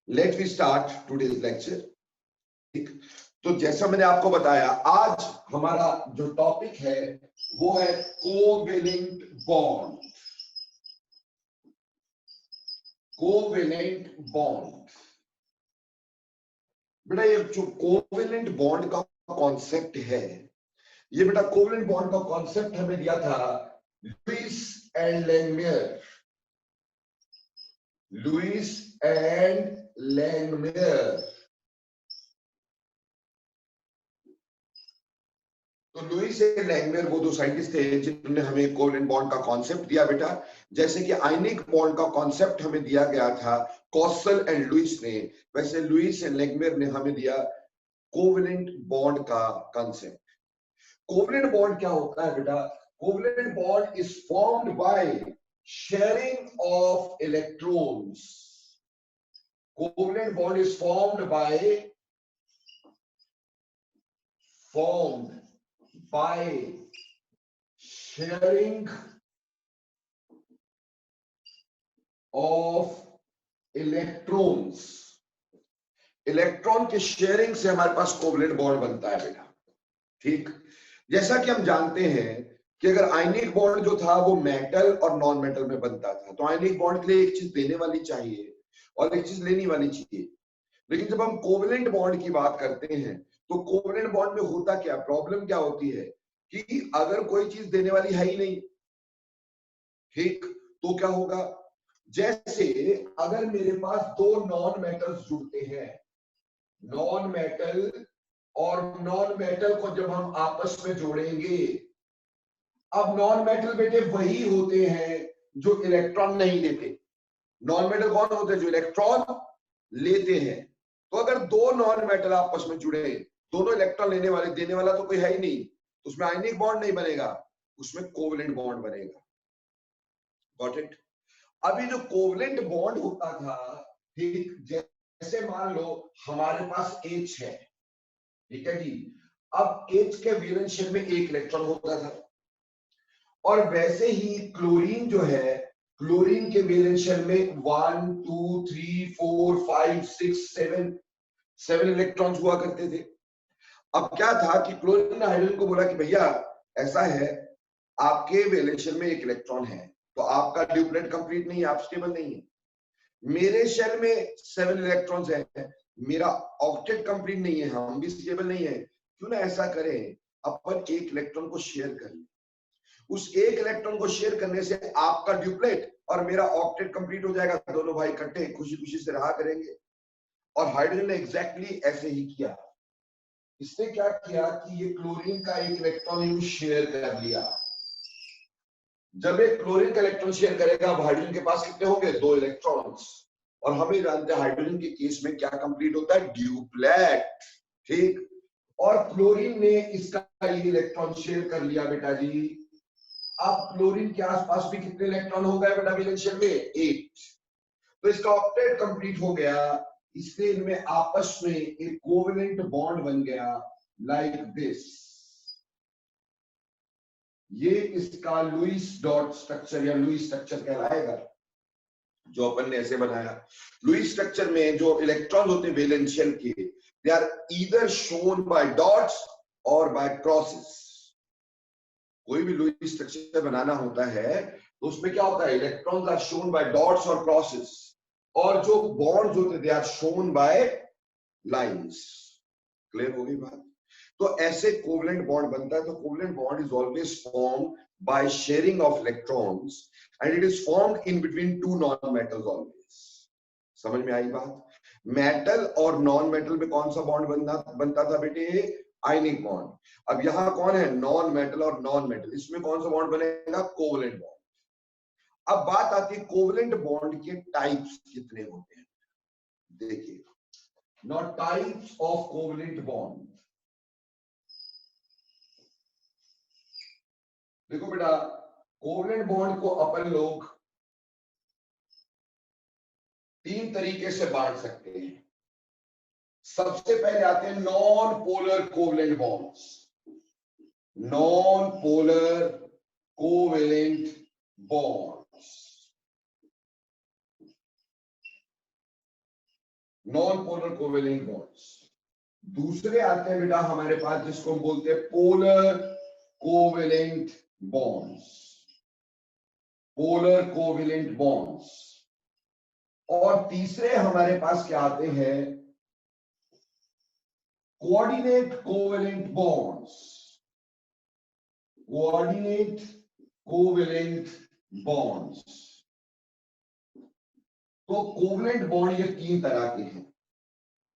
Late we start today's lecture. ठीक, तो जैसा मैंने आपको बताया, आज हमारा जो टॉपिक है वो है कोवेलेंट बॉन्ड। कोवेलेंट बॉन्ड, बेटा ये जो कोवेलेंट बॉन्ड का कॉन्सेप्ट है, ये बेटा कोवेलेंट बॉन्ड का कॉन्सेप्ट हमें दिया था Lewis and Langmuir. Lewis and Langmuir. तो लुईस एंड लैंगमियर वो दो साइंटिस्ट थे जिन्होंने हमें कोवेलेंट बॉन्ड का कॉन्सेप्ट दिया बेटा। जैसे कि आयनिक बॉन्ड का कॉन्सेप्ट हमें दिया गया था कॉसल एंड लुईस ने, वैसे लुईस एंड लैंगमियर ने हमें दिया कोवेलेंट बॉन्ड का कॉन्सेप्ट। कोवेलेंट बॉन्ड क्या होता है बेटा? Covalent bond is formed by sharing of electrons. Covalent bond is formed by sharing of electrons। Electron के शेयरिंग से हमारे पास कोवेलेंट बॉन्ड बनता है बेटा। ठीक, जैसा कि हम जानते हैं कि अगर आयनिक बॉन्ड जो था वो मेटल और नॉन मेटल में बनता था, तो आयनिक बॉन्ड के लिए एक चीज देने वाली चाहिए और एक चीज लेने वाली चाहिए। लेकिन जब हम कोवेलेंट बॉन्ड की बात करते हैं तो कोवेलेंट बॉन्ड में होता क्या, प्रॉब्लम क्या होती है कि अगर कोई चीज देने वाली है ही नहीं, ठीक, तो क्या होगा? जैसे अगर मेरे पास दो नॉन मेटल्स जुड़ते हैं, नॉन मेटल और नॉन मेटल को जब हम आपस में जोड़ेंगे, अब नॉन मेटल बेटे वही होते हैं जो इलेक्ट्रॉन नहीं देते। नॉन मेटल कौन होते हैं? जो इलेक्ट्रॉन लेते हैं। तो अगर दो नॉन मेटल आपस में जुड़े, दोनों इलेक्ट्रॉन लेने वाले, देने वाला तो कोई है ही नहीं, तो उसमें आयनिक बॉन्ड नहीं बनेगा, उसमें कोवेलेंट बॉन्ड बनेगा। Got it? अभी जो कोवेलेंट बॉन्ड होता था, ठीक, जैसे मान लो हमारे पास H है, ठीक है जी। अब H के वैलेंस शेल में एक इलेक्ट्रॉन होता था, और वैसे ही क्लोरीन जो है, क्लोरीन के वैलेंस शेल में 1 2 3 4 5 6 7 इलेक्ट्रॉन्स हुआ करते थे। अब क्या था कि क्लोरीन ने हाइड्रोजन को बोला कि भैया ऐसा है, आपके वैलेंस शेल में एक इलेक्ट्रॉन है, तो आपका ड्यूप्लेट कंप्लीट नहीं है, आप स्टेबल नहीं है। मेरे शेल में 7 इलेक्ट्रॉन्स हैं, मेरा ऑक्टेट कंप्लीट नहीं है, हम भी स्टेबल नहीं है। क्यों ना ऐसा करें, अपन एक इलेक्ट्रॉन को शेयर कर लें। उस एक इलेक्ट्रॉन को शेयर करने से आपका ड्यूप्लेट और मेरा ऑक्टेट कंप्लीट हो जाएगा, दोनों भाई इकट्ठे खुशी खुशी से रहा करेंगे। और हाइड्रोजन ने एग्जैक्टली ऐसे ही किया। इसने क्या किया कि ये क्लोरीन का एक इलेक्ट्रॉन शेयर कर लिया। जब एक क्लोरीन का इलेक्ट्रॉन शेयर करेगा, हाइड्रोजन के पास कितने होंगे? 2 इलेक्ट्रॉन्स। और हमें जानते हैं हाइड्रोजन के केस में क्या कंप्लीट होता है? ड्यूप्लेट। ठीक, और क्लोरीन ने इसका ये इलेक्ट्रॉन शेयर कर लिया बेटा जी। अब क्लोरीन के आसपास भी कितने इलेक्ट्रॉन हो गए बेटा वैलेंस शेल में? 8। तो इसका ऑक्टेट कंप्लीट हो गया, इसलिए इनमें आपस में एक कोवेलेंट बॉन्ड बन गया लाइक दिस। ये इसका लुईस डॉट स्ट्रक्चर या लुईस स्ट्रक्चर कहलाएगा, जो अपन ने ऐसे बनाया। लुईस स्ट्रक्चर में जो इलेक्ट्रॉन होते हैं वैलेंस शेल के, they are either shown by dots और बाय क्रॉसेस। कोई भी लुईस स्ट्रक्चर बनाना होता है तो उसमें क्या होता है? Electrons are shown by dots और क्रॉसेस, और जो बॉन्ड्स होते हैं they are shown by lines. Clear हो गई बात? तो ऐसे कोवेलेंट बॉन्ड बनता है। तो covalent bond is always formed by sharing of electrons and it is formed in between two non metals always. समझ में आई बात? मेटल और नॉन मेटल में कौन सा बॉन्ड बनता था बेटे? Ionic bond. अब यहां कौन है? नॉन मेटल और नॉन मेटल, इसमें कौन सा बॉन्ड बनेगा? Covalent bond. अब बात आती है कोवेलेंट बॉन्ड के टाइप्स कितने होते हैं। देखिए, now types of covalent bond। देखो बेटा, कोवेलेंट बॉन्ड को अपन लोग 3 तरीके से बांट सकते हैं। सबसे पहले आते हैं non polar covalent bonds. Non polar covalent bonds, non polar covalent bonds. दूसरे आते हैं बेटा हमारे पास जिसको हम बोलते हैं polar covalent bonds, polar covalent bonds. और तीसरे हमारे पास क्या आते हैं, coordinate covalent bonds, coordinate covalent bonds. तो कोवेलेंट बॉन्ड ये तीन तरह के हैं,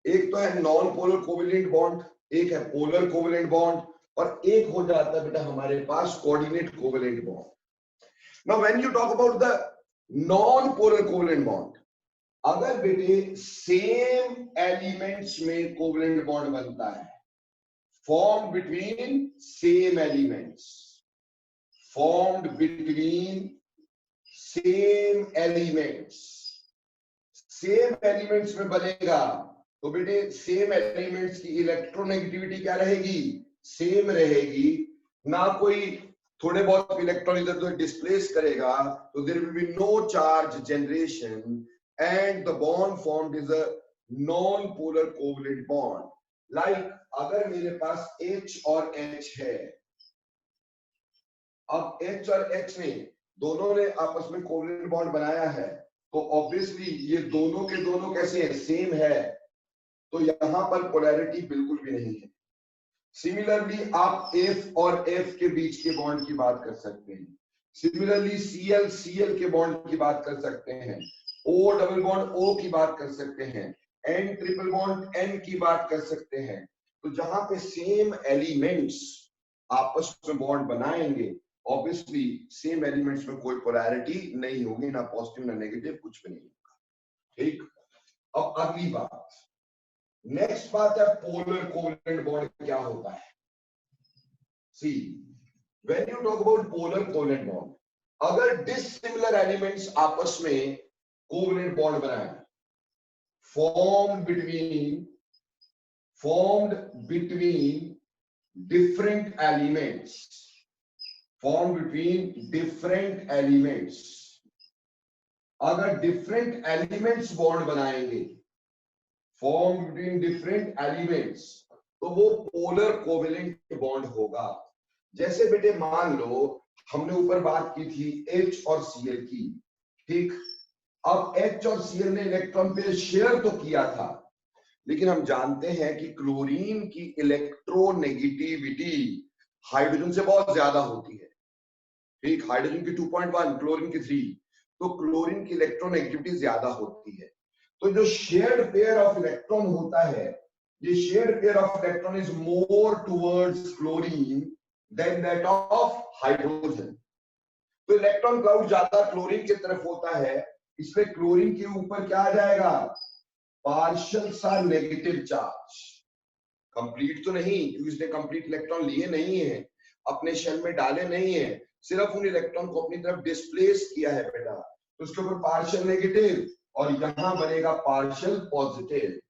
एक तो है नॉन पोलर कोवेलेंट बॉन्ड, एक है पोलर कोवेलेंट बॉन्ड, और एक हो जाता है बेटा हमारे पास coordinate covalent bond. Now when you talk about the non polar covalent bond, अगर बेटे सेम एलिमेंट्स में कोवेलेंट बॉन्ड बनता है, formed between same elements, formed between same elements, same elements में बनेगा तो बेटे सेम एलिमेंट्स की इलेक्ट्रोनेगेटिविटी क्या रहेगी, सेम रहेगी, ना कोई थोड़े बहुत इलेक्ट्रॉन इधर उधर डिस्प्लेस करेगा, तो there will be no charge generation and the bond formed is a non polar covalent bond. Like अगर मेरे पास H और H है, अब H और H ने दोनों ने आपस में कोवेलेंट बॉन्ड बनाया है, तो ऑब्वियसली ये दोनों के दोनों कैसे हैं, सेम है, तो यहां पर पोलैरिटी बिल्कुल भी नहीं है। सिमिलरली आप F और F के बीच के बॉन्ड की बात कर सकते हैं, सिमिलरली Cl Cl के बॉन्ड की बात कर सकते हैं, O डबल बॉन्ड O की बात कर सकते हैं, N ट्रिपल बॉन्ड N की बात कर सकते हैं। तो जहां पे सेम एलिमेंट्स आपस में बॉन्ड बनाएंगे, ऑब्वियसली सेम एलिमेंट्स में कोई पोलैरिटी नहीं होगी, ना पॉजिटिव ना नेगेटिव, कुछ भी नहीं होगा। ठीक, अब अगली बात, नेक्स्ट बात है पोलर कोवेलेंट बॉन्ड क्या होता है। See when you talk about polar covalent bond, अगर डिसिमिलर एलिमेंट्स आपस में कोवेलेंट बॉन्ड बनाए, formed between different elements, formed between different elements, अगर डिफरेंट एलिमेंट्स बॉन्ड बनाएंगे, फॉर्म बिटवीन डिफरेंट एलिमेंट्स, तो वो पोलर कोवेलेंट बॉन्ड होगा। जैसे बेटे मान लो हमने ऊपर बात की थी H और Cl की, ठीक, अब H और Cl ने इलेक्ट्रॉन पेयर शेयर तो किया था, लेकिन हम जानते हैं कि क्लोरीन की इलेक्ट्रोनेगेटिविटी हाइड्रोजन से बहुत ज्यादा होती है, ठीक, हाइड्रोजन की 2.1, क्लोरीन की 3, तो क्लोरीन की इलेक्ट्रोनेगेटिविटी ज्यादा होती है। तो जो शेयर्ड पेयर ऑफ इलेक्ट्रॉन होता है, ये shared pair of electron is more towards chlorine than that of hydrogen. तो इलेक्ट्रॉन क्लाउड ज्यादा क्लोरीन की तरफ होता है, इसलिए क्लोरीन के ऊपर क्या आ जाएगा, पार्शियल सा नेगेटिव चार्ज, कंप्लीट तो नहीं, क्योंकि इसने कंप्लीट इलेक्ट्रॉन लिए नहीं है, अपने शेल में डाले नहीं है, सिर्फ उन इलेक्ट्रॉन को अपनी तरफ डिस्प्लेस किया है बेटा, तो उसके ऊपर पार्शियल नेगेटिव और यहां बनेगा पार्शियल पॉजिटिव।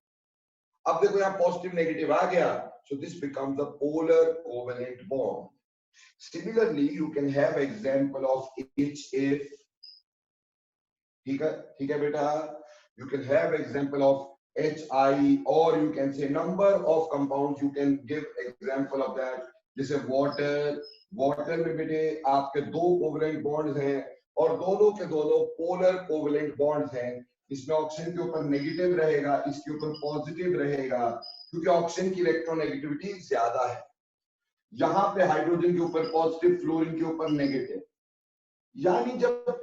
अब देखो यहां पॉजिटिव नेगेटिव आ गया, so this becomes the polar covalent bond. Similarly you can have example of HF, ठीक है बेटा, you can have example of HI, or you can say number of compounds, you can give example of that, जैसे water में बेटे आपके दो covalent bonds हैं और दोनों के दोनों पोलर कोवेलेंट बॉन्ड्स हैं, इसमें ऑक्सीजन के ऊपर नेगेटिव रहेगा, इसके ऊपर पॉजिटिव रहेगा, क्योंकि ऑक्सीजन की इलेक्ट्रोनेगेटिविटी ज्यादा है, यहां पे हाइड्रोजन के ऊपर पॉजिटिव, फ्लोरीन के ऊपर नेगेटिव। यानी जब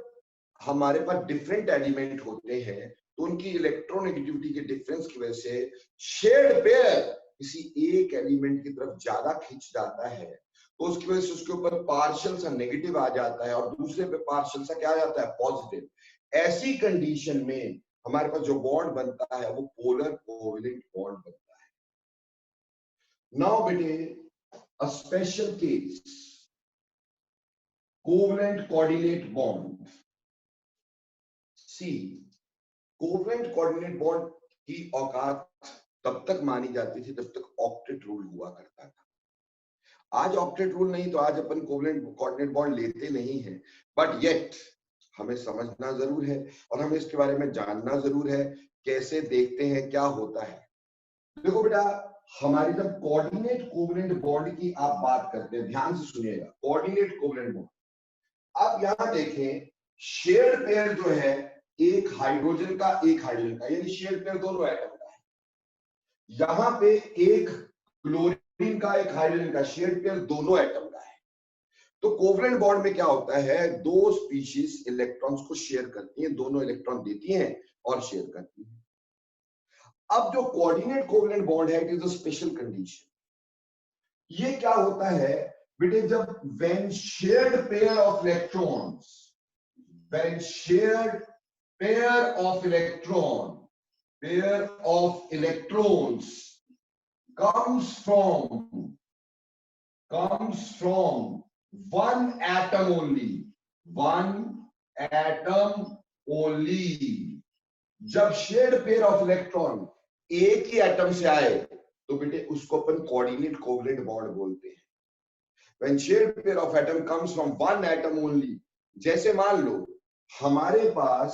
हमारे पास डिफरेंट एलिमेंट होते हैं तो उनकी इलेक्ट्रोनेगेटिविटी के डिफरेंस की वजह से शेयर्ड पेयर किसी एक एलिमेंट की तरफ ज्यादा खींच जाता है, तो उसकी वजह से उसके ऊपर पार्शियल सा नेगेटिव आ जाता है और दूसरे पे पार्शियल सा क्या आ जाता है, पॉजिटिव। ऐसी कंडीशन में हमारे पास जो बॉन्ड बनता है वो पोलर कोवेलेंट बॉन्ड बनता है। नाउ बेटे a special case, covalent coordinate bond. See covalent coordinate bond की औकात तब तक मानी जाती थी जब तक ऑक्टेट रूल हुआ करता था। आज ऑक्टेट रूल नहीं तो आज अपन कोवेलेंट कोऑर्डिनेट बॉन्ड लेते नहीं है, बट येट हमें समझना जरूर है और हमें इसके बारे में जानना जरूर है, कैसे देखते हैं, क्या होता है। देखो बेटा, हमारी जब कोऑर्डिनेट कोवेलेंट बॉन्ड की आप बात करते हैं, ध्यान से सुनिएगा, कोऑर्डिनेट कोवेलेंट बॉन्ड, आप यहां देखें शेयर्ड पेयर जो है एक हाइड्रोजन का एक हाइड्रोजन का, यानी शेयर्ड पेयर दोनों एटम का है। यहां पे एक क्लोरीन का एक हाइड्रोजन का, शेयर्ड पेयर दोनों एटम का है। तो कोवेलेंट बॉन्ड में क्या होता है, दो स्पीशीज इलेक्ट्रॉन्स को शेयर करती हैं, दोनों इलेक्ट्रॉन देती हैं और शेयर करती हैं। अब जो कोऑर्डिनेट कोवेलेंट बॉन्ड है, it is a special condition. ये क्या होता है बेटे, जब when shared pair of electrons, when shared pair of electrons comes from one atom only, जब शेयर्ड पेयर ऑफ इलेक्ट्रॉन एक ही एटम से आए तो बेटे उसको अपन कोऑर्डिनेट कोवेलेंट बॉन्ड बोलते हैं। When shared pair of atom comes from one atom only, जैसे मान लो हमारे पास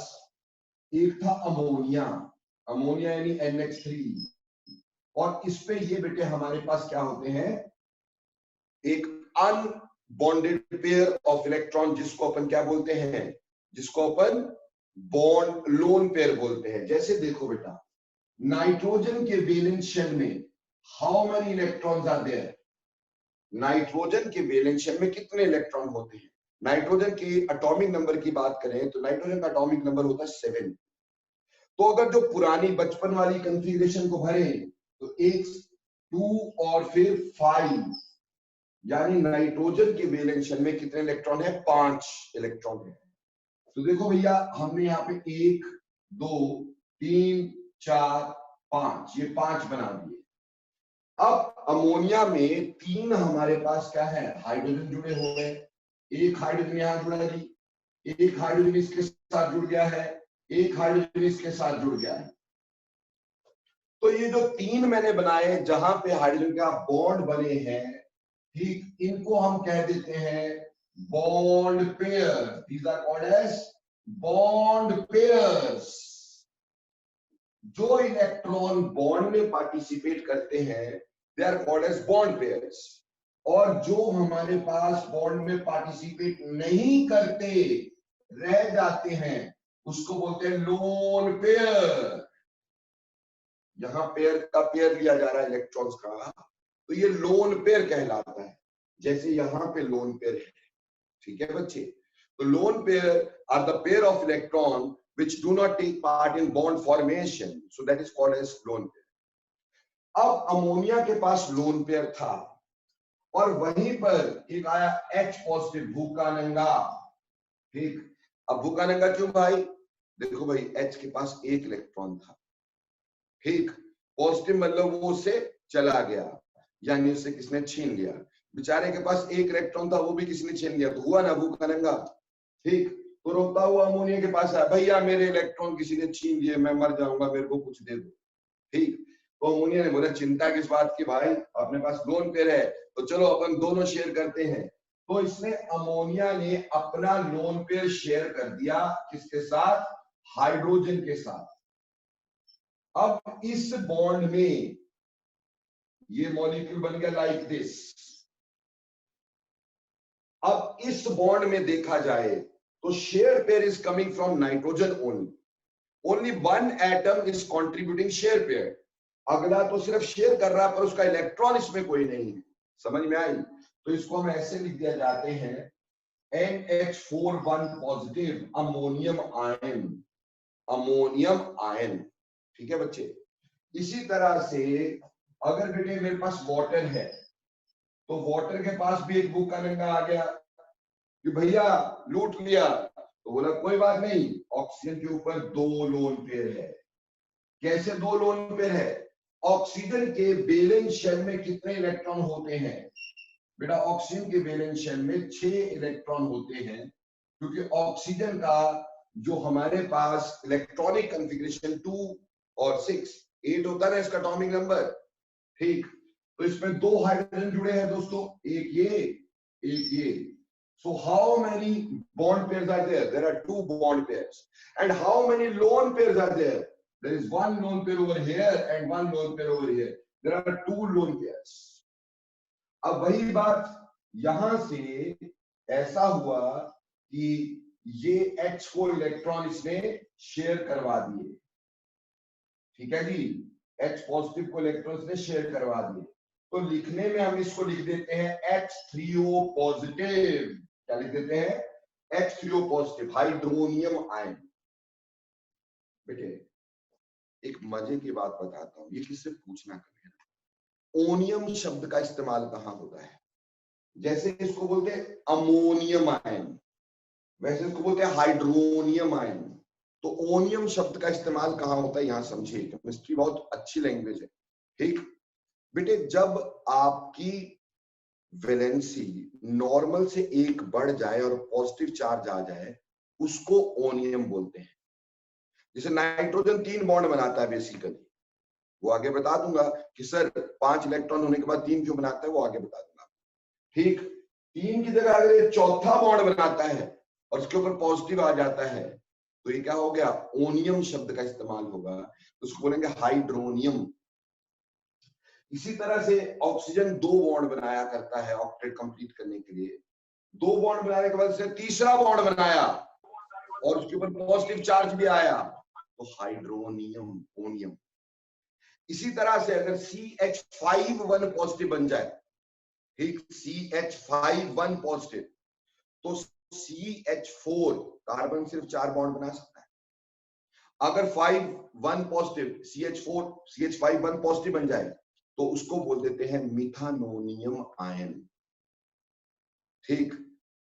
एक था अमोनिया, अमोनिया यानी NH3, और इस पे ये बेटे हमारे पास क्या होते हैं, एक अनबॉन्डेड पेयर ऑफ इलेक्ट्रॉन, जिसको अपन क्या बोलते हैं, जिसको अपन बॉन्ड लोन पेयर बोलते हैं। जैसे देखो बेटा, नाइट्रोजन के वैलेंस शेल में how many electrons are there, nitrogen के वैलेंस शेल में कितने इलेक्ट्रॉन होते हैं। नाइट्रोजन के एटॉमिक नंबर की बात करें तो नाइट्रोजन का एटॉमिक नंबर होता है 7। तो अगर जो पुरानी बचपन वाली कॉन्फ़िगरेशन को भरें तो 1, 2 और फिर 5, यानी नाइट्रोजन के वैलेंस शेल में कितने इलेक्ट्रॉन है, 5 इलेक्ट्रॉन है। तो देखो भैया, हमने यहाँ पे 1, 2, 3, 4, 5, ये 5 बना दिए। अब अमोनिया में 3 हमारे पास क्या है, हाइड्रोजन जुड़े हो गए, एक हाइड्रोजन यहाँ जुड़ा है जी, एक हाइड्रोजन इसके साथ जुड़ गया है, एक हाइड्रोजन इसके साथ जुड़ गया है। तो ये जो 3 मैंने बनाए जहां पे हाइड्रोजन का बॉन्ड बने हैं, ठीक, इनको हम कह देते हैं bond pair. These are called as bond pairs. जो इलेक्ट्रॉन बॉन्ड में पार्टिसिपेट करते हैं they are called as bond pairs, और जो हमारे पास बॉन्ड में पार्टिसिपेट नहीं करते, रह जाते हैं, उसको बोलते हैं लोन पेयर। यहां पेयर का पेयर लिया जा रहा है इलेक्ट्रॉन्स का, तो ये लोन पेयर कहलाता है। जैसे यहां पे लोन पेयर है, ठीक है बच्चे। तो lone pair are the pair of electron which do not take part in bond formation, so that is called as lone pair। अब अमोनिया के पास लोन पेयर था और वहीं पर एक आया H पॉजिटिव, भूकानंगा, ठीक। अब भूकानंगा क्यों भाई, देखो भाई H के पास एक इलेक्ट्रॉन था, ठीक, पॉजिटिव मतलब वो उससे चला गया, यानी उससे किसने छीन लिया। बेचारे के पास एक इलेक्ट्रॉन था, वो भी किसी ने छीन लिया, तो हुआ ना भूकानंगा, ठीक। तो रोता हुआ अमोनिया के पास आया, भैया मेरे इलेक्ट्रॉन किसी ने छीन लिए, मैं मर जाऊंगा, मेरे को कुछ दे दो, ठीक। तो अमोनिया ने बोला चिंता किस बात की भाई, अपने पास लोन पेयर है, तो चलो अपन दोनों शेयर करते हैं। तो इसने, अमोनिया ने अपना लोन पेयर शेयर कर दिया, किसके साथ, हाइड्रोजन के साथ। अब इस बॉन्ड में ये मॉलिक्यूल बन गया लाइक दिस। अब इस बॉन्ड में देखा जाए तो share pair is coming from nitrogen only one atom is contributing share pair. अगला तो सिर्फ शेयर कर रहा है, पर उसका इलेक्ट्रॉन इसमें कोई नहीं है। समझ में आई? तो इसको हम ऐसे लिख दिया जाते हैं NH41 positive ammonium ion, ammonium ion, ठीक है बच्चे। इसी तरह से अगर बेटे मेरे पास वाटर है, तो वाटर के पास भी एक भूकानंगा आ गया कि भैया लूट लिया, तो बोला कोई बात नहीं, ऑक्सीजन के ऊपर 2 लोन पेयर है। कैसे 2 लोन पेयर है? ऑक्सीजन के वैलेंस शेल में कितने इलेक्ट्रॉन होते हैं बेटा? ऑक्सीजन के वैलेंस शेल में 6 इलेक्ट्रॉन होते हैं, क्योंकि ऑक्सीजन का जो हमारे पास इलेक्ट्रॉनिक कॉन्फ़िगरेशन 2 और 6, 8 होता है ना इसका एटॉमिक नंबर, ठीक। तो इसमें 2 हाइड्रोजन जुड़े हैं दोस्तों, एक ये, एक ये। So how many bond pairs are there? There are 2 bond pairs. And how many lone pairs are there? There is 1 lone pair over here and 1 lone pair over here. There are 2 lone pairs. अब वही बात यहां से ऐसा हुआ कि ये H को इलेक्ट्रॉन इसने शेयर करवा दिए, ठीक है जी, H पॉजिटिव को इलेक्ट्रॉन इसने शेयर करवा दिए। तो लिखने में हम इसको लिख देते हैं H3O पॉजिटिव। क्या लिख देते हैं? H3O positive, hydronium ion. बेटे एक मजे की बात बताता हूं, ये किससे पूछना करेगा। ओनियम शब्द का इस्तेमाल कहां होता है? जैसे इसको बोलते हैं अमोनियम आयन, वैसे इसको बोलते हैं हाइड्रोनियम आयन। तो ओनियम शब्द का इस्तेमाल कहां होता है यहां समझिए। केमिस्ट्री बहुत अच्छी लैंग्वेज है, ठीक बेटे। जब आपकी वैलेंसी नॉर्मल से 1 बढ़ जाए और पॉजिटिव चार्ज आ जाए, उसको ओनियम बोलते हैं। जैसे नाइट्रोजन 3 बॉन्ड बनाता है बेसिकली, वो आगे बता दूंगा कि सर 5 इलेक्ट्रॉन होने के बाद 3 क्यों बनाता है, वो आगे बता दूंगा, ठीक। 3 की जगह अगर ये चौथा बॉन्ड बनाता है और उसके ऊपर पॉजिटिव आ जाता है, तो ये क्या हो गया? ओनियम शब्द का इस्तेमाल होगा, तो उसको बोलेंगे हाइड्रोनियम। इसी तरह से ऑक्सीजन 2 बॉन्ड बनाया करता है ऑक्टेट कंप्लीट करने के लिए। 2 बॉन्ड बनाने के बाद से तीसरा बॉन्ड बनाया और उसके ऊपर पॉजिटिव चार्ज भी आया, तो हाइड्रोनियम, ओनियम। इसी तरह से अगर CH5 पॉजिटिव बन जाए, ठीक, CH5 पॉजिटिव, तो CH4 कार्बन सिर्फ 4 बॉन्ड बना सकता है। अगर 5 पॉजिटिव CH5 पॉजिटिव बन जाए, तो उसको बोल देते हैं मिथानोनियम आयन, ठीक।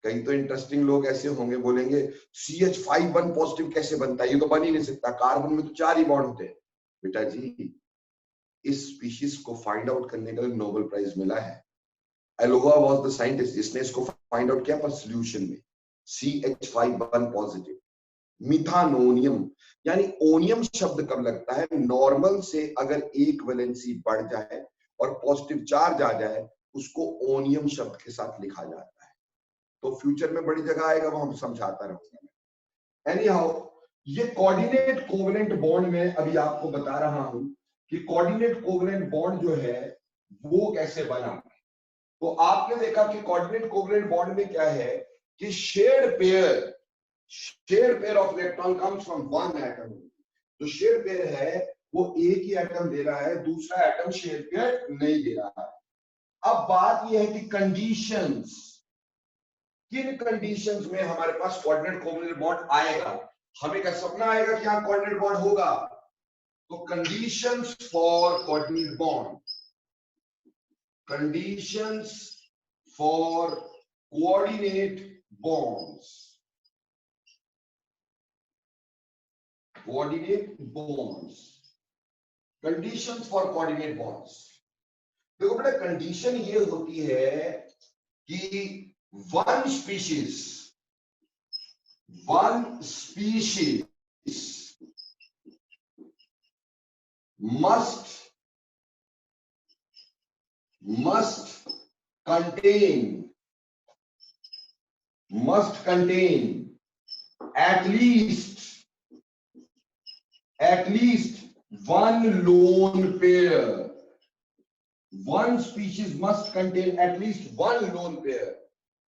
कई तो इंटरेस्टिंग लोग ऐसे होंगे, बोलेंगे CH5 पॉजिटिव कैसे बनता है, ये तो बन ही नहीं सकता, कार्बन में तो 4 ही बॉन्ड होते हैं। बेटा जी, इस स्पीशीज को फाइंड आउट करने के लिए नोबेल प्राइज मिला है। एलोवा वाज द साइंटिस्ट जिसने इसको फाइंड आउट किया पर सॉल्यूशन में। CH5 positive, मिथानोनियम। यानी ओनियम शब्द कब लगता है? नॉर्मल से अगर 1 वैलेंसी बढ़ जाए और पॉजिटिव चार्ज आ जाए, उसको ओनियम शब्द के साथ लिखा जाता है। तो फ्यूचर में बड़ी जगह आएगा, वो हम समझाता रहूंगा। एनी हाउ, ये कोऑर्डिनेट कोवेलेंट बॉन्ड में अभी आपको बता रहा हूं कि कोऑर्डिनेट कोवेलेंट बॉन्ड जो है वो कैसे बना। तो आपने देखा कि कोऑर्डिनेट कोवेलेंट बॉन्ड में क्या है कि shared pair of electron comes from 1 atom. जो शेयर्ड पेयर है वो एक ही एटम दे रहा है, दूसरा एटम शेयर्ड पेयर नहीं दे रहा है। अब बात यह है कि कंडीशंस, किन कंडीशंस में हमारे पास कोऑर्डिनेट कोवेलेंट बॉन्ड आएगा। हमें क्या सपना आएगा कि यहां कोऑर्डिनेट बॉन्ड होगा? तो conditions for coordinate bond, conditions for coordinate bonds, conditions for coordinate bonds। देखो बेटा, कंडीशन ये होती है कि one species must contain at least one lone pair. One species must contain at least one lone pair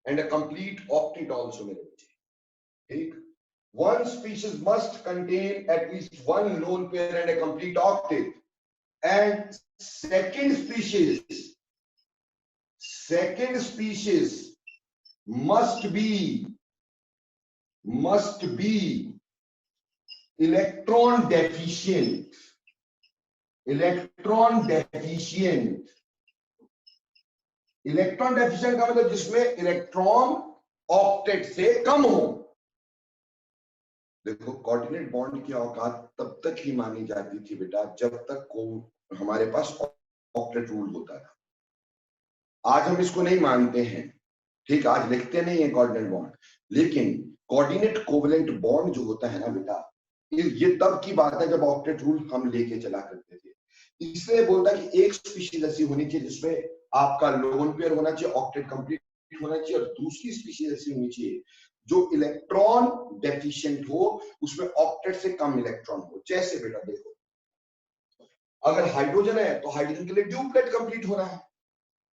and a complete octet also, मेरे बच्चे, ठीक। One species must contain at least one lone pair and a complete octet, and second species must be electron deficient, electron deficient का मतलब जिसमें electron octet से कम हो। देखो, coordinate bond की औकात तब तक ही मानी जाती थी बेटा जब तक को हमारे पास ऑक्टेट रूल होता था। आज हम इसको नहीं मानते हैं, ठीक, आज लिखते नहीं है कोऑर्डिनेट बॉन्ड, लेकिन कोऑर्डिनेट कोवेलेंट बॉन्ड जो होता है ना बेटा, ये तब की बात है जब ऑक्टेट रूल हम लेके चला करते थे। इसलिए बोलता कि एक स्पीशीज ऐसी होनी चाहिए जिसमें आपका लोन पेयर होना चाहिए, ऑक्टेट कंप्लीट कंप्लीट होना चाहिए, और दूसरी स्पीशीज ऐसी होनी चाहिए जो इलेक्ट्रॉन डेफिशिएंट हो, उसमें ऑक्टेट से कम इलेक्ट्रॉन हो। जैसे बेटा देखो, अगर हाइड्रोजन है तो हाइड्रोजन के लिए ड्यूप्लेट कंप्लीट होना है,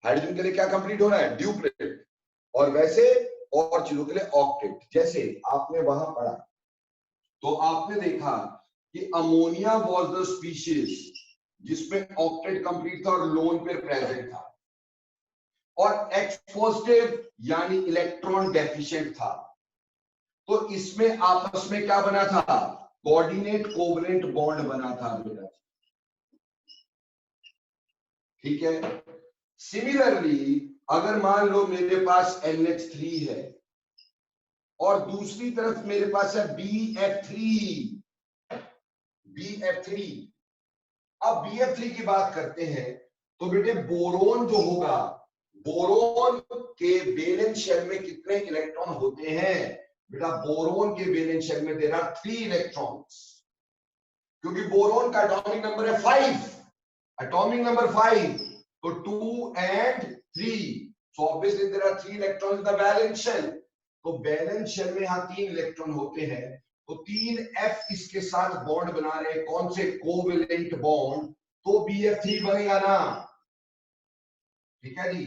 हाइड्रोजन के लिए क्या कंप्लीट होना है, ड्यूप्लेट, और वैसे और चीजों के लिए ऑक्टेट। जैसे आपने वहां पढ़ा तो आपने देखा कि अमोनिया वाज द स्पीशीज जिसमें ऑक्टेट कंप्लीट था और लोन पेयर प्रेजेंट था, और एक्स पॉजिटिव यानी इलेक्ट्रॉन डेफिशिएंट था। तो इसमें आपस में क्या बना था, कोऑर्डिनेट कोवलेंट बॉन्ड बना था बेटा, ठीक है। सिमिलरली अगर मान लो मेरे पास NH3 है और दूसरी तरफ मेरे पास है BF3, अब BF3 की बात करते हैं तो बेटे बोरोन जो होगा, बोरोन के वैलेंस शेल में कितने इलेक्ट्रॉन होते हैं बेटा, बोरोन के वैलेंस शेल में देना 3 इलेक्ट्रॉन्स, क्योंकि बोरोन का एटॉमिक नंबर है 5, एटॉमिक नंबर 5, तो 2 and 3, so obviously there are 3 electrons in the valence shell, तो वैलेंस शेल में यहाँ 3 इलेक्ट्रॉन होते हैं, तो 3f इसके साथ बॉन्ड बना रहे, कौन से, कोवेलेंट बॉन्ड, तो BF3 बनेगा ना, ठीक है जी।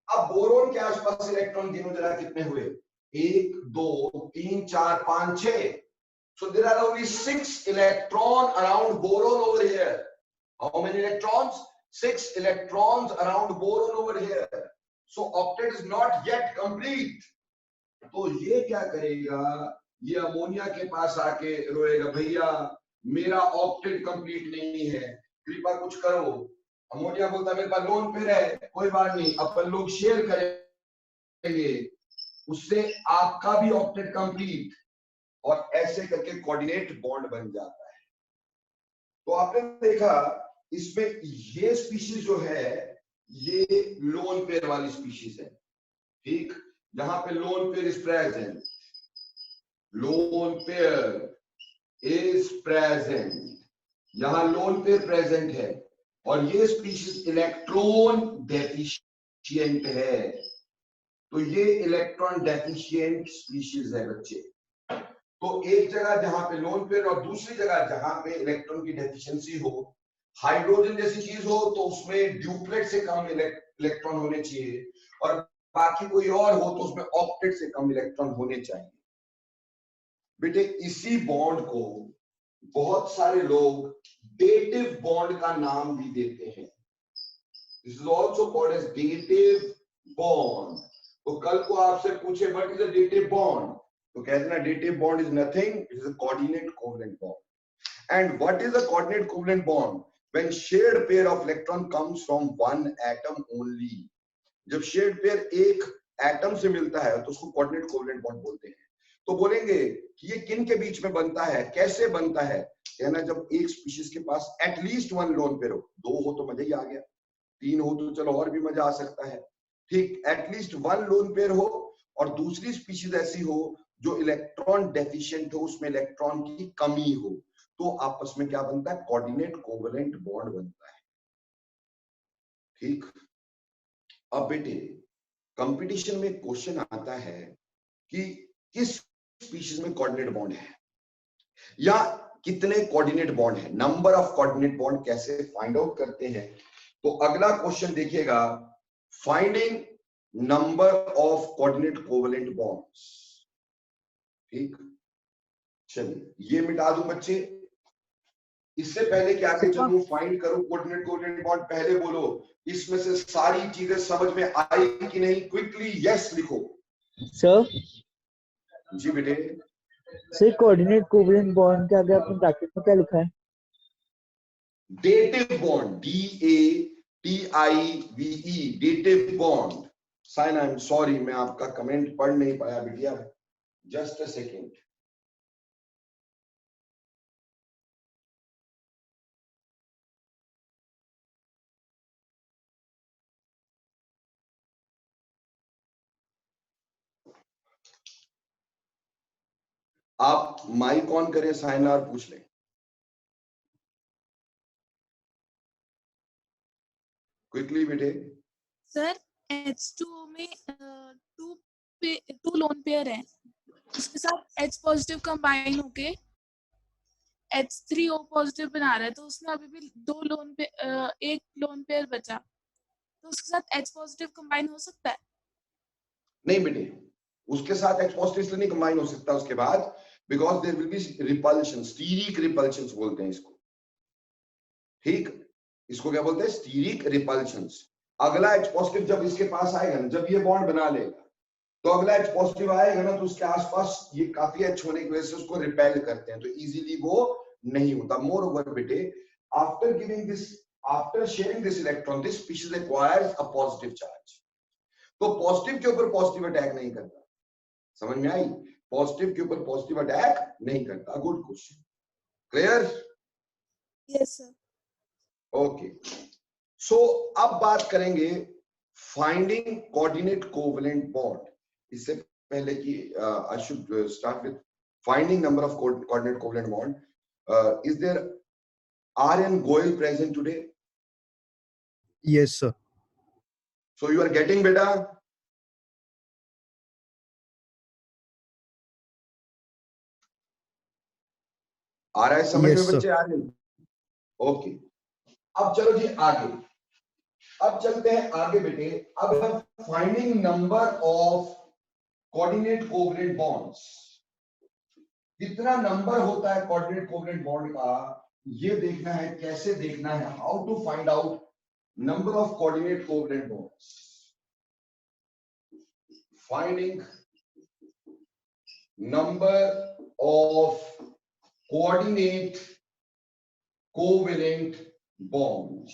अब बोरोन के आसपास इलेक्ट्रॉन गिनो जरा कितने हुए, 1 2 3 4 5 6, so there are only 6 electron around boron over here. How many electrons? 6 electrons around boron over here, so octet is not yet complete. तो ये क्या करेगा, ये अमोनिया के पास आके रोएगा, भैया मेरा ऑक्टेट कंप्लीट नहीं है, कृपया कुछ करो। अमोनिया बोलता मेरे पास लोन पेयर है, कोई बात नहीं, अपन लोग शेयर करेंगे, उससे आपका भी ऑक्टेट कंप्लीट, और ऐसे करके कोऑर्डिनेट बॉन्ड बन जाता है। तो आपने देखा इसमें ये स्पीशीज जो है ये लोन पेयर वाली स्पीशीज है, ठीक, जहां पे lone pair is present, lone pair is present, यहां लोन पेयर प्रेजेंट है, और ये स्पीशीज इलेक्ट्रॉन डेफिशिएंट है, तो ये इलेक्ट्रॉन डेफिशिएंट स्पीशीज है बच्चे। तो एक जगह जहां पे लोन पेयर और दूसरी जगह जहां पे इलेक्ट्रॉन की डेफिशिएंसी हो, हाइड्रोजन जैसी चीज हो तो उसमें ड्यूप्लेट से कम इलेक्ट्रॉन होने चाहिए, और बाकी कोई और हो तो उसमें ऑक्टेट से कम इलेक्ट्रॉन होने चाहिए। बेटे इसी बॉन्ड को बहुत सारे लोग डेटिव बॉन्ड का नाम भी देते हैं, this is also called as dative bond. तो कल को आपसे पूछे what is a dative bond, तो कह देना dative bond is nothing, it is a coordinate covalent bond. And what is a coordinate covalent bond, when shared pair of electron comes from one atom only, जब shared pair एक atom से मिलता है तो उसको कोऑर्डिनेट कोवलेंट बॉन्ड बोलते हैं। तो बोलेंगे कि ये किन के बीच में बनता है, कैसे बनता है, कहना जब एक स्पीशीज के पास एटलीस्ट 1 लोन पेयर हो, 2 हो तो मजा ही आ गया, 3 हो तो चलो और भी मजा आ सकता है, ठीक, एटलीस्ट 1 लोन पेयर हो, और दूसरी स्पीशीज ऐसी हो जो इलेक्ट्रॉन डेफिशिएंट हो, उसमें इलेक्ट्रॉन की कमी हो, तो आपस में क्या बनता है, कोऑर्डिनेट कोवलेंट बॉन्ड बनता है, ठीक। अब बेटे कंपटीशन में क्वेश्चन आता है कि किस स्पीशीज में कोऑर्डिनेट बॉन्ड है या कितने कोऑर्डिनेट बॉन्ड है, नंबर ऑफ कोऑर्डिनेट बॉन्ड कैसे फाइंड आउट करते हैं। तो अगला क्वेश्चन देखिएगा, finding number of coordinate covalent bonds, ठीक। चलिए ये मिटा दूं बच्चे, इससे पहले क्या कि जब मैं फाइंड करूं कोऑर्डिनेट कोवलेंट बॉन्ड, पहले बोलो इसमें से सारी चीजें समझ में आई कि नहीं, क्विकली यस लिखो। सर जी बेटे, सर कोऑर्डिनेट कोवलेंट बॉन्ड के आगे आपने ब्रैकेट में क्या लिखा है, dative bond, DATIVE, dative bond. साइन आई एम सॉरी, मैं आपका कमेंट पढ़ नहीं पाया बिटिया, जस्ट अ सेकेंड। आप माइक ऑन करें साइन और पूछ लें, क्विकली बेटे। सर H2O में टू लोन पेयर है, उसके साथ H पॉजिटिव कंबाइन होके H3O पॉजिटिव बना रहा है, तो उसमें अभी भी एक लोन पेयर बचा, तो उसके साथ H पॉजिटिव कंबाइन हो सकता है? नहीं बेटे, उसके साथ H पॉजिटिव इसलिए नहीं कंबाइन हो सकता उसके बाद, because there will be repulsion, steric repulsions बोलते हैं इसको। ठीक, इसको क्या बोलते हैं? Steric repulsions. अगला H पॉजिटिव जब इसके पास आएगा ना, जब ये बॉन्ड बना लेगा, तो अगला H पॉजिटिव आएगा ना, तो उसके आसपास ये काफी H होने की वजह से उसको रिपेल करते हैं, तो इजीली वो नहीं होता। मोर ओवर बेटे, after giving this, after sharing this electron, this species acquires a positive charge. तो पॉजिटिव के ऊपर पॉजिटिव अटैक नहीं करता। समझ में आई? पॉजिटिव के ऊपर पॉजिटिव अटैक नहीं करता। Good question. Clear? Yes sir. Okay, so अब बात करेंगे फाइंडिंग कोऑर्डिनेट कोवेलेंट बॉन्ड। इससे पहले कि I should start with finding number of coordinate covalent bond, is there R.N. Goyal present today? Yes, sir. So you are getting beta? आ रहा है समझ Yes, में sir. बच्चे? आ रहे हैं? ओके, अब चलो जी आगे, अब चलते हैं आगे बेटे। अब हम finding number of coordinate covalent bonds, कितना नंबर होता है कोऑर्डिनेट कोवेलेंट बॉन्ड का, ये देखना है। कैसे देखना है? How to find out number of coordinate covalent bonds. Finding number of coordinate covalent bonds,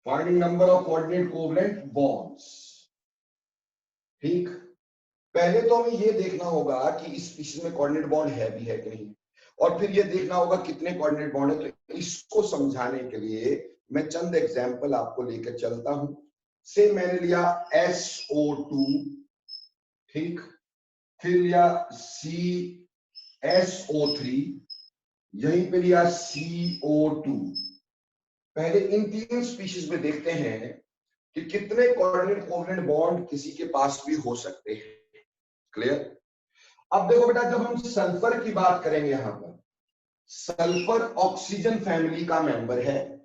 finding number of coordinate covalent bonds। ठीक, पहले तो हमें ये देखना होगा कि इस स्पीशीज में कोऑर्डिनेट बॉन्ड है भी है कि नहीं, और फिर ये देखना होगा कितने कोऑर्डिनेट बॉन्ड है। तो इसको समझाने के लिए मैं चंद एग्जांपल आपको लेकर चलता हूं। से मैंने लिया SO2, ठीक, फिर लिया CSO3, यहीं पे लिया CO2। पहले इन तीन स्पीशीज में देखते हैं कि कितने कोऑर्डिनेट कोवेलेंट बॉन्ड किसी के पास भी हो सकते हैं। क्लियर? अब देखो बेटा, जब हम सल्फर की बात करेंगे, यहां पर सल्फर ऑक्सीजन फैमिली का मेंबर है,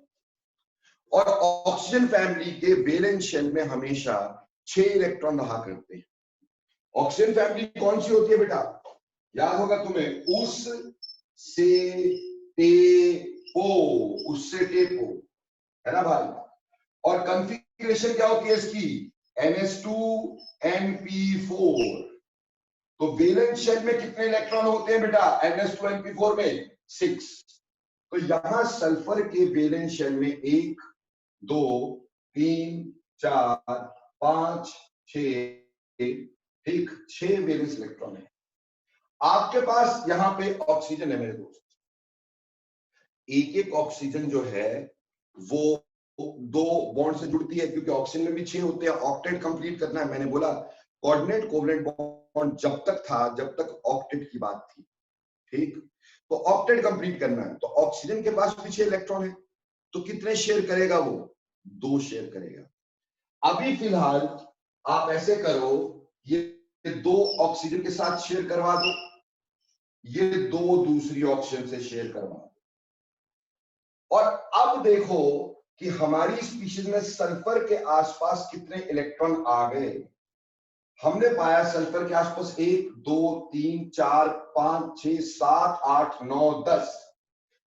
और ऑक्सीजन फैमिली के वैलेंस शेल में हमेशा 6 इलेक्ट्रॉन रहा करते हैं। ऑक्सीजन फैमिली कौन सी होती है बेटा? याद होगा तुम्हें, उस से टेपो, उससे टेपो, है ना भाई? और कॉन्फ़िगरेशन क्या होती है इसकी? NH2NP4। तो वैलेंस शेल में कितने इलेक्ट्रॉन होते हैं बेटा NH2NP4 में? 6। तो यहां सल्फर के वैलेंस शेल में 1 2 3 4 5 6, ठीक, 6 वैलेंस इलेक्ट्रॉन है। आपके पास यहां पे ऑक्सीजन है मेरे दोस्त। एक एक ऑक्सीजन जो है वो 2 बॉन्ड से जुड़ती है, क्योंकि ऑक्सीजन में भी 6 होते हैं। ऑक्टेट कंप्लीट करना है। मैंने बोला कोऑर्डिनेट कोवेलेंट बॉन्ड जब तक था, जब तक ऑक्टेट की बात थी, ठीक, तो ऑक्टेट कंप्लीट करना है। तो ऑक्सीजन के पास भी 6 इलेक्ट्रॉन है, तो कितने शेयर करेगा वो? 2 शेयर करेगा। अभी फिलहाल आप ऐसे करो, ये 2 ऑक्सीजन के साथ शेयर करवा दो, ये 2 दूसरी ऑक्सीजन से शेयर करवा दो, और अब देखो कि हमारी स्पीशीज में सल्फर के आसपास कितने इलेक्ट्रॉन आ गए। हमने पाया सल्फर के आसपास 1 2 3 4 5 6 7 8 9 10।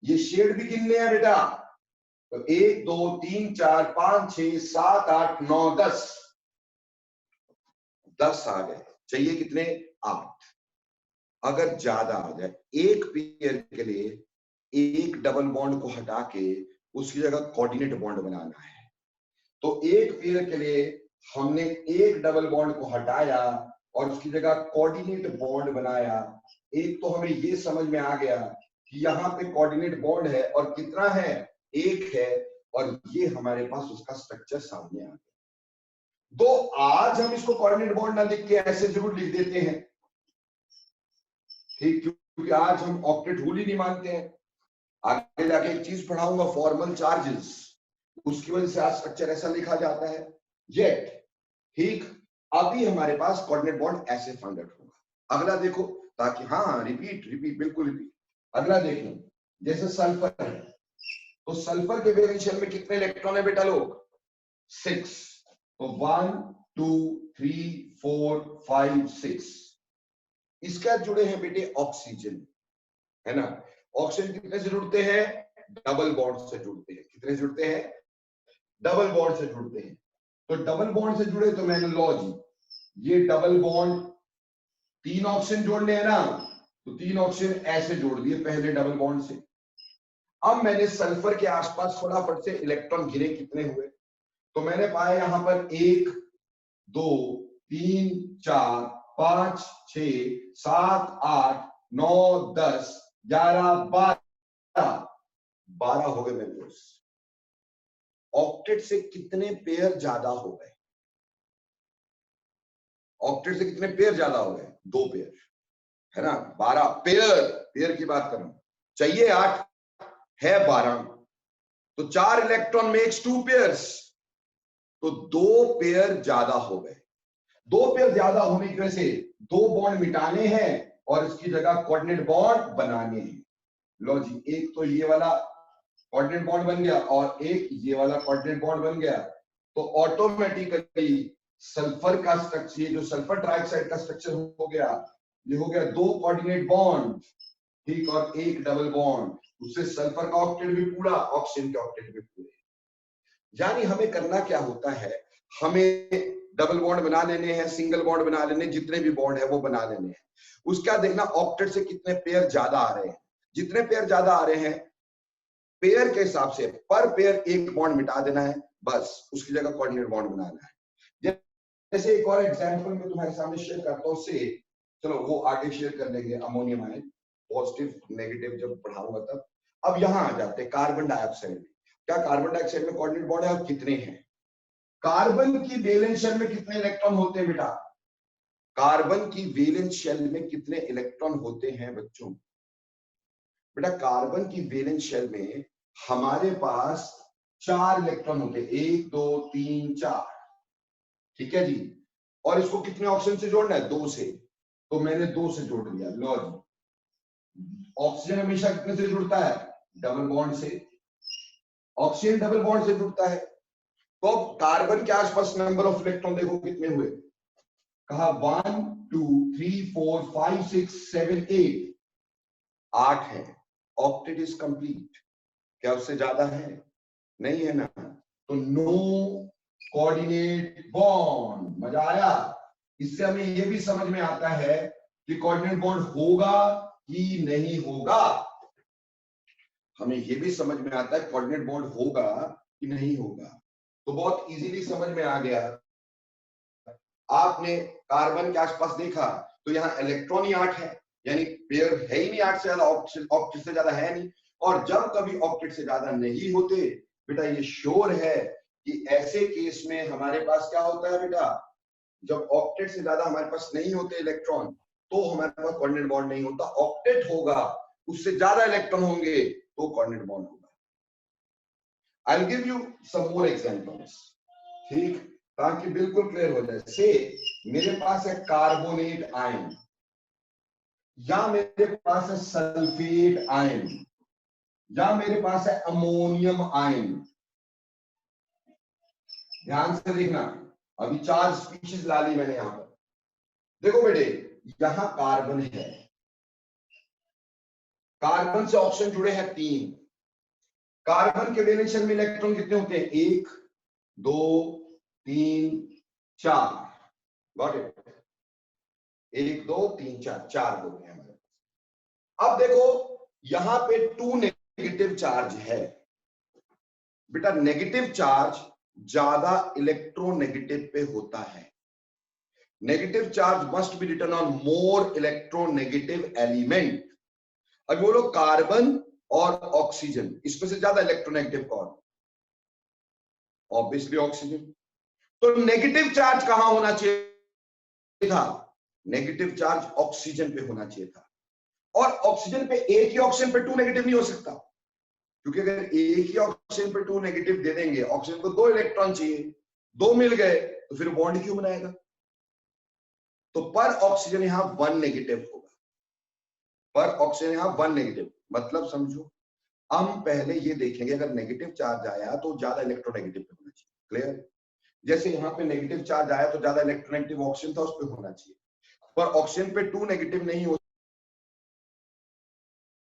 ये शेड भी गिनने हैं बेटा, तो 1 2 3 4 5 6 7 8 9 10, 10 आ गए। चाहिए कितने? 8। अगर ज्यादा आ जाए, एक पेयर के लिए एक डबल बॉन्ड को हटा के उसकी जगह कोऑर्डिनेट बॉन्ड बनाना है। तो एक पेयर के लिए हमने एक डबल बॉन्ड को हटाया और उसकी जगह कोऑर्डिनेट बॉन्ड बनाया। एक तो हमें ये समझ में आ गया कि यहाँ पे कोऑर्डिनेट बॉन्ड है, और कितना है? 1 है, और ये हमारे पास उसका स्ट्रक्चर सामने आ गया। तो आज हम इसको कोऑर्डिनेट बॉन्ड ना लिख के ऐसे जरूर लिख देते हैं, ठीक, क्योंकि आज हम ऑक्टेट रूल ही नहीं मानते हैं। आगे जाके एक चीज पढ़ाऊंगा, फॉर्मल चार्जेस, उसकी वजह से आज स्ट्रक्चर ऐसा लिखा जाता है। येट, ठीक। अभी हमारे पास कोऑर्डिनेट बॉन्ड ऐसे फाइंड आउट होगा। अगला देखो, ताकि हाँ रिपीट रिपीट बिल्कुल रिपीट। अगला देख लो, जैसे सल्फर है, तो सल्फर के वैलेंशियल में कितने इलेक्ट्रॉन है बेटा लोग? 6। तो 1 2 3 4 5 6। इसका जुड़े हैं बेटे ऑक्सीजन, है ना। ऑक्सीजन कितने से जुड़ते हैं? डबल बॉन्ड से जुड़ते हैं। कितने से जुड़ते हैं? डबल बॉन्ड से जुड़ते हैं। तो डबल बॉन्ड से जुड़े तो मैंने लो जी, ये डबल बॉन्ड 3 ऑक्सीजन जोड़ने हैं ना, तो 3 ऑक्सीजन ऐसे जोड़ दिए पहले डबल बॉन्ड से। अब मैंने सल्फर के आसपास फटाफट से इलेक्ट्रॉन गिरे, कितने हुए? तो मैंने पाया यहां पर 1 2 3 4 5 6 7 8 9 10 11 12 हो गए मेंबर्स। ऑक्टेट से कितने पेयर ज्यादा हो गए? ऑक्टेट से कितने पेयर ज्यादा हो गए? 2 पेयर, है ना। 12 पेयर, पेयर की बात कर रहा हूं। चाहिए 8, है 12, तो 4 इलेक्ट्रॉन मेक्स 2 पेयर्स, तो 2 पेयर ज्यादा हो गए। 2 पेयर ज्यादा होने की वजह से 2 बॉन्ड मिटाने हैं और इसकी जगह कोऑर्डिनेट बॉन्ड बनाने हैं। लो जी, एक तो ये वाला कोऑर्डिनेट बॉन्ड बन गया और एक ये वाला कोऑर्डिनेट बॉन्ड बन गया, तो ऑटोमेटिकली सल्फर का स्ट्रक्चर, ये जो सल्फर ट्राइऑक्साइड का स्ट्रक्चर हो गया, ये हो गया 2 कोऑर्डिनेट बॉन्ड, ठीक, और 1 डबल बॉन्ड। उससे सल्फर का ऑक्टेट भी पूरा, ऑक्सीजन के ऑक्टेट भी पूरे। यानी हमें करना क्या होता है, हमें डबल बॉन्ड बना लेने हैं, सिंगल बॉन्ड बना लेने, जितने भी बॉन्ड है वो बना लेने हैं। उसका देखना ऑक्टेट से कितने पेयर ज्यादा आ रहे हैं। जितने पेयर ज्यादा आ रहे हैं, पेयर के हिसाब से पर पेयर 1 बॉन्ड मिटा देना है, बस उसकी जगह कोऑर्डिनेट बॉन्ड बनाना है। जैसे एक और एग्जांपल मैं तुम्हारे सामने शेयर करता हूं, से चलो वो आगे शेयर कर लेंगे, अमोनियम आयन, पॉजिटिव नेगेटिव जब पढ़ाऊंगा तब। अब यहां आ जाते हैं कार्बन डाइऑक्साइड में। क्या कार्बन डाइऑक्साइड में कोऑर्डिनेट बॉन्ड है और कितने हैं? कार्बन की वैलेंस शेल में कितने इलेक्ट्रॉन होते हैं बेटा? कार्बन की वैलेंस शेल में कितने इलेक्ट्रॉन होते हैं बच्चों? बेटा कार्बन की वैलेंस शेल में हमारे पास 4 इलेक्ट्रॉन होते हैं, 1 2 3 4, ठीक है जी। और इसको कितने ऑक्सीजन से जोड़ना है? 2 से, तो मैंने 2 से जोड़ दिया। लो जी, ऑक्सीजन हमेशा कितने से जुड़ता है? डबल बॉन्ड से। ऑक्सीजन डबल बॉन्ड से जुड़ता है, तो अब कार्बन के आसपास नंबर ऑफ इलेक्ट्रॉन देखो कितने हुए। कहा 1 2 3 4 5 6 7 8, 8 है। Octet is complete. क्या उससे ज्यादा है? नहीं है ना। तो नो कोऑर्डिनेट बॉन्ड। मजा आया? इससे हमें यह भी समझ में आता है कि कोऑर्डिनेट बॉन्ड होगा कि नहीं होगा। हमें यह भी समझ में आता है कोऑर्डिनेट बॉन्ड होगा कि नहीं होगा। तो बहुत इजीली समझ में आ गया। आपने कार्बन के आसपास देखा तो यहाँ इलेक्ट्रॉन ही 8 है, यानी पेयर है ही नहीं 8 से ज्यादा, ऑक्टेट से ज्यादा है नहीं। और जब कभी ऑक्टेट से ज्यादा नहीं होते बेटा, ये श्योर है कि ऐसे केस में हमारे पास क्या होता है बेटा, जब ऑक्टेट से ज्यादा हमारे पास नहीं होते इलेक्ट्रॉन, तो हमारे पास कोऑर्डिनेट बॉन्ड नहीं होता। ऑक्टेट होगा, उससे ज्यादा इलेक्ट्रॉन होंगे तो कोऑर्डिनेट बॉन्ड होगा। I'll give you some more examples, ठीक, ताकि बिल्कुल क्लियर हो जाए। से मेरे पास है कार्बोनेट आयन, या मेरे पास है सल्फेट आयन, या मेरे पास है अमोनियम आयन। ध्यान से देखना, अभी 4 स्पीशीज ला ली मैंने यहां पर। देखो बेटे, यहां कार्बन है, कार्बन से ऑक्सीजन जुड़े हैं 3। कार्बन के वैलेंस शेल में इलेक्ट्रॉन कितने होते हैं? 1 2 3 4। Got it? 1 2 3 4, 4 हो गए हमारे पास। अब देखो यहां पे 2 नेगेटिव चार्ज है। बेटा नेगेटिव चार्ज ज्यादा इलेक्ट्रोनेगेटिव पे होता है। Negative charge must be written on more electronegative element. अब बोलो कार्बन और ऑक्सीजन, इसमें से ज्यादा इलेक्ट्रोनेगेटिव कौन? Obviously oxygen. तो नेगेटिव चार्ज कहां होना चाहिए था? नेगेटिव चार्ज ऑक्सीजन पे होना चाहिए था। और ऑक्सीजन पे, एक ही ऑक्सीजन पे 2 नेगेटिव नहीं हो सकता, क्योंकि अगर एक ही ऑक्सीजन पे 2 नेगेटिव दे देंगे, ऑक्सीजन को 2 इलेक्ट्रॉन चाहिए, 2 मिल गए तो फिर बॉन्ड क्यों बनाएगा? तो पर ऑक्सीजन यहां 1 नेगेटिव होगा, पर ऑक्सीजन यहां 1 नेगेटिव। मतलब समझो, हम पहले ये देखेंगे अगर नेगेटिव चार्ज आया तो ज्यादा इलेक्ट्रोनेगेटिव पे होना चाहिए। क्लियर? जैसे यहाँ पे नेगेटिव चार्ज आया तो ज्यादा इलेक्ट्रोनेगेटिव ऑक्सीजन था, उस पर होना चाहिए। पर ऑक्सीजन पे 2 नेगेटिव नहीं हो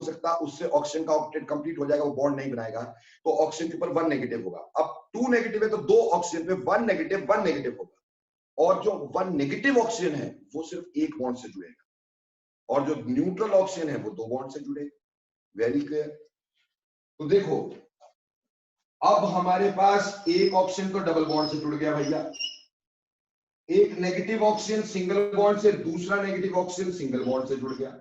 सकता, उससे ऑक्सीजन का ऑक्टेट कंप्लीट हो जाएगा, वो बॉन्ड नहीं बनाएगा, तो ऑक्सीजन के ऊपर 1 नेगेटिव होगा। अब 2 नेगेटिव है तो 2 ऑक्सीजन पे 1 नेगेटिव होगा, और जो 1 नेगेटिव ऑक्सीजन है वो सिर्फ एक बॉन्ड से जुड़ेगा, और जो न्यूट्रल ऑक्सीजन है वो 2 बॉन्ड से जुड़ेगा। Very clear? तो देखो, अब हमारे पास एक ऑक्सीजन तो डबल बॉन्ड से जुड़ गया भैया, एक नेगेटिव ऑक्सीजन सिंगल बॉन्ड से, दूसरा नेगेटिव ऑक्सीजन सिंगल बॉन्ड से जुड़ गया।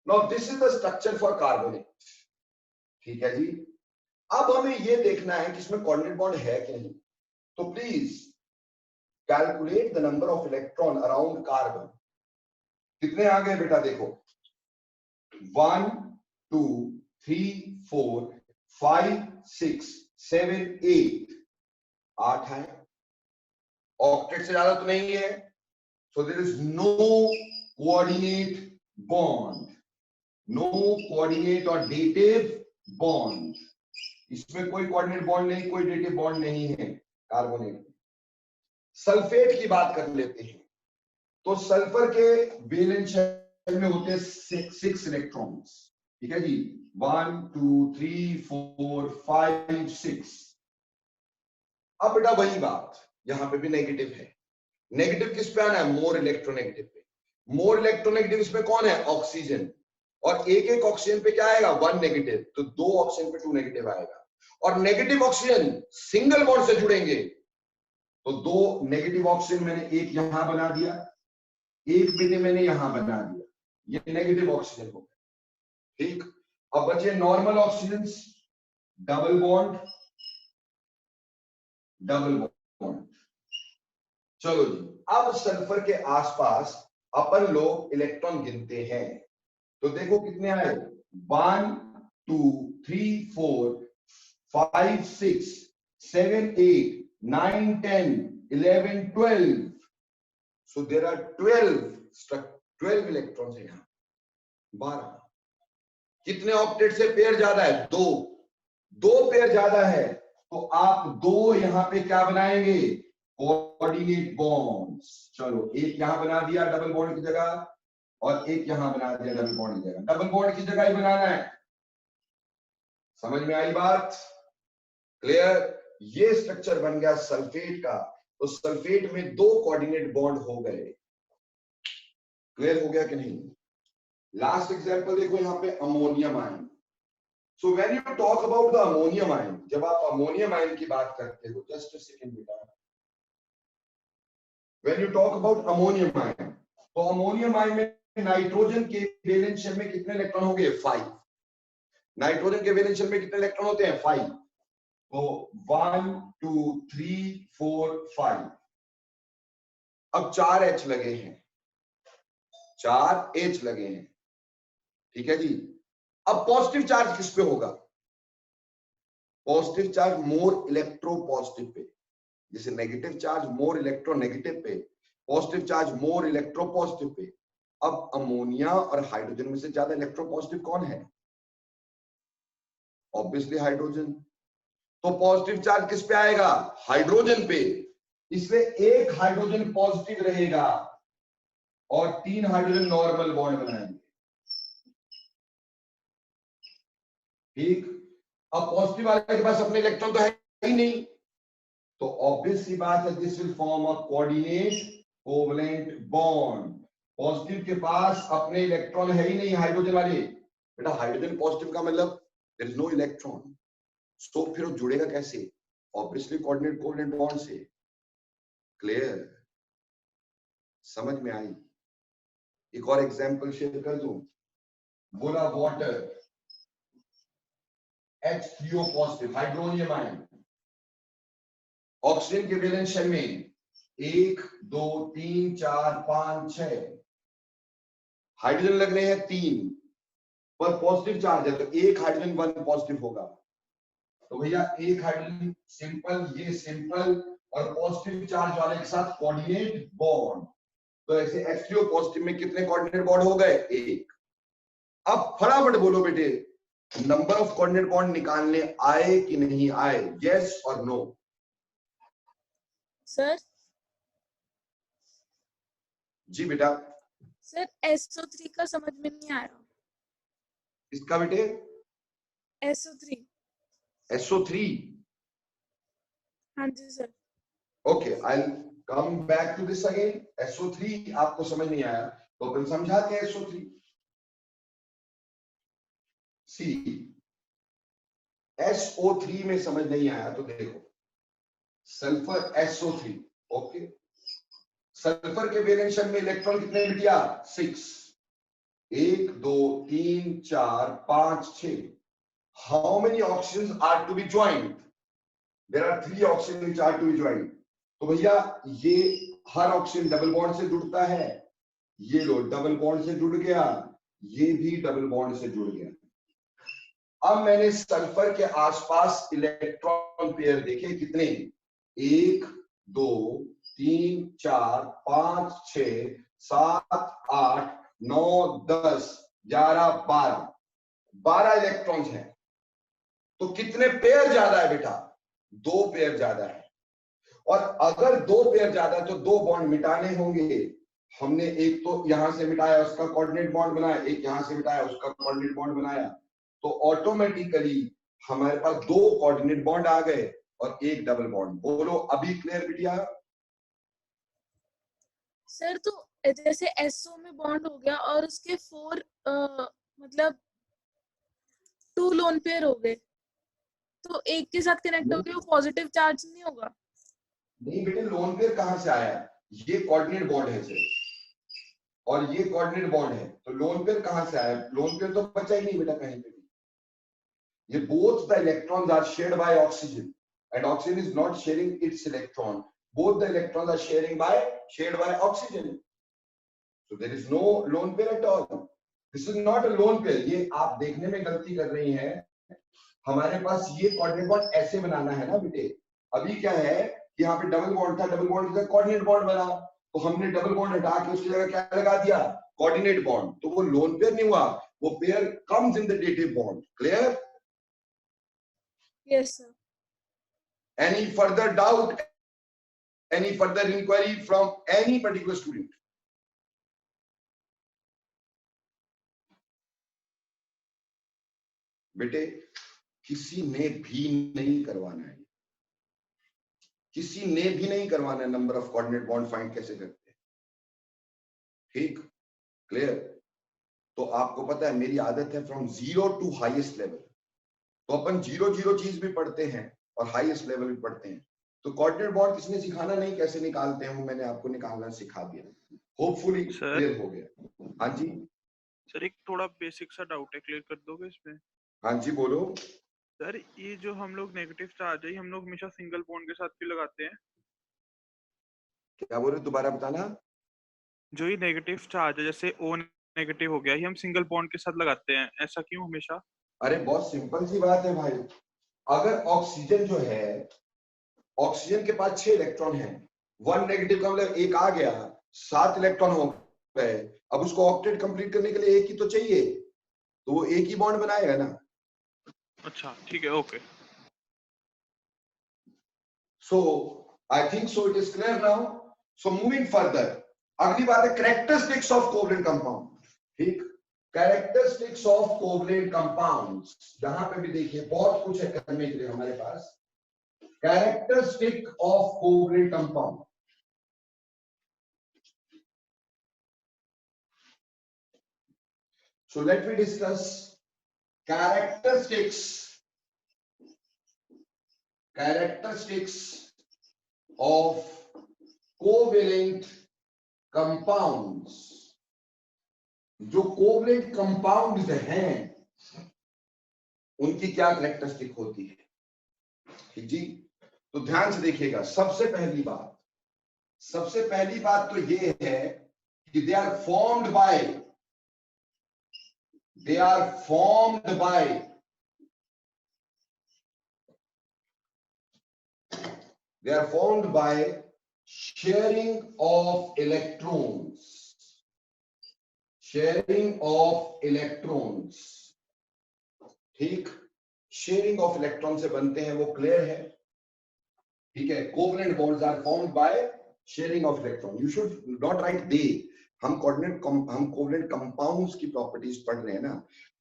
Now this is the structure for carbonate. ठीक है जी। अब हमें ये देखना है कि इसमें कोऑर्डिनेट बॉन्ड है कि नहीं। तो please calculate the number of electron around carbon. कितने आ गए बेटा? देखो 1 2 3 4 5 6 7 8 8 है। ऑक्टेट से ज्यादा तो नहीं है, so there is no coordinate bond, no coordinate or dative bond। इसमें कोई कोऑर्डिनेट बॉन्ड नहीं, कोई डेटिव बॉन्ड नहीं है कार्बोनेट में। सल्फेट की बात कर लेते हैं, तो सल्फर के वैलेंस शेल में होते हैं 6 इलेक्ट्रॉन्स। ठीक है जी, 1 2 3 4 5 6। अब बेटा वही बात, यहां पे भी नेगेटिव है। नेगेटिव किस पे आना है? मोर इलेक्ट्रोनेगेटिव पे। मोर इलेक्ट्रोनेगेटिव इसमें कौन है? ऑक्सीजन। और एक एक ऑक्सीजन पे क्या आएगा? 1 नेगेटिव। तो 2 ऑक्सीजन पे 2 नेगेटिव आएगा, और नेगेटिव ऑक्सीजन सिंगल बॉन्ड से जुड़ेंगे, तो 2 नेगेटिव ऑक्सीजन मैंने एक यहां बना दिया, एक बेटे मैंने यहां बना दिया, ये नेगेटिव ऑक्सीजन हो गया। ठीक, अब बचे normal oxygen, double bond double bond. चलो जी, अब सल्फर के आसपास अपन लोग इलेक्ट्रॉन गिनते हैं, तो देखो कितने आए? 1 2 3 4 5 6 7 8 9 10 11 12। सो देयर आर 12 इलेक्ट्रॉन्स है यहां। 12। कितने ऑक्टेट से पेयर ज्यादा है? 2 पेयर ज्यादा है, तो आप 2 यहां पे क्या बनाएंगे? Coordinate bonds. चलो, एक यहां बना दिया डबल बॉन्ड की जगह, और एक यहां बना दिया डबल बॉन्ड की जगह। डबल बॉन्ड की जगह ही बनाना है। समझ में आई बात? क्लियर? ये स्ट्रक्चर बन गया सल्फेट का, तो सल्फेट में 2 कोऑर्डिनेट बॉन्ड हो गए। क्लियर हो गया कि नहीं? लास्ट एग्जांपल देखो यहां पे, ammonium ion. So when you talk about the ammonium ion, जब आप अमोनियम आयन की बात करते हो, जस्ट अ सेकंड बेटा, when you talk about ammonium ion, तो अमोनियम आयन में नाइट्रोजन के वैलेंस शेल में कितने इलेक्ट्रॉन होंगे? 5। नाइट्रोजन के वैलेंस शेल में कितने इलेक्ट्रॉन होते हैं? 5। तो 1 2 3 4 5। अब 4 H लगे हैं, 4 H लगे हैं। ठीक है जी। अब पॉजिटिव चार्ज किस पे होगा? Positive charge more electropositive पे। जैसे negative charge more electronegative पे, positive charge more electropositive पे। अब अमोनिया और हाइड्रोजन में से ज्यादा इलेक्ट्रो पॉजिटिव कौन है? Obviously hydrogen. तो पॉजिटिव चार्ज किस पे आएगा? हाइड्रोजन पे। इसलिए एक हाइड्रोजन पॉजिटिव रहेगा और 3 हाइड्रोजन नॉर्मल बॉन्ड बनाएंगे। ठीक, अब पॉजिटिव वाले के पास अपने इलेक्ट्रॉन तो है ही नहीं, तो ऑब्वियस सी बात है, this will form a coordinate covalent bond. Positive के पास अपने इलेक्ट्रॉन है ही नहीं, हाइड्रोजन वाले। बेटा हाइड्रोजन पॉजिटिव का मतलब देयर इज नो इलेक्ट्रॉन, तो फिर वो जुड़ेगा कैसे? ऑब्वियसली कोऑर्डिनेट कोवलेंट बॉन्ड से। क्लियर? समझ में आई? एक और एग्जांपल शेयर कर दूं। बोला water H3O positive, hydronium ion. Oxygen के वैलेंस शेल में 1 2 3 4 5 6 हाइड्रोजन लग रहे हैं 3, पर पॉजिटिव चार्ज है, तो एक हाइड्रोजन 1 पॉजिटिव होगा। तो भैया एक हाइड्रोजन सिंपल, ये सिंपल, और पॉजिटिव चार्ज वाले के साथ कोऑर्डिनेट बॉन्ड। तो ऐसे H3O पॉजिटिव में कितने कोऑर्डिनेट बॉन्ड हो गए? एक। अब फटाफट बोलो बेटे, नंबर ऑफ कोऑर्डिनेट बॉन्ड निकालने आए कि नहीं आए? यस और नो? सर जी बेटा। सर SO3 का समझ में नहीं आया। इसका बेटे SO3। SO3। हाँ जी sir. Okay, I come back to this again. SO3 आपको समझ नहीं आया तो अपन समझाते हैं SO3। सी SO3 में समझ नहीं आया तो देखो, सल्फर SO3। ओके, सल्फर के वेलेंशन में इलेक्ट्रॉन कितने बिटिया? 6। 1 2 3 4 5 6। How many oxygen are to be joint? There are 3 oxygen which are to be joint. तो भैया ये हर ऑक्सीजन डबल बॉन्ड से जुड़ता है, ये लो डबल बॉन्ड से जुड़ गया, ये भी डबल बॉन्ड से जुड़ गया। अब मैंने सल्फर के आसपास इलेक्ट्रॉन पेयर देखे कितने? 1 2 3 4 5 6 7 8 9 10 11 12 12 इलेक्ट्रॉन्स हैं। तो कितने पेयर ज्यादा है बेटा? 2 पेयर ज्यादा है। और अगर 2 पेयर ज्यादा है तो 2 बॉन्ड मिटाने होंगे। हमने एक तो यहां से मिटाया, उसका कोऑर्डिनेट बॉन्ड बनाया, एक यहां से मिटाया, उसका कोऑर्डिनेट बॉन्ड बनाया। तो ऑटोमेटिकली हमारे पास 2 कोऑर्डिनेट बॉन्ड आ गए और एक डबल बॉन्ड। बोलो अभी क्लियर बिटिया? सर तो जैसे SO में बॉन्ड हो गया और उसके 4 मतलब 2 लोन पेयर हो गए, तो एक के साथ कनेक्ट हो गए, वो पॉजिटिव चार्ज नहीं होगा? नहीं बेटे, लोन पेयर कहां से आया? ये कोऑर्डिनेट बॉन्ड है सिर्फ, और ये कोऑर्डिनेट बॉन्ड है, तो लोन पेयर कहां से आया? लोन पेयर तो बचा ही नहीं बेटा कहीं पे भी। ये both the electrons are shared by oxygen and oxygen is not sharing its electron. Both the electrons are shared by oxygen. So there is no lone pair at all. This is not a lone pair. ये आप देखने में गलती कर रही हैं। हमारे पास ये कोऑर्डिनेट बॉन्ड ऐसे बनाना है ना बेटे। अभी क्या है कि यहाँ पे डबल बॉन्ड था, डबल बॉन्ड का कोऑर्डिनेट बॉन्ड बना, तो हमने डबल बॉन्ड हटा के उसकी जगह क्या लगा दिया? Coordinate bond. तो वो लोन पेयर नहीं हुआ, वो pair comes in the dative bond. Clear? Yes sir. Any further doubt, any further inquiry from any particular student? बेटे किसी ने भी नहीं करवाना है, किसी ने भी नहीं करवाना है। Number of coordinate bond find कैसे करते हैं? ठीक, क्लियर? तो आपको पता है मेरी आदत है फ्रॉम 0 टू हाईएस्ट लेवल। तो अपन 0 चीज भी पढ़ते हैं और हाईएस्ट लेवल भी पढ़ते हैं। तो कोऑर्डिनेट बॉन्ड किसने सिखाना नहीं, कैसे निकालते हैं वो मैंने आपको निकालना सिखा दिया। होपफुली क्लियर हो गया। हाँ जी सर, एक थोड़ा बेसिक सा डाउट है, क्लियर कर दोगे इसमें? हाँ जी बोलो। सर ये जो हम लोग नेगेटिव चार्ज है, हम लोग हमेशा सिंगल बॉन्ड के साथ क्यों लगाते हैं? क्या बोल रहे, दोबारा बताना। जो ये नेगेटिव चार्ज है, जैसे O नेगेटिव हो गया, ये हम सिंगल बॉन्ड के साथ लगाते हैं, ऐसा क्यों हमेशा? अरे बहुत सिंपल सी बात है भाई। अगर ऑक्सीजन जो है, ऑक्सीजन के पास 6 इलेक्ट्रॉन है, 1 नेगेटिव का मतलब एक आ गया, 7 इलेक्ट्रॉन हो गए। अब उसको ऑक्टेट कंप्लीट करने के लिए एक ही तो चाहिए, तो वो एक ही बॉन्ड बनाएगा ना। अच्छा ठीक है, okay. So I think so it is clear now. So moving further, अगली बात है कैरेक्टरिस्टिक्स ऑफ कोवलेंट कंपाउंड। ठीक, कैरेक्टरिस्टिक्स ऑफ कोवलेंट कंपाउंड्स, यहां पे भी देखिए बहुत कुछ है करने के लिए हमारे पास। Characteristic of covalent compound, so let me discuss characteristics of covalent compounds। जो कोवलेंट कंपाउंड्स हैं उनकी क्या कैरेक्टरिस्टिक होती है? ठीक जी, तो ध्यान से देखिएगा। सबसे पहली बात तो ये है कि they are formed They are formed by sharing of electrons. Sharing of electrons. ठीक, शेयरिंग ऑफ इलेक्ट्रॉन से बनते हैं, वो क्लियर है, ठीक है। Covalent bonds are formed by sharing of electron. You should not write they, हम कोवलेंट कंपाउंड्स की प्रॉपर्टीज पढ़ रहे हैं ना,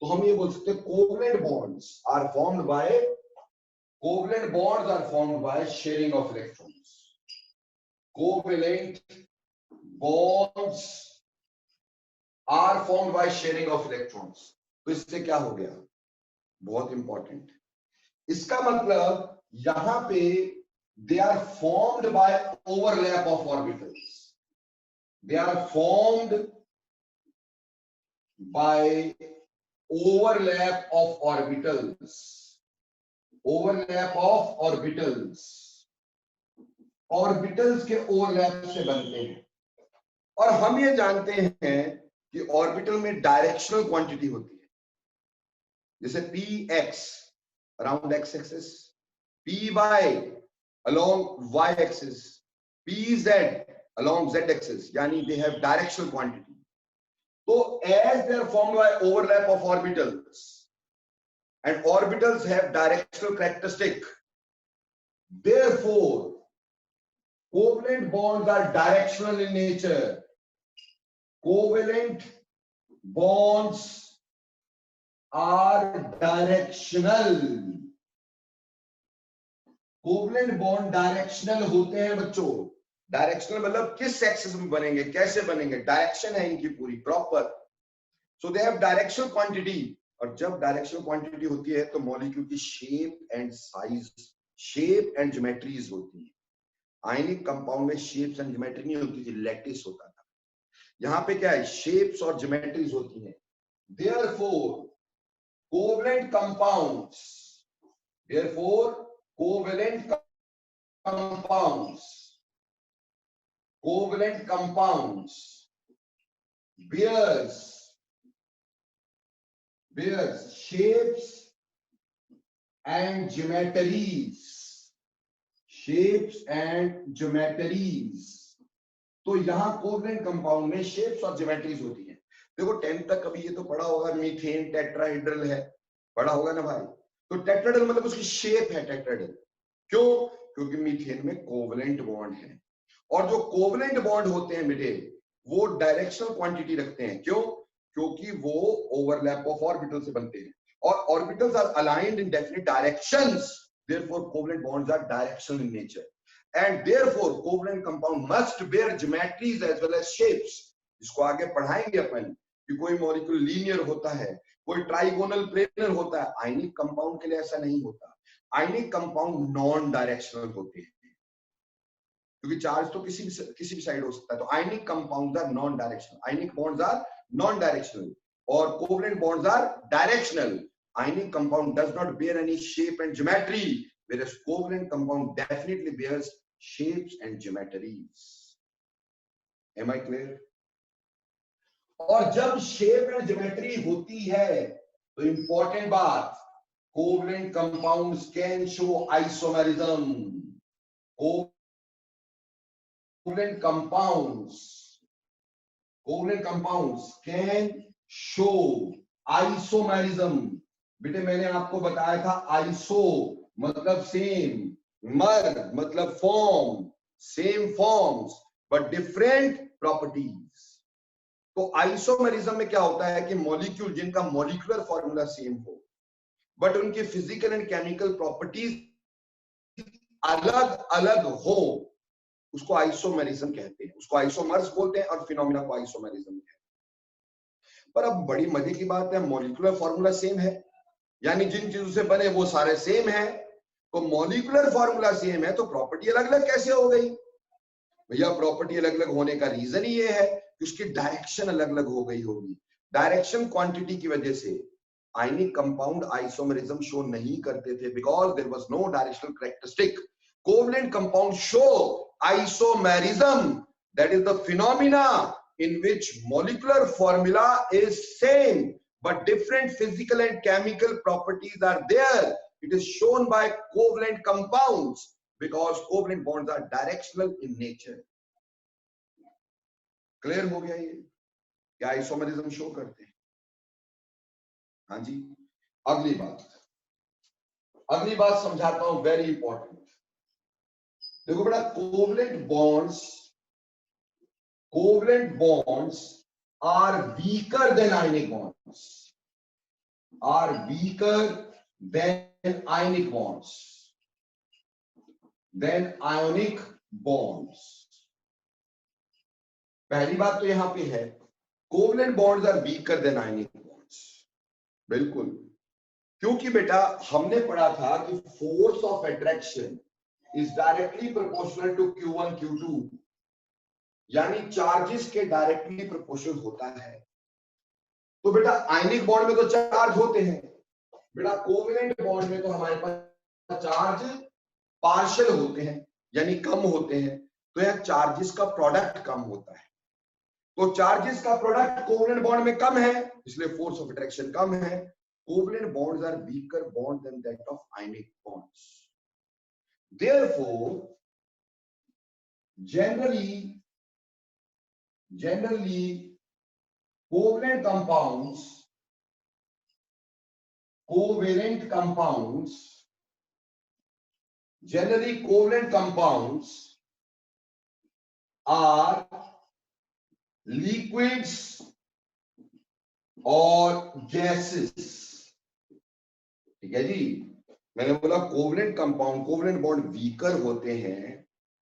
तो हम ये बोल सकते हैं covalent bonds are formed by sharing of electrons. Covalent bonds are formed by sharing of electrons. तो इससे क्या हो गया, बहुत इंपॉर्टेंट, इसका मतलब यहां पे they are formed by overlap of orbitals. They are formed by overlap of orbitals. Overlap of orbitals, orbitals के ओवरलैप से बनते हैं। और हम ये जानते हैं कि ऑर्बिटल में डायरेक्शनल क्वांटिटी होती है, जैसे px around x axis, py along y axis, pz along z axis, यानी they have directional quantity. So as they are formed by overlap of orbitals and orbitals have directional characteristic, therefore covalent bonds are directional in nature. Covalent bonds are directional. Covalent bond directional होते हैं बच्चों। Directional मतलब किस axis में बनेंगे, कैसे बनेंगे, direction है इनकी पूरी proper. So they have directional quantity, और जब डायरेक्शनल क्वांटिटी होती है तो मॉलिक्यूल की shape and size, shape and geometries होती है। आयनिक कंपाउंड में शेप्स एंड ज्योमेट्री नहीं होती थी, लैटिस होता था। यहाँ पे क्या है, शेप्स और ज्योमेट्रीज होती हैं। Therefore covalent compounds, therefore covalent compounds bears shapes and geometries, तो यहां कोवलेंट कंपाउंड में शेप्स और ज्योमेट्रीज होती है। देखो 10th तक कभी ये तो पढ़ा होगा, मीथेन टेट्राहेड्रल है, पढ़ा होगा ना भाई। तो टेट्राहेड्रल मतलब उसकी शेप है टेट्राहेड्रल, क्यों, क्योंकि मीथेन में कोवलेंट बॉन्ड है। और जो कोवलेंट बॉन्ड होते हैं बेटे, वो डायरेक्शनल क्वांटिटी रखते हैं, क्यों, क्योंकि वो ओवरलैप ऑफ ऑर्बिटल से बनते हैं, और orbitals are aligned in definite directions, therefore covalent bonds are directional in nature, and therefore covalent compound must bear geometries as well as shapes। इसको आगे पढ़ाएंगे अपन कि कोई मॉलिक्यूल लीनियर होता है, कोई ट्राइगोनल प्लेनर होता है। आयनिक कंपाउंड के लिए ऐसा नहीं होता। आयनिक कंपाउंड नॉन डायरेक्शनल होते हैं, क्योंकि चार्ज तो किसी भी साइड हो सकता है। तो ionic compounds are non directional, ionic bonds are non directional, और covalent bonds are directional. Ionic compound does not bear any shape and geometry, whereas covalent compound definitely bears shapes and geometries. Am I clear? और जब shape and geometry होती है तो important बात, covalent compounds can show isomerism. Covalent compounds can show isomerism. बेटे मैंने आपको बताया था, आइसो मतलब सेम, मर मतलब form, same forms but different properties. तो आइसोमेरिज्म में क्या होता है कि मॉलिक्यूल जिनका मॉलिक्यूलर फॉर्मूला सेम हो बट उनके फिजिकल एंड केमिकल प्रॉपर्टीज अलग अलग हो, उसको आइसोमेरिज्म कहते हैं। उसको आइसोमर्स बोलते हैं और फिनोमिना को आइसोमेरिज्म कहते हैं। पर अब बड़ी मजे की बात है, मॉलिक्यूलर फॉर्मूला सेम है, यानी जिन चीजों से बने वो सारे सेम है। तो मॉलिक्यूलर फॉर्मूला सेम है तो प्रॉपर्टी अलग अलग कैसे हो गई भैया? प्रॉपर्टी अलग अलग होने का रीजन ही ये है कि उसकी डायरेक्शन अलग अलग हो गई होगी। डायरेक्शन क्वांटिटी की वजह से आयनिक कंपाउंड आइसोमेरिज्म शो नहीं करते थे, because there was no directional characteristic. Covalent compound show isomerism, that is the phenomena in which molecular formula is same but different physical and chemical properties are there. It is shown by covalent compounds, because covalent bonds are directional in nature. Clear हो गया ये? क्या isomerism show करते हैं? हाँ जी। अगली बात समझाता हूं, वेरी इंपॉर्टेंट। देखो बेटा, covalent bonds are weaker than ionic bonds, ionic bonds. पहली बात तो यहां पे है, covalent bonds are weaker than ionic bonds. बिल्कुल, क्योंकि बेटा हमने पढ़ा था कि force of attraction is directly proportional to Q1 Q2, यानी चार्जेस के डायरेक्टली प्रोपोर्शनल होता है। तो बेटा आयनिक बॉन्ड में तो चार्ज होते हैं, बेटा कोवेलेंट बॉन्ड में तो हमारे पास चार्ज पार्शियल होते हैं, यानी कम होते हैं। तो यह चार्जेस का प्रोडक्ट कम होता है। तो चार्जेस का प्रोडक्ट कोवेलेंट बॉन्ड में कम है, इसलिए फोर्स ऑफ अट्रैक्शन कम है। Covalent bonds are weaker bond than that of ionic bonds. Therefore, generally covalent compounds are liquids or gases। ठीक है जी, मैंने बोला कोवलेंट बॉन्ड वीकर होते हैं।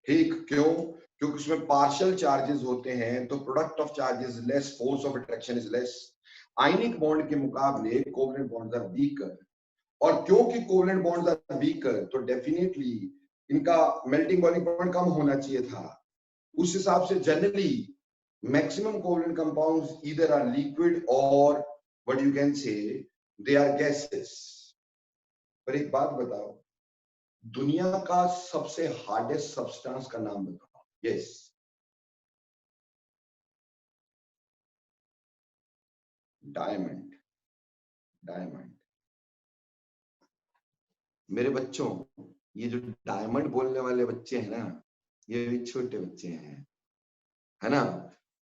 ठीक, क्यों? क्योंकि उसमें पार्शियल चार्जेस होते हैं, तो product of charges less, force of attraction is less. Ionic bond के मुकाबले कोवलेंट बॉन्ड्स आर वीकर, और क्योंकि कोवलेंट बॉन्ड्स आर वीकर तो डेफिनेटली इनका मेल्टिंग बॉइलिंग पॉइंट कम होना चाहिए था। उस हिसाब से generally maximum covalent compounds either are liquid और what you can say they are gases. पर एक बात बताओ, दुनिया का सबसे हार्डेस्ट सब्सटेंस का नाम बताओ। Yes, diamond. मेरे बच्चों, ये जो डायमंड बोलने वाले बच्चे हैं ना, ये भी छोटे बच्चे हैं, है ना,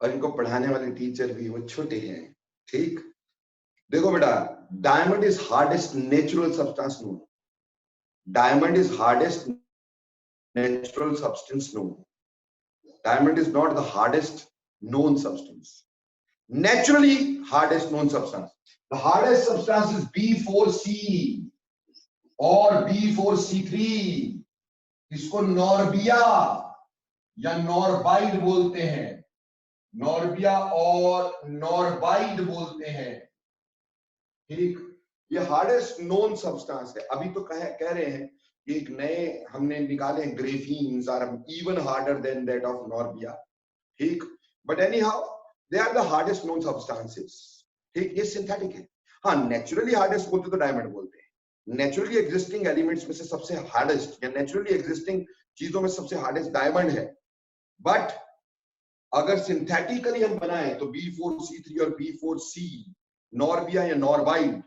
और इनको पढ़ाने वाले टीचर भी वो छोटे हैं। ठीक, देखो बेटा, diamond is hardest natural substance known. Diamond is hardest natural substance known. Diamond is not the hardest known substance. Naturally hardest known substance. The hardest substance is B4C or B4C3. इसको नॉर्बिया या नॉर्बाइड बोलते हैं। नॉर्बिया और नॉर्बाइड बोलते हैं। ठीक, ये हार्डेस्ट नोन सब्सटेंस है। अभी तो कह रहे हैं कि एक नए हमने निकाले graphenes are even harder than that of नॉर्बिया। ठीक, but anyhow they are the hardest known substances. ठीक, ये सिंथेटिक है। हाँ, नेचुरली हार्डेस्ट बोलते तो डायमंड बोलते हैं। नेचुरली एग्जिस्टिंग एलिमेंट्स में से सबसे हार्डेस्ट या नेचुरली एग्जिस्टिंग चीजों में सबसे हार्डेस्ट डायमंड है। बट अगर सिंथेटिकली हम बनाए तो B4C3 और B4C, नॉर्बिया या नॉर्बाइड,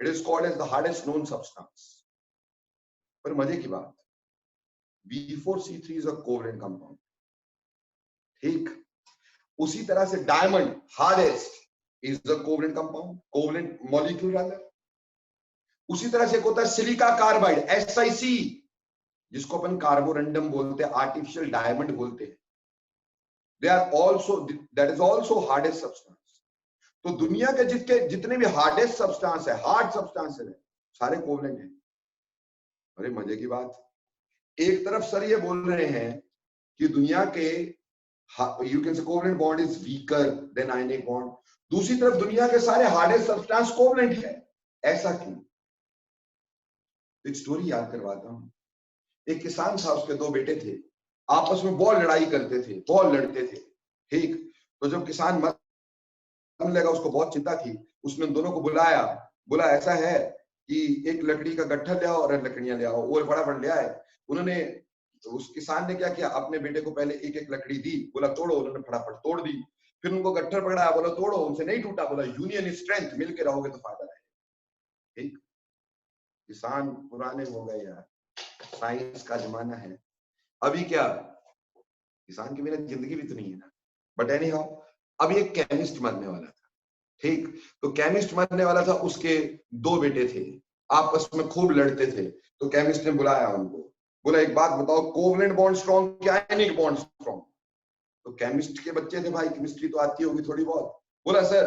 it is called as the hardest known substance। पर मजे की बात, B4C3 is a covalent compound। ठीक, उसी तरह से diamond hardest is the covalent compound, covalent molecule rather। उसी तरह से एक होता है सिलिका कार्बाइड, SiC, जिसको अपन कार्बोरंडम बोलते हैं, आर्टिफिशियल डायमंड बोलते हैं। They are also, that is also hardest substance. तो दुनिया के जितने भी हार्डेस्ट सब्सटेंस है, हार्ड सब्सटेंस है, सारे कोवलेंट हैं। अरे मजे की बात, एक तरफ सर ये बोल रहे हैं कि दुनिया के यू कैन से covalent bond is weaker than ionic bond, दूसरी तरफ दुनिया के सारे हार्डेस्ट सब्सटेंस कोवलेंट है। ऐसा क्यों? एक स्टोरी याद करवाता हूं। एक किसान था, उसके दो बेटे थे, आपस में बहुत लड़ाई करते थे, बहुत लड़ते थे। ठीक, तो जब किसान लगा, उसको बहुत चिंता थी, उसने दोनों को बुलाया, बोला ऐसा है कि एक लकड़ी का गट्ठा ले आओ और लकड़ियां ले आओ। वो फटाफट ले आए। उन्होंने, उस किसान ने क्या किया, अपने बेटे को पहले एक एक लकड़ी दी, बोला तोड़ो, उन्होंने फटाफट तोड़ दी। फिर उनको गट्ठर पकड़ाया, बोला तोड़ो, उनसे नहीं टूटा, बोला यूनियन इज स्ट्रेंथ, मिलके रहोगे तो फायदा रहेगा। ठीक, किसान पुराने हो गए यार, साइंस का जमाना है। अभी क्या, किसान के बिना जिंदगी भी तो नहीं है ना, बट एनी हाउ अभी एक केमिस्ट मरने वाला था, ठीक। तो केमिस्ट मरने वाला था, उसके 2 बेटे थे, आपस में खूब लड़ते थे। तो केमिस्ट ने बुलाया उनको, बोला एक बात बताओ, कोवलेंट बॉन्ड स्ट्रॉन्ग क्या आयनिक बॉन्ड स्ट्रॉन्ग? तो केमिस्ट के बच्चे थे भाई, केमिस्ट्री तो आती होगी थोड़ी बहुत। बोला सर,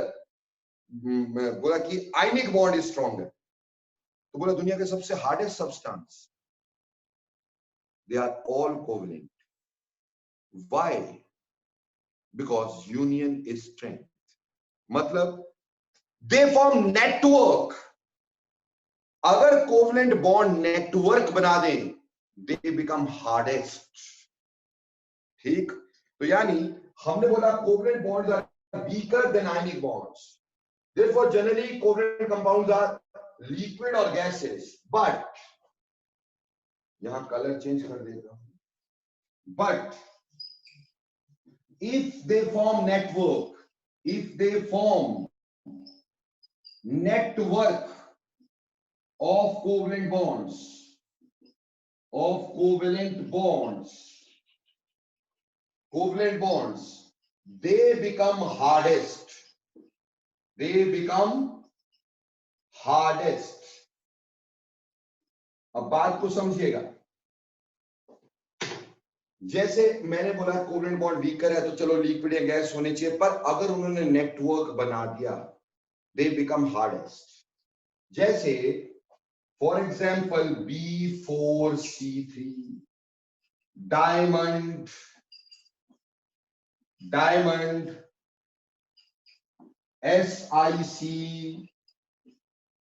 बोला कि आयनिक बॉन्ड इज स्ट्रॉन्गर। तो बोला दुनिया के सबसे hardest substance, they are all covalent. Why? Because union is strength. मतलब दे फॉर्म नेटवर्क। अगर कोवलेंट बॉन्ड नेटवर्क बना दें, दे बिकम हार्डेस्ट, ठीक। तो यानी हमने बोला covalent bonds are weaker than ionic bonds, therefore generally covalent compounds are liquid or gases, but यहां कलर चेंज कर देता हूं, but if they form network, if they form network of covalent bonds, they become hardest, अब बात को समझिएगा। जैसे मैंने बोला कोवलेंट बॉन्ड वीकर है तो चलो लिक्विड या गैस होने चाहिए, पर अगर उन्होंने नेटवर्क बना दिया, दे बिकम हार्डेस्ट। जैसे for example B4C3, diamond, SiC,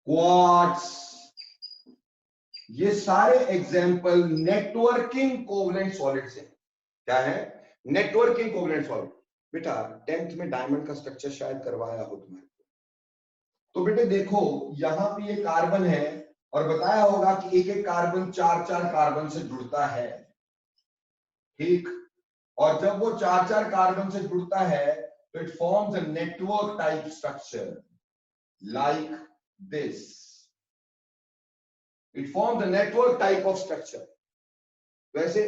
quartz, ये सारे एग्जाम्पल नेटवर्किंग कोवलेंट सॉलिड्स हैं। क्या है? Networking covalent solid. बेटा 10th में डायमंड का स्ट्रक्चर शायद करवाया हो तुम्हारे को, तो बेटे देखो यहां पे ये कार्बन है और बताया होगा कि एक एक कार्बन 4-4 कार्बन से जुड़ता है, ठीक। और जब वो 4-4 कार्बन से जुड़ता है तो it forms a network type structure like this. It forms a network type of structure. वैसे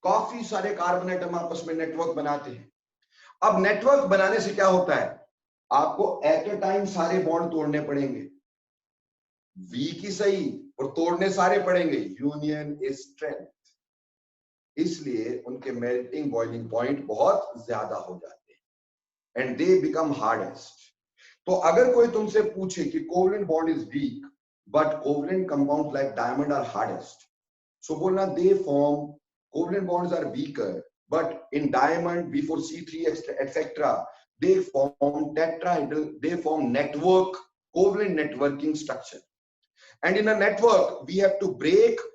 काफी सारे कार्बन एटम आपस में नेटवर्क बनाते हैं। अब नेटवर्क बनाने से क्या होता है, आपको एट ए टाइम सारे बॉन्ड तोड़ने पड़ेंगे, वीक ही सही और तोड़ने सारे पड़ेंगे। यूनियन इज स्ट्रेंथ, इसलिए उनके मेल्टिंग बॉइलिंग पॉइंट बहुत ज्यादा हो जाते हैं एंड दे बिकम हार्डेस्ट। तो अगर कोई तुमसे पूछे कि covalent bond is weak but covalent compounds like diamond are hardest, so bolna they form covalent bonds are weaker, but in diamond B4C3 etc they form tetrahedral, they form network, covalent networking structure, and in a network we have to break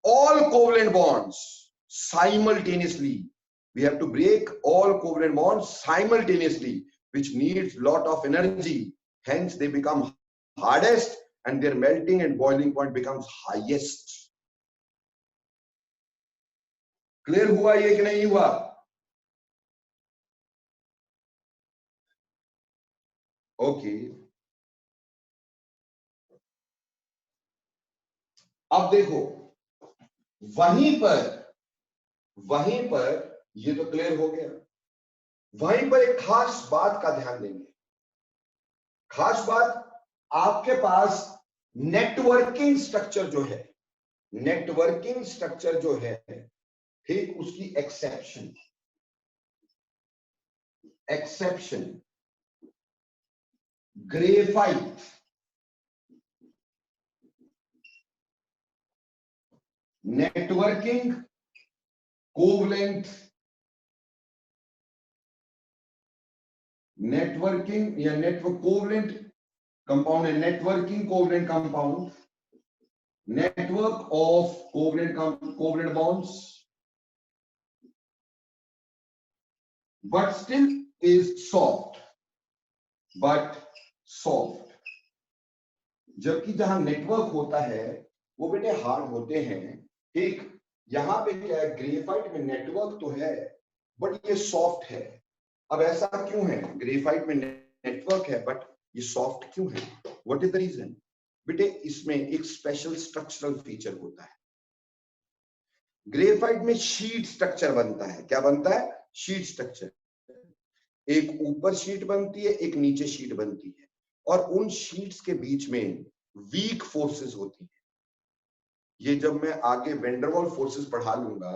all covalent bonds simultaneously. We have to break all covalent bonds simultaneously, which needs lot of energy, hence they become hardest and their melting and boiling point becomes highest. Clear हुआ ये कि नहीं हुआ? Okay, अब देखो वहीं पर ये तो क्लियर हो गया। वहीं पर एक खास बात का ध्यान देंगे। खास बात, आपके पास नेटवर्किंग स्ट्रक्चर जो है, नेटवर्किंग स्ट्रक्चर जो है, ठीक, उसकी exception graphite, networking covalent, networking या network covalent compound and networking covalent compound, network of covalent bonds, but still is soft, जबकि जहां नेटवर्क होता है वो बेटे हार्ड होते हैं, ठीक। यहां पे क्या है, ग्रेफाइट में नेटवर्क तो है बट ये सॉफ्ट है। अब ऐसा क्यों है, ग्रेफाइट में नेटवर्क है बट ये सॉफ्ट क्यों है? What is the reason? बेटे इसमें एक स्पेशल स्ट्रक्चरल फीचर होता है। ग्रेफाइट में शीट स्ट्रक्चर बनता है। क्या बनता है? Sheet structure. एक ऊपर शीट बनती है, एक नीचे शीट बनती है, और उन शीट्स के बीच में वीक फोर्सेस होती हैं। ये जब मैं आगे वेंडरवॉल फोर्सेस पढ़ा लूंगा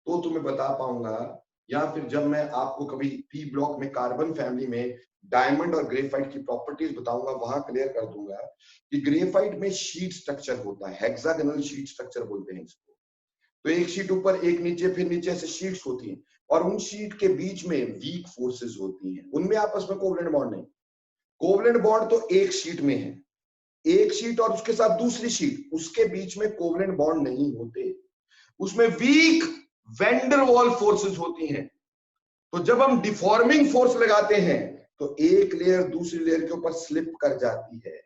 तो तुम्हें बता पाऊंगा, या फिर जब मैं आपको कभी पी ब्लॉक में कार्बन फैमिली में डायमंड और ग्रेफाइट की प्रॉपर्टीज बताऊंगा, वहां क्लियर कर दूंगा कि ग्रेफाइट में शीट स्ट्रक्चर होता है, हेक्सागोनल शीट स्ट्रक्चर बोलते हैं इसको। तो एक शीट ऊपर, एक नीचे, फिर नीचे ऐसे शीट्स होती हैं, और उन शीट के बीच में वीक फोर्सेस होती हैं। उनमें आपस में कोवलेंट बॉन्ड नहीं। कोवलेंट बॉन्ड तो एक शीट में है, एक शीट और उसके साथ दूसरी शीट, उसके बीच में कोवलेंट बॉन्ड नहीं होते, उसमें वीक वेंडर वॉल फोर्सेस होती हैं। तो जब हम डिफॉर्मिंग फोर्स लगाते हैं तो एक लेयर दूसरी लेयर के ऊपर स्लिप कर जाती है,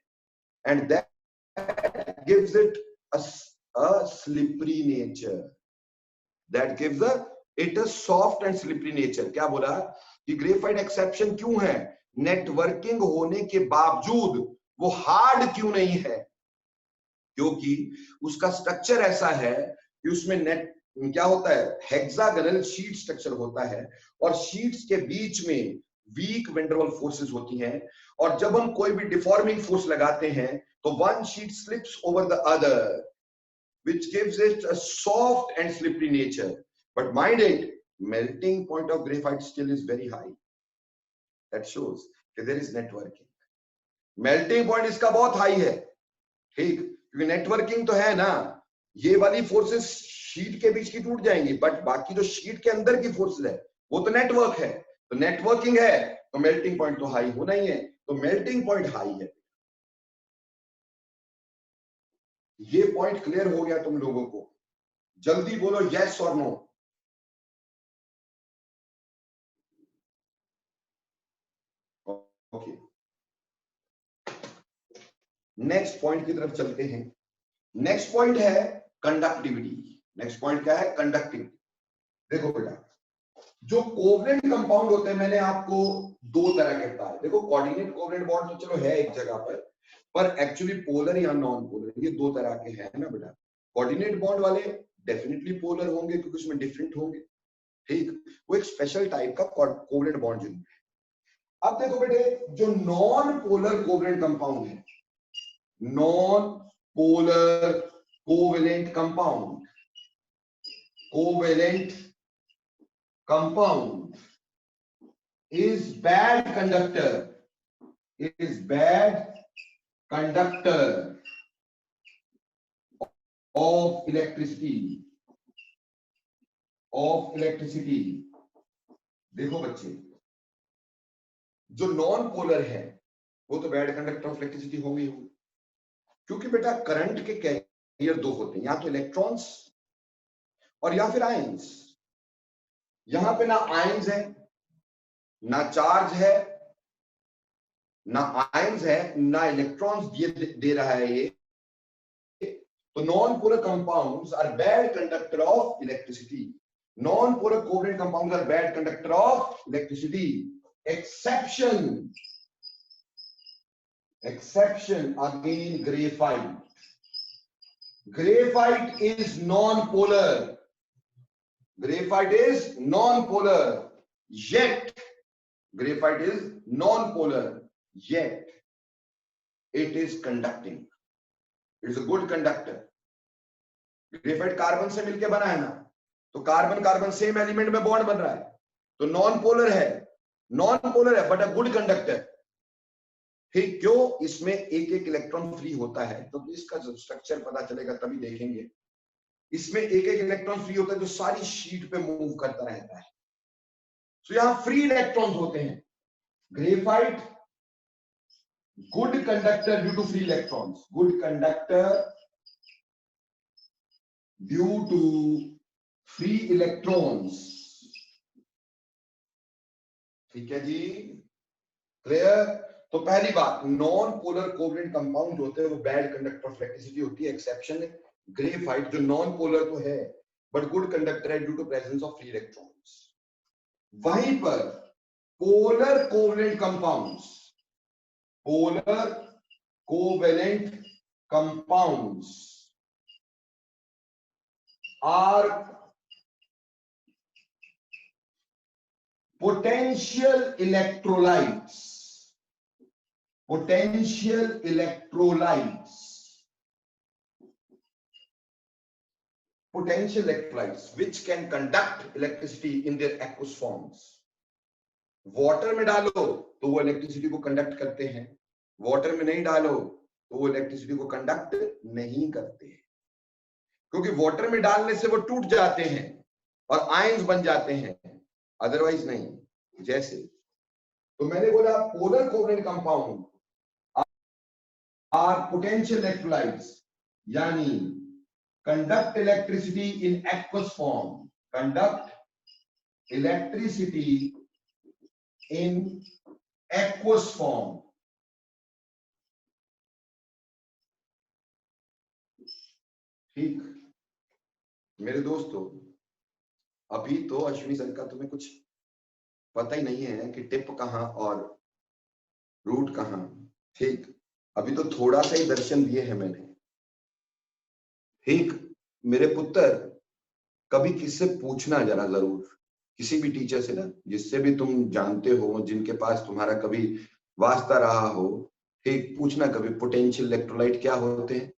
and that gives it a slippery nature, that gives it a soft and slippery nature। क्या बोला कि ग्रेफाइट एक्सेप्शन क्यों है? नेटवर्किंग होने के बावजूद वो हार्ड क्यों नहीं है? क्योंकि उसका स्ट्रक्चर ऐसा है कि उसमें नेट क्या होता है, हेक्सागोनल शीट स्ट्रक्चर होता है, और शीट्स के बीच में वीक वेंडरवॉल फोर्सेस होती हैं। और जब हम कोई भी डिफॉर्मिंग फोर्स लगाते हैं तो one sheet slips over the other, which gives it a soft and slippery nature. But mind it, melting point of graphite still is very high. That shows that there is networking. Melting point इसका बहुत high है, ठीक, क्योंकि networking तो है ना। ये वाली फोर्सेस शीट के बीच की टूट जाएंगी, बट बाकी जो शीट के अंदर की फोर्सेस है वो तो नेटवर्क है। तो नेटवर्किंग है तो मेल्टिंग पॉइंट तो हाई होना ही है, तो मेल्टिंग पॉइंट हाई है। ये पॉइंट क्लियर हो गया तुम लोगों को? जल्दी बोलो यस और नो। ओके, नेक्स्ट पॉइंट की तरफ चलते हैं। नेक्स्ट पॉइंट है कंडक्टिविटी। नेक्स्ट पॉइंट क्या है? कंडक्टिविटी। देखो बेटा, जो कोवलेंट कंपाउंड होते हैं, मैंने आपको दो तरह के बताए। देखो, कोऑर्डिनेट कोवलेंट बॉन्ड तो चलो है एक जगह पर एक्चुअली पोलर या नॉन पोलर, ये दो तरह के हैं ना बेटा। कोऑर्डिनेट बॉन्ड वाले डेफिनेटली पोलर होंगे क्योंकि उसमें डिफरेंट होंगे, ठीक, वो एक स्पेशल टाइप का कोवलेंट बॉन्ड है। अब देखो बेटे, जो नॉन पोलर कोवलेंट कंपाउंड है, non polar covalent compound, covalent compound is bad conductor, is bad conductor of electricity, of electricity। देखो बच्चे, जो नॉन पोलर है वो तो बैड कंडक्टर ऑफ इलेक्ट्रिसिटी होंगे, क्योंकि बेटा करंट के कैरियर दो होते हैं, या तो इलेक्ट्रॉन्स और या फिर आयंस। यहां पे ना आयंस है, ना चार्ज है, ना आयंस है, ना इलेक्ट्रॉन्स दे रहा है ये। तो non polar compounds are bad conductor of electricity. Non polar covalent compounds are bad conductor of electricity. Exception, exception again graphite. Graphite is non-polar. Graphite is non-polar. Yet graphite is non-polar. Yet it is conducting. It is a good conductor. Graphite carbon से मिलके बना है ना, तो carbon carbon same element में bond बन रहा है, तो नॉन पोलर है, नॉन पोलर है बट अ गुड कंडक्टर। ठीक, क्यों? इसमें एक एक इलेक्ट्रॉन फ्री होता है, तो इसका स्ट्रक्चर पता चलेगा तभी देखेंगे। इसमें एक एक इलेक्ट्रॉन फ्री होता है जो सारी शीट पे मूव करता रहता है, तो यहां फ्री इलेक्ट्रॉन्स होते हैं। Graphite good conductor due to free electrons, good conductor due to free electrons। ठीक है जी, क्लियर? तो पहली बात, नॉन पोलर कोवेलेंट कंपाउंड होते हैं वो बैड कंडक्टर ऑफ इलेक्ट्रिसिटी होती है। एक्सेप्शन है ग्रेफाइट, जो नॉन पोलर तो है बट गुड कंडक्टर है due to presence of free electrons. वहीं पर polar covalent compounds, polar covalent compounds are potential electrolytes. Potential electrolytes. Potential electrolytes which can conduct electricity in their aqueous forms. Water में डालो तो वो electricity को conduct करते हैं, वाटर में नहीं डालो तो वो इलेक्ट्रिसिटी को कंडक्ट नहीं करते हैं, क्योंकि वाटर में डालने से वो टूट जाते हैं और आयंस बन जाते हैं, अदरवाइज नहीं। जैसे तो मैंने बोला polar covalent compound are potential electrolytes, यानी conduct electricity in aqueous form, conduct electricity in aqueous form. ठीक मेरे दोस्तों, अभी तो अश्विनी सर का तुम्हें कुछ पता ही नहीं है कि टिप कहां और रूट कहां। ठीक, अभी तो थोड़ा सा ही दर्शन दिए हैं मैंने। ठीक मेरे पुत्र, कभी किससे पूछना जरा जरूर, किसी भी टीचर से ना, जिससे भी तुम जानते हो, जिनके पास तुम्हारा कभी वास्ता रहा हो, ठीक पूछना कभी पोटेंशियल इलेक्ट्रोलाइट क्या होते हैं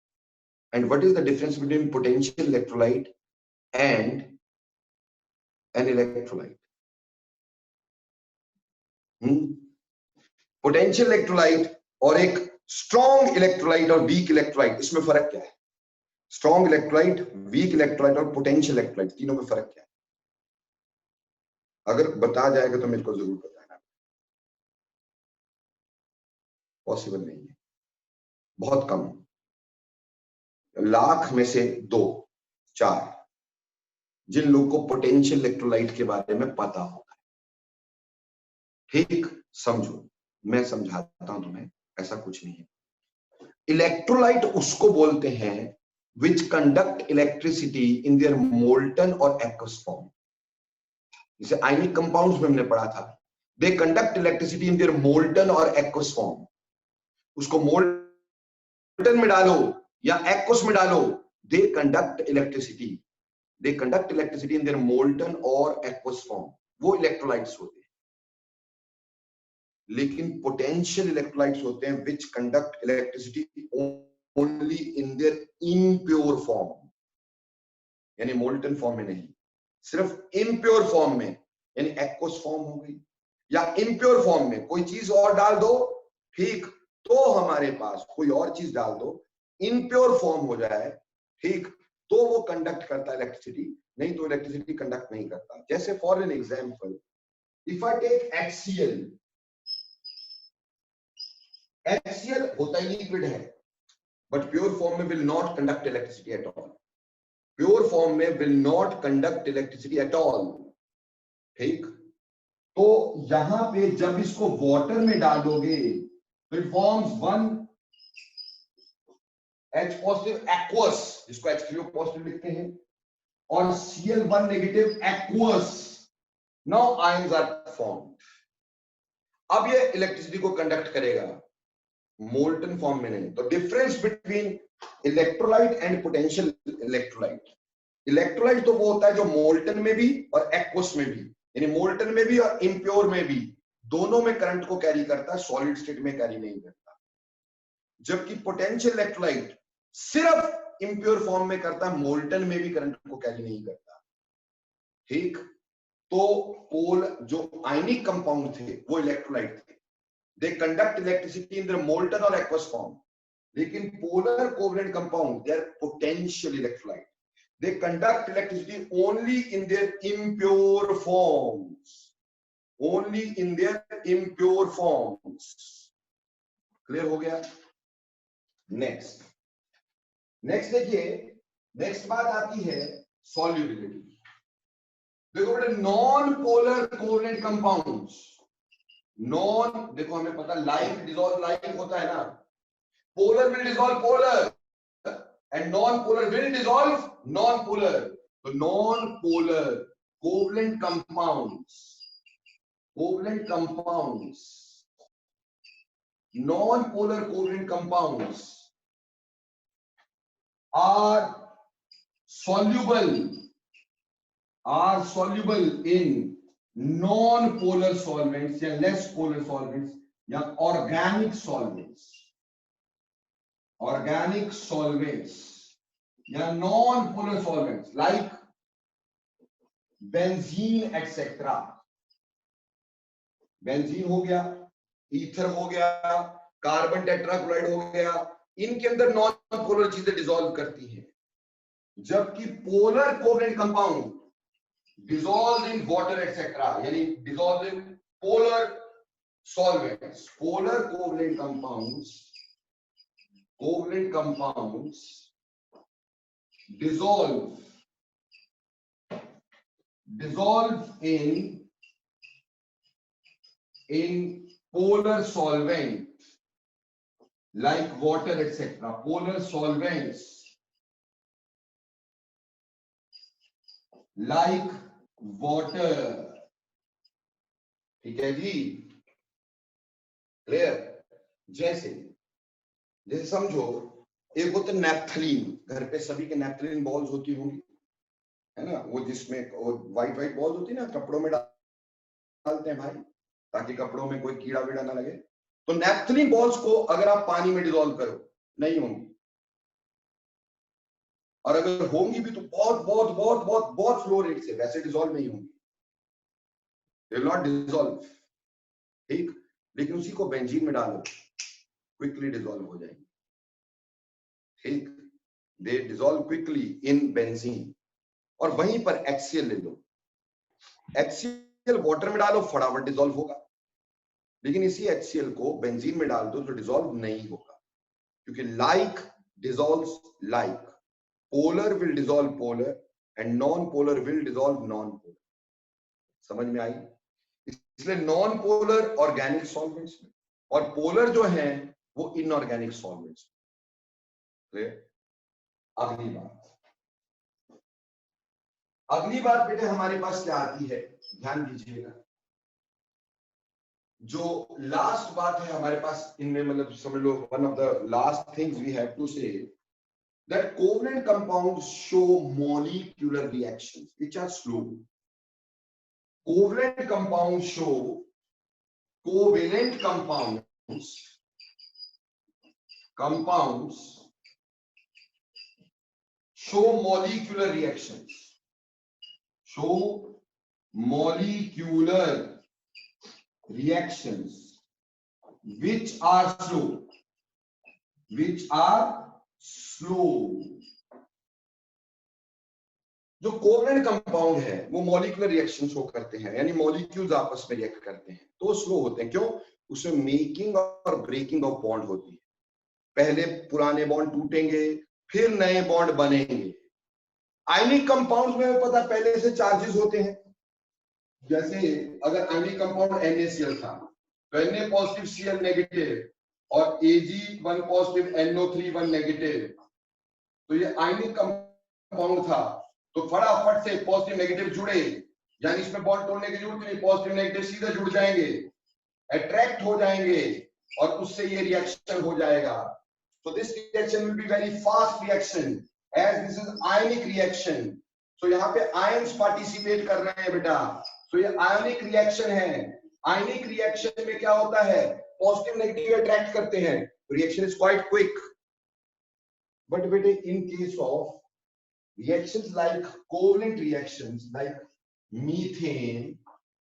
and what is the difference between potential electrolyte and an electrolyte. Potential electrolyte और एक स्ट्रॉन्ग इलेक्ट्रोलाइट और वीक इलेक्ट्रोलाइट, इसमें फर्क क्या है? स्ट्रॉन्ग इलेक्ट्रोलाइट, वीक इलेक्ट्रोलाइट और पोटेंशियल इलेक्ट्रोलाइट, तीनों में फर्क क्या है? अगर बता जाएगा तो मेरे को जरूर बताना। पॉसिबल नहीं है, बहुत कम, लाख में से 2-4 जिन लोगों को पोटेंशियल इलेक्ट्रोलाइट के बारे में पता होगा। ठीक समझो, मैं समझाता हूं तुम्हें, ऐसा कुछ नहीं है। इलेक्ट्रोलाइट उसको बोलते हैं विच conduct electricity in their molten और एक्वस फॉर्म। जैसे आयनिक कंपाउंड्स में हमने पढ़ा था, दे conduct electricity in their molten और एक्वस फॉर्म। उसको मोल्टन में डालो या एक्वस में डालो, दे conduct electricity, they conduct electricity in their molten और एक्वस फॉर्म, वो इलेक्ट्रोलाइट्स होते हैं। लेकिन पोटेंशियल इलेक्ट्रोलाइट्स होते हैं विच conduct electricity only in their impure form, यानी मोल्टन फॉर्म में नहीं, सिर्फ इम्प्योर फॉर्म में, यानी एक्वस फॉर्म हो गई या इम्प्योर फॉर्म में कोई चीज और डाल दो, ठीक, तो हमारे पास कोई और चीज डाल दो, इम्प्योर फॉर्म हो जाए, ठीक, तो वो कंडक्ट करता है इलेक्ट्रिसिटी, नहीं तो इलेक्ट्रिसिटी कंडक्ट नहीं करता। जैसे for an example, if I take HCl, HCl होता ही लिक्विड है, बट प्योर फॉर्म में will not conduct electricity at all, pure form में will not conduct electricity at all. ठीक, तो यहां पे जब इसको वाटर में डालोगे तो it forms 1 H positive aqueous, जिसको H3O पॉजिटिव लिखते हैं, और Cl1 negative aqueous. Now ions are formed. अब ये इलेक्ट्रिसिटी को कंडक्ट करेगा, मोल्टन फॉर्म में नहीं। तो difference between electrolyte and potential electrolyte, electrolyte तो वो होता है जो मोल्टन में भी और एक्वस में भी, यानी मोल्टन में भी और इम्प्योर में भी, दोनों में करंट को कैरी करता है, सॉलिड स्टेट में कैरी नहीं करता। जबकि पोटेंशियल इलेक्ट्रोलाइट सिर्फ इम्प्योर फॉर्म में करता है, मोल्टन में भी करंट को कैरी नहीं करता। ठीक, तो पोल जो आयनिक कंपाउंड थे वो इलेक्ट्रोलाइट थे, they conduct electricity in their molten और एक्वस फॉर्म। लेकिन polar covalent compound, they are potential electrolyte, they conduct electricity only in their impure forms, only in their impure forms। Clear हो गया? Next देखिए, next बात आती है solubility. देखो बेटे, non polar covalent compounds, non, देखो हमें पता लाइक डिसॉल्व लाइक होता है ना, polar will dissolve polar and non-polar will dissolve non-polar. So non-polar covalent compounds, non-polar covalent compounds are are soluble in non-polar solvents या less polar solvents या organic solvents या non-polar solvents like benzene etc. Benzene हो गया, ether हो गया, carbon tetrachloride हो गया, इनके अंदर नॉन पोलर चीजें डिसॉल्व करती हैं, जबकि polar covalent compound dissolved in water etc. यानी dissolved in polar solvents. Polar covalent compounds dissolve in polar solvent like water etc. Polar solvents like water. ठीक है जी, क्लियर। जैसे समझो एक होता है नैप्थलीन, घर पे सभी के नैप्थलीन बॉल्स होती होंगी, है ना, वो जिसमें व्हाइट बॉल्स होती है ना, कपड़ों में डालते हैं भाई ताकि कपड़ों में कोई कीड़ा वीड़ा ना लगे। तो नैप्थलीन बॉल्स को अगर आप पानी में डिसॉल्व करो नहीं होंगी, और अगर होंगी भी तो बहुत बहुत बहुत बहुत बहुत स्लो रेट से, वैसे डिसॉल्व नहीं होंगी, दे विल नॉट डिसॉल्व, ठीक। लेकिन उसी को बेंजीन में डालो क्विकली डिसॉल्व हो जाएंगे, ठीक, दे डिसॉल्व क्विकली इन बेंजीन। और वहीं पर HCl ले लो, HCl वाटर में डालो फटाफट डिसॉल्व होगा, लेकिन इसी HCl को बेंजीन में डाल दो तो डिसॉल्व नहीं होगा, क्योंकि like dissolves like, polar will dissolve polar and non polar will dissolve non polar. समझ में आई? इसलिए नॉन पोलर ऑर्गेनिक सॉल्वेंट्स में और पोलर जो हैं वो इनऑर्गेनिक सॉल्वेंट्स में। अगली बात बेटे हमारे पास क्या आती है, ध्यान दीजिएगा। जो लास्ट बात है हमारे पास इनमें, मतलब समझ लो one of the last things we have to say that covalent compounds show molecular reactions which are slow. Covalent compounds show molecular reactions. Show molecular reactions which are slow. जो कोवलेंट कंपाउंड है वो molecular reaction show करते हैं, यानी molecules आपस में react करते हैं, तो स्लो होते हैं। क्यों? उसमें मेकिंग और ब्रेकिंग ऑफ बॉन्ड होती है। पहले पुराने बॉन्ड टूटेंगे, फिर नए बॉन्ड बनेंगे। आयनिक कंपाउंड्स में पता पहले से चार्जेस होते हैं, जैसे अगर आयनिक कंपाउंड NaCl था तो Na पॉजिटिव Cl नेगेटिव और Ag1 पॉजिटिव NO3 1 नेगेटिव, तो ये आयनिक कंपाउंड था, तो फटाफट से पॉजिटिव नेगेटिव जुड़े, यानी इसमें बॉन्ड तोड़ने की जरूरत नहीं, पॉजिटिव नेगेटिव सीधे जुड़ जाएंगे, अट्रैक्ट हो जाएंगे और उससे ये रिएक्शन हो जाएगा। So this reaction will be very fast reaction as this is ionic reaction. So यहाँ पे ions participate कर रहे हैं बेटा, so ये ionic reaction है। Ionic reaction में क्या होता है, पॉजिटिव नेगेटिव अट्रैक्ट करते हैं, reaction is quite quick. But बेटे in case of reactions like covalent reactions like methane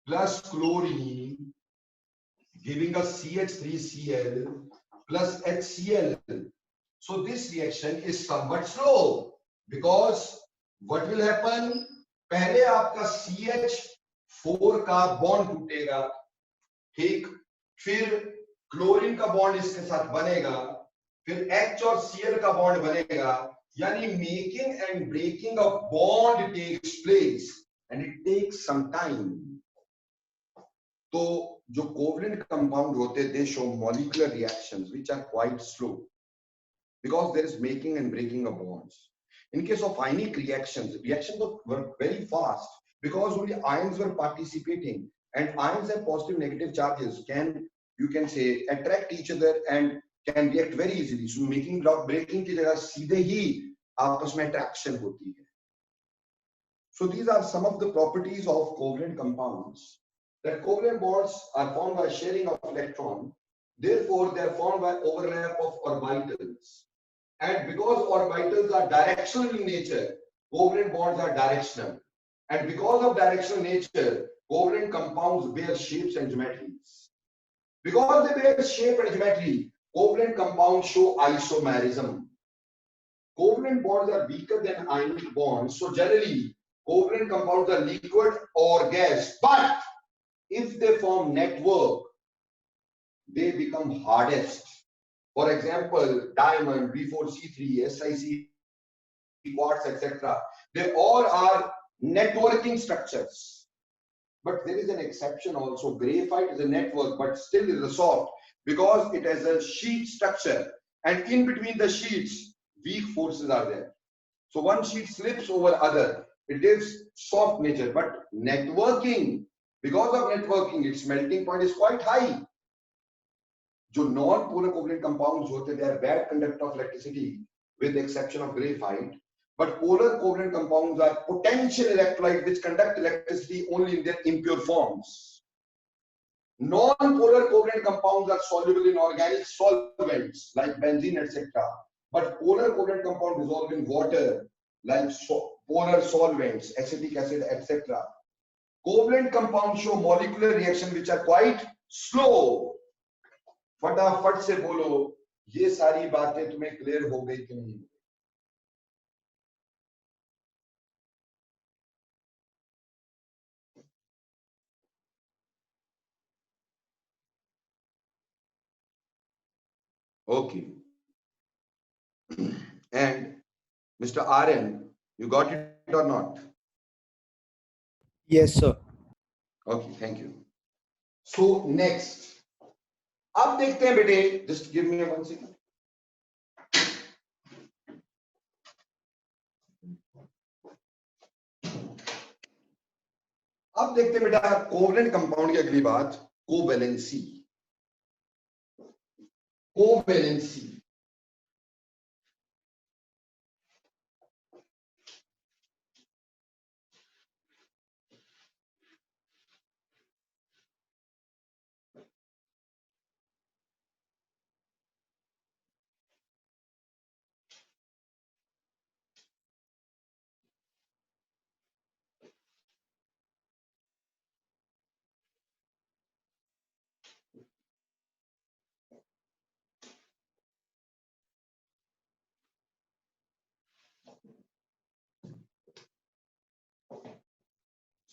plus chlorine giving us CH3Cl plus HCl, so this reaction is somewhat slow because what will happen, पहले आपका CH4 का bond टूटेगा, ठीक, फिर chlorine का bond इसके साथ बनेगा, फिर H और Cl का बॉन्ड बनेगा, यानी making and breaking of bond takes place and it takes some time. तो जो कोवलेंट कंपाउंड होते हैं they show molecular reactions which are quite slow because there is making and breaking of bonds. In case of ionic reactions were very fast because only ions were participating, and ions have positive negative charges, you can say attract each other and can react very easily. So making breaking की जगह सीधे ही आपस में attraction होती है, So these are some of the properties of covalent compounds. That covalent bonds are formed by sharing of electron. Therefore, they are formed by overlap of orbitals. And because orbitals are directional in nature, covalent bonds are directional. And because of directional nature, covalent compounds bear shapes and geometries. Because they bear shape and geometry, covalent compounds show isomerism. Covalent bonds are weaker than ionic bonds. So generally, covalent compounds are liquid or gas. But if they form network, they become hardest. For example, diamond, B4C3, SiC, quartz, etc. They all are networking structures. But there is an exception also. Graphite is a network, but still is a soft because it has a sheet structure. And in between the sheets, weak forces are there. So one sheet slips over other. It gives soft nature. But networking, because of networking, its melting point is quite high. जो non-polar covalent compounds होते हैं, they are bad conductor of electricity, with the exception of graphite. But polar covalent compounds are potential electrolyte which conduct electricity only in their impure forms. Non-polar covalent compounds are soluble in organic solvents like benzene, etc. But polar covalent compounds dissolve in water like polar solvents, acetic acid, etc. Covalent compounds show molecular reaction which are quite slow. फटाफट से बोलो, ये सारी बातें तुम्हें clear हो गई कि नहीं? Okay. And Mr. RN, you got it or not? Yes, sir. Okay, thank you. So next, अब देखते हैं बेटे, just give me 1 second. अब देखते हैं बेटा कोवेलेंट कंपाउंड की अगली बात, covalency. Covalency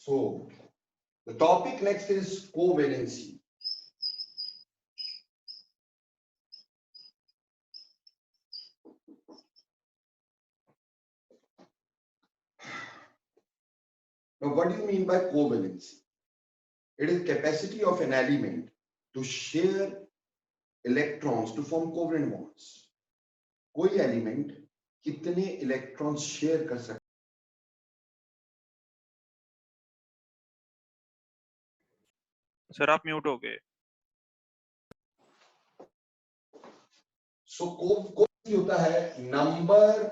So the topic next is covalency. Now, what do you mean by covalency? It is capacity of an element to share electrons to form covalent bonds. कोई element कितने electrons share कर सकता है? Sir आप mute हो गए. So कोवलेंसी होता है number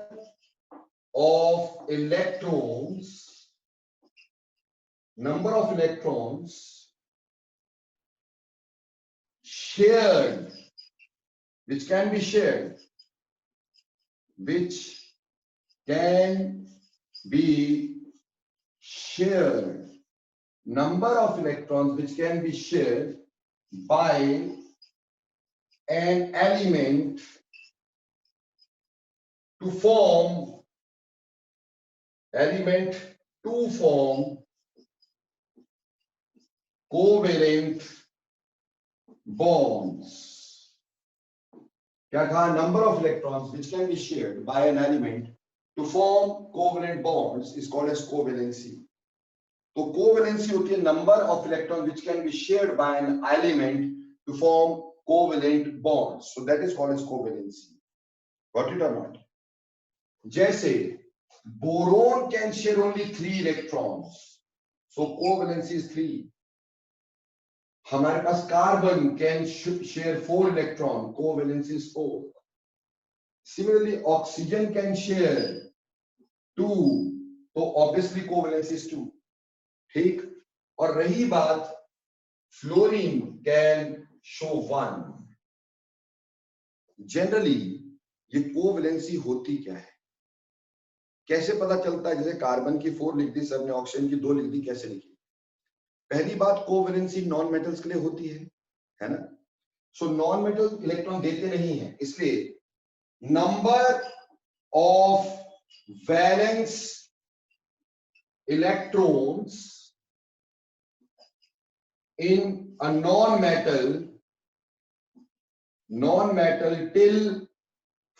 of electrons shared, which can be shared, number of electrons which can be shared by an element to form covalent bonds. क्या कहा? Number of electrons which can be shared by an element to form covalent bonds is called as covalency. तो covalency होती है number of electrons which can be shared by an element to form covalent bonds. So that is called as covalency. Got it or not? जैसे boron can share only 3 electrons. So covalency is 3. हमारे पास carbon can share 4 electrons. Covalency is 4. Similarly, oxygen can share 2. तो तो obviously covalency is 2, ठीक। और रही बात fluorine can show 1। Generally ये covalency होती क्या है, कैसे पता चलता है? जैसे कार्बन की 4 लिख दी सर ने, ऑक्सीजन की 2 लिख दी, कैसे लिखी? पहली बात, कोवेलेंसी नॉन मेटल्स के लिए होती है ना। सो नॉन मेटल इलेक्ट्रॉन देते नहीं है, इसलिए number of valence electrons in a non metal till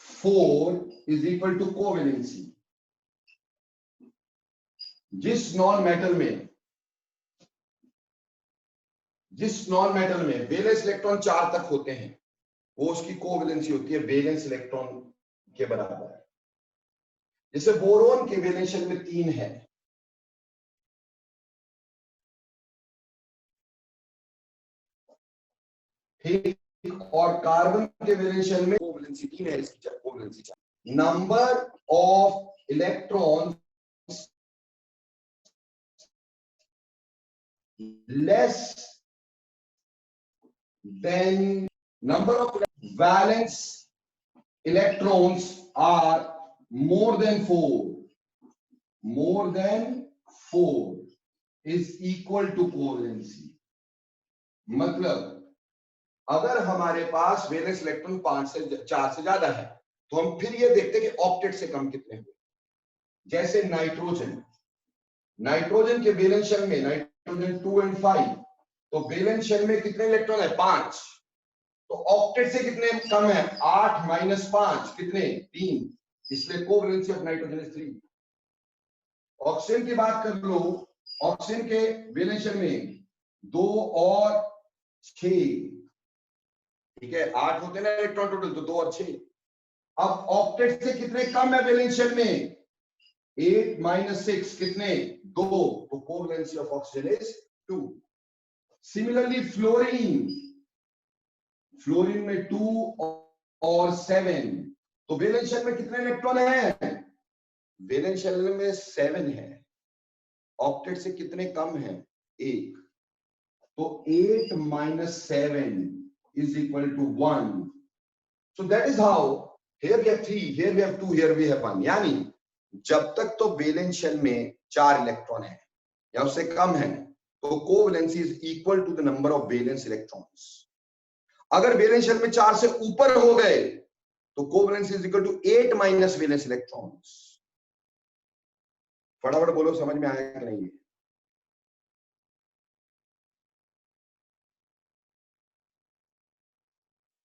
4 is equal to covalency. जिस नॉन मेटल में वैलेंस इलेक्ट्रॉन 4 तक होते हैं, वो उसकी कोवेलेंसी होती है वैलेंस इलेक्ट्रॉन के बराबर। जैसे बोरोन के वैलेंस शेल में 3 है, ठीक, और कार्बन के वैलेंस शेल में कोवेलेंसी 3 है, इसकी covalency 4। Number of electron less then number of valence electrons are more than 4 is equal to covalency। मतलब अगर हमारे पास वैलेंस इलेक्ट्रॉन 4 से ज्यादा है, तो हम फिर ये देखते हैं कि ऑक्टेट से कम कितने हुए। जैसे नाइट्रोजन के वैलेंस शेल में नाइट्रोजन 2 और 5, तो वैलेंस शेल में कितने इलेक्ट्रॉन है? 5। तो ऑक्टेट से कितने कम है? 8 माइनस 5 कितने? 3। इसलिए covalency of nitrogen is 3। Oxygen की बात कर लो, ऑक्सीजन के वैलेंस शेल में 2 और 6, ठीक है, 8 होते ना इलेक्ट्रॉन टोटल, तो 2 और 6। अब ऑक्टेट से कितने कम है वैलेंस शेल में? 8 माइनस 6 कितने? 2। तो covalency of oxygen is 2। Similarly fluorine में 2 और 7, तो वैलेंस शेल में कितने इलेक्ट्रॉन है? वैलेंस शेल में 7 है। ऑक्टेट से कितने कम है? 1। तो 8 minus 7 is equal to 1. So that is how here we have 3, here we have 2, here we have 1। यानी जब तक तो वैलेंस शेल में 4 इलेक्ट्रॉन है या उससे कम है, तो covalency is equal to the number of valence electrons. अगर वैलेंस शेल में 4 से ऊपर हो गए, तो covalency is equal to 8 minus valence electrons. फटाफट बोलो, समझ में आया कि नहीं?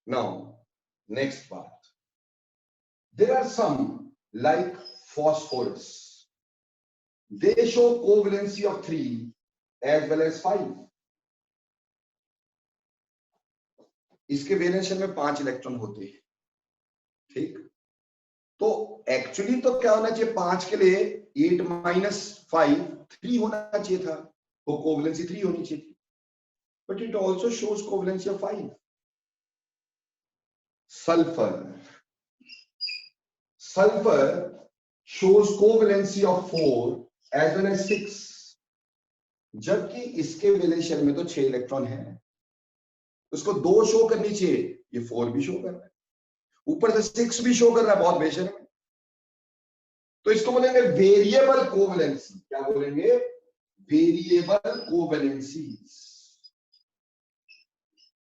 Now, next part. There are some like phosphorus. They show covalency of 3 as well as 5. इसके वैलेंस शेल में 5 इलेक्ट्रॉन होते हैं, ठीक। तो एक्चुअली तो क्या होना चाहिए? 5 के लिए 8 माइनस 5 3 होना चाहिए था, तो कोवेलेंसी 3 होनी चाहिए थी। But it also shows covalency of 5। Sulphur shows covalency of 4 as well as 6, जबकि इसके वैलेंस शेल में तो 6 इलेक्ट्रॉन है, उसको 2 शो करनी चाहिए, ये 4 भी शो कर रहा है, ऊपर से 6 भी शो कर रहा है, बहुत बेशर्म है। तो इसको बोलेंगे वेरिएबल कोवेलेंसी। क्या बोलेंगे? वेरिएबल कोवेलेंसीज।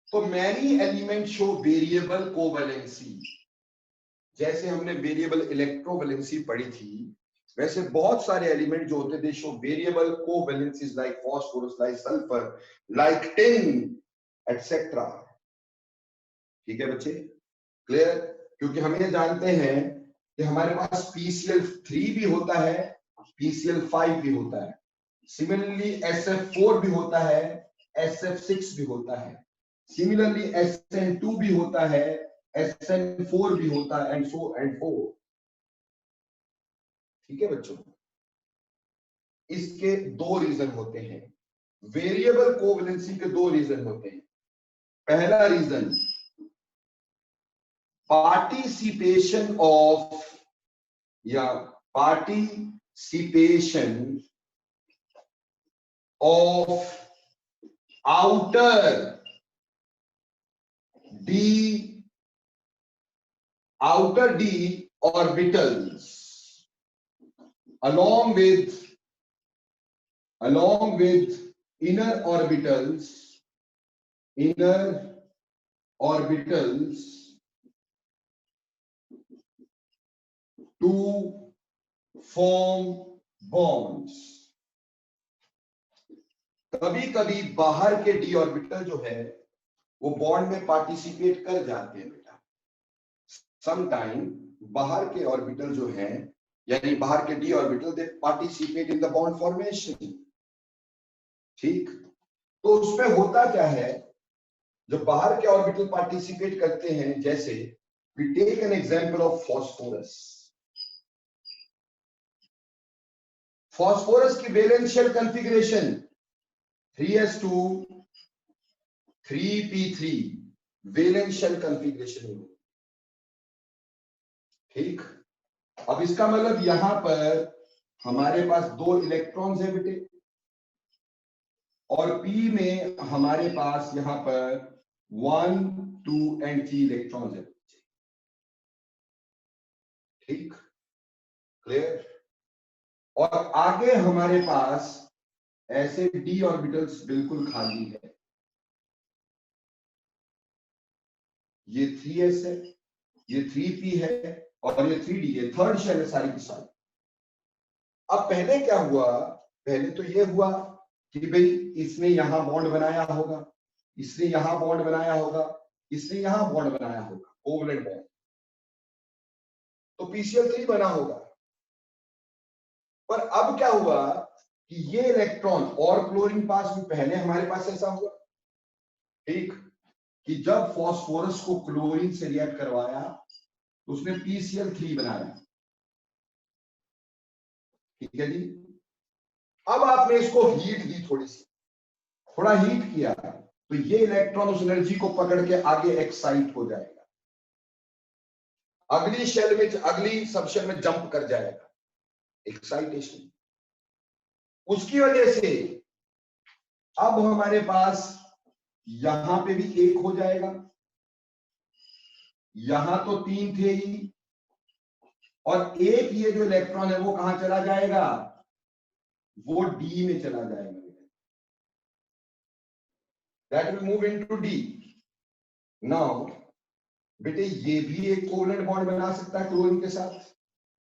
तो many element show variable covalency. जैसे हमने वेरिएबल इलेक्ट्रोवैलेंसी पढ़ी थी, वैसे बहुत सारे एलिमेंट जो होते थे show variable covalencies, like phosphorus, like sulphur, like tin etcetera. ठीक है बच्चे, क्लियर? क्योंकि हम ये जानते हैं कि हमारे पास PCl3 भी होता है, PCl5 भी होता है, सिमिलरली SF4 भी होता है, SF6 भी होता है, सिमिलरली SN2 भी होता है, SN4 भी होता है, एंड सो एंड फो। ठीक है बच्चों, इसके 2 रीजन होते हैं। वेरिएबल कोवेलेंसी के 2 रीजन होते हैं। पहला रीजन, पार्टिसिपेशन ऑफ या participation participation of outer d orbitals along with inner orbitals to form bonds. कभी कभी बाहर के डी ऑर्बिटल जो है वो बॉन्ड में पार्टिसिपेट कर जाते हैं बेटा. समटाइम बाहर के ऑर्बिटल जो है यानी बाहर के D orbital they participate in the bond formation. ठीक, तो उसमें होता क्या है, जब बाहर के ऑर्बिटल पार्टिसिपेट करते हैं, जैसे we take an example of phosphorus. Phosphorus की valence shell configuration 3s2 3p3 valence shell configuration है. ठीक, अब इसका मतलब यहां पर हमारे पास 2 इलेक्ट्रॉन्स है बेटे और p में हमारे पास यहां पर 1 2 एंड 3 इलेक्ट्रॉन्स है. ठीक, क्लियर. और आगे हमारे पास ऐसे d ऑर्बिटल्स बिल्कुल खाली है. ये 3s है, ये 3p है और ये 3d है. थर्ड शेल है सारी की सारी. अब पहले क्या हुआ, पहले तो ये हुआ कि भाई इसने यहां बॉन्ड बनाया होगा, इसने यहां बॉन्ड बनाया होगा, इसने यहां बॉन्ड बनाया होगा, कोवलेंट बॉन्ड, तो PCl3 बना होगा. पर अब क्या हुआ कि ये इलेक्ट्रॉन और क्लोरीन पास में, पहले हमारे पास ऐसा हुआ ठीक कि जब फास्फोरस को क्लोरीन से रिएक्ट करवाया तो उसने PCl3 बनाया. ठीक है जी. अब आपने इसको हीट दी, थोड़ा हीट किया तो ये इलेक्ट्रॉन उस एनर्जी को पकड़ के आगे एक्साइट हो जाएगा, अगली शेल में, अगली सब शेल में जंप कर जाएगा, एक्साइटेशन. उसकी वजह से अब हमारे पास यहां पे भी 1 हो जाएगा, यहां तो 3 थे ही, और एक ये जो इलेक्ट्रॉन है वो कहां चला जाएगा, वो D में चला जाएगा. That will move into D. Now, बेटे ये भी एक कोवलेंट बॉन्ड बना सकता है क्लोरीन के साथ,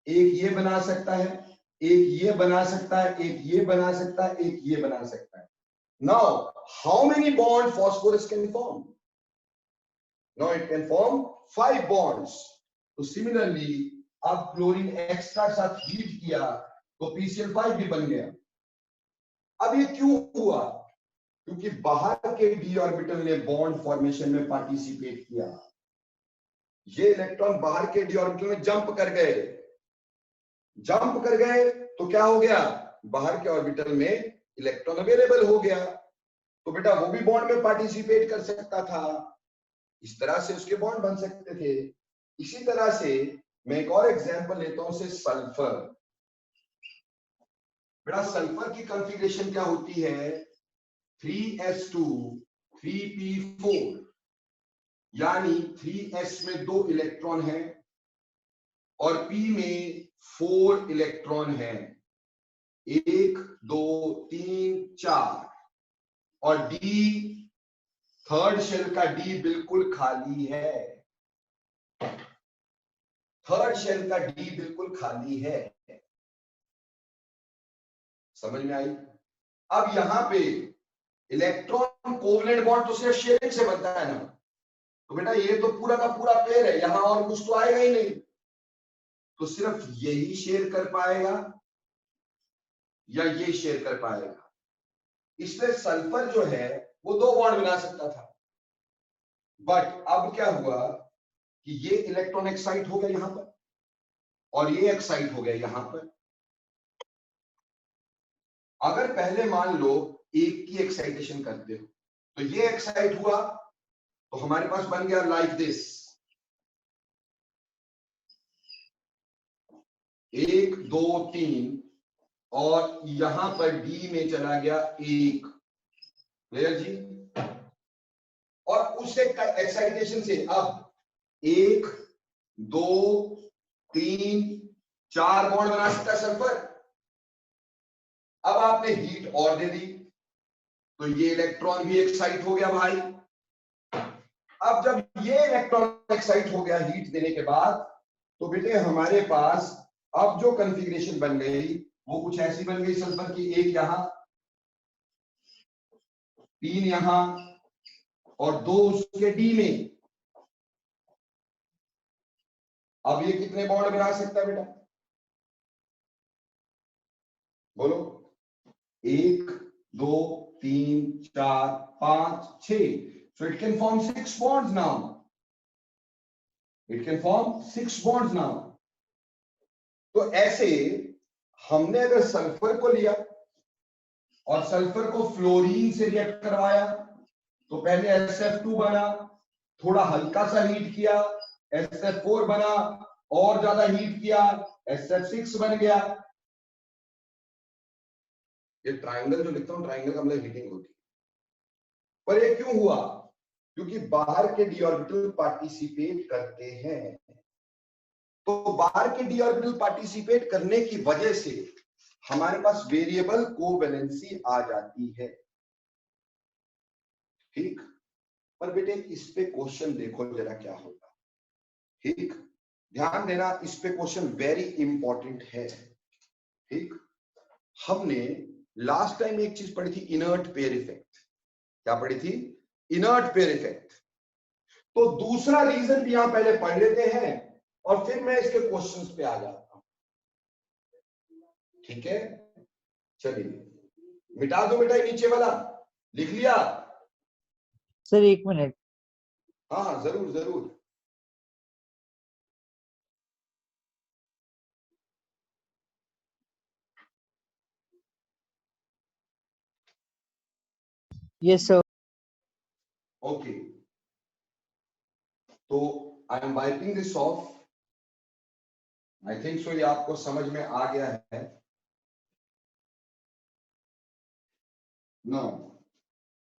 एक ये बना सकता है, एक ये बना सकता है, एक ये बना सकता है, एक ये बना सकता है. Now, how many bonds phosphorus can form? Now it can form 5 bonds. तो similarly, अब क्लोरीन एक्स्ट्रा के साथ हीट किया तो PCl5 भी बन गया. अब ये क्यों हुआ, क्योंकि बाहर के d ऑर्बिटल ने बॉन्ड फॉर्मेशन में पार्टिसिपेट किया. ये इलेक्ट्रॉन बाहर के d ऑर्बिटल में जंप कर गए तो क्या हो गया, बाहर के ऑर्बिटल में इलेक्ट्रॉन अवेलेबल हो गया, तो बेटा वो भी बॉन्ड में पार्टिसिपेट कर सकता था. इस तरह से उसके बॉन्ड बन सकते थे. इसी तरह से मैं एक और एग्जांपल लेता हूं, से सल्फर. बेटा सल्फर की कॉन्फ़िगरेशन क्या होती है, 3s2 3p4, यानी 3s में 2 इलेक्ट्रॉन है और p में 4 इलेक्ट्रॉन है, 1 2 3 4, और D, थर्ड शेल का D बिल्कुल खाली है. थर्ड शेल का D बिल्कुल खाली है. समझ में आई. अब यहां पे इलेक्ट्रॉन कोवलेंट बॉन्ड तो सिर्फ शेयरिंग से बनता है ना, तो बेटा ये तो पूरा का पूरा पेयर है, यहां और कुछ तो आएगा ही नहीं, तो सिर्फ यही शेयर कर पाएगा या ये शेयर कर पाएगा. इसलिए सल्फर जो है वो 2 बॉन्ड बना सकता था, बट अब क्या हुआ कि ये इलेक्ट्रॉन एक्साइट हो गया यहां पर और ये एक्साइट हो गया यहां पर. अगर पहले मान लो एक की एक्साइटेशन करते हो तो ये एक्साइट हुआ तो हमारे पास बन गया लाइक दिस, 1 2 3, और यहां पर डी में चला गया 1। क्लियर जी? और उस एक्साइटेशन से अब 1 2 3 4 बॉन्ड बना सकता है सल्फर। अब आपने हीट और दे दी तो ये इलेक्ट्रॉन भी एक्साइट हो गया भाई। अब जब ये इलेक्ट्रॉन एक्साइट हो गया हीट देने के बाद, तो बेटे हमारे पास अब जो कॉन्फ़िगरेशन बन गई वो कुछ ऐसी बन गई सल्फर की, 1 यहां, 3 यहां और 2 उसके डी में। अब ये कितने बॉन्ड बना सकता है बेटा? बोलो। 1 2 3 4 5 6। So it can form 6 bonds now. It can form 6 bonds now. तो ऐसे हमने अगर सल्फर को लिया और सल्फर को फ्लोरीन से रिएक्ट करवाया तो पहले SF2 बना, थोड़ा हल्का सा हीट किया, SF4 बना, और ज्यादा हीट किया, SF6 बन गया। ये ट्राइंगल जो लिखता हूं, ट्राइंगल का मतलब हीटिंग होती है। पर ये क्यों हुआ? क्योंकि बाहर के डी ऑर्बिटल पार्टिसिपेट करते हैं। तो बाहर के डी ऑर्बिटल पार्टिसिपेट करने की वजह से हमारे पास वेरिएबल कोवैलेंसी आ जाती है। ठीक? पर बेटे इस पे क्वेश्चन देखो जरा क्या होगा। ठीक? ध्यान देना, इस पे क्वेश्चन वेरी इंपॉर्टेंट है। ठीक? हमने लास्ट टाइम एक चीज पढ़ी थी, इनर्ट पेयर इफेक्ट। क्या पढ़ी थी? Inert pair effect. तो दूसरा रीजन भी यहां पहले पढ़ लेते हैं और फिर मैं इसके क्वेश्चंस पे आ जाता हूं। ठीक है? चलिए मिटा दो बेटा नीचे वाला, लिख लिया? Sir 1 minute. हाँ जरूर जरूर। Yes sir. ओके, तो I am wiping this of. I think so ये आपको समझ में आ गया है। Now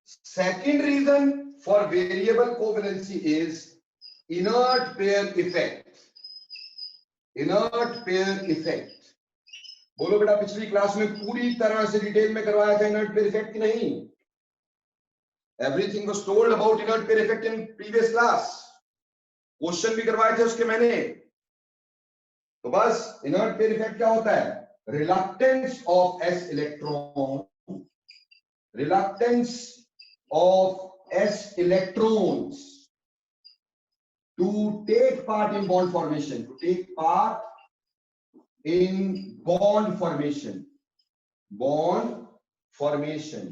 second reason for variable covalency is inert pair effect. Inert pair effect. बोलो बेटा, पिछली क्लास में पूरी तरह से डिटेल में करवाया था इनर्ट पेयर इफेक्ट की नहीं? Everything was told about inert pair effect in previous class. Question भी करवाए थे उसके मैंने। तो बस इनर्ट पेयर इफेक्ट क्या होता है? Reluctance of s electron, reluctance of s electrons to take part in bond formation, to take part in bond formation, bond formation,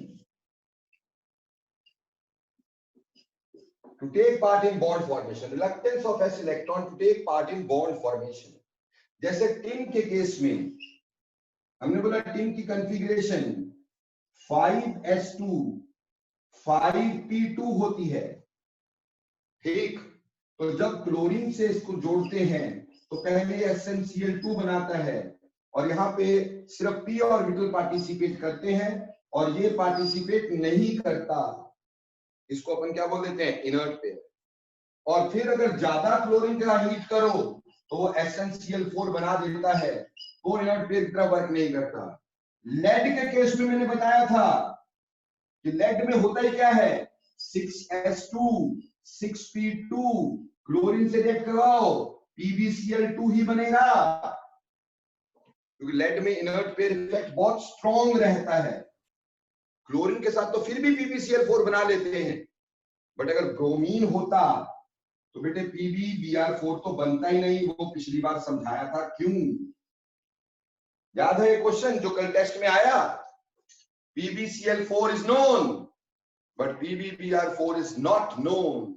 to take part in bond formation, reluctance of s electron to take part in bond formation. जैसे tin के case में हमने बोला tin की configuration 5s2 5p2 होती है। ठीक? तो जब क्लोरीन से इसको जोड़ते हैं तो पहले SnCl2 बनाता है और यहाँ पे सिर्फ p ऑर्बिटल पार्टिसिपेट करते हैं और ये पार्टिसिपेट नहीं करता। इसको अपन क्या बोल देते हैं? Inert pair. और फिर अगर ज्यादा क्लोरीन का हीट करो तो वो SnCl4 बना देता है, तो इनर्ट पेयर की तरह वर्क नहीं करता। लेड के केस में मैंने बताया था कि लेड में होता ही क्या है? 6s2 6p2, क्लोरीन से रिएक्ट करवाओ PbCl2 ही बनेगा, क्योंकि लेड में इनर्ट पेयर इफेक्ट बहुत स्ट्रॉन्ग रहता है। क्लोरीन के साथ तो फिर भी PbCl4 बना लेते हैं, बट अगर ब्रोमीन होता तो बेटे PbBr4 तो बनता ही नहीं। वो पिछली बार समझाया था क्यों। याद है ये क्वेश्चन जो कल टेस्ट में आया? PbCl4 is known but PbBr4 is not known.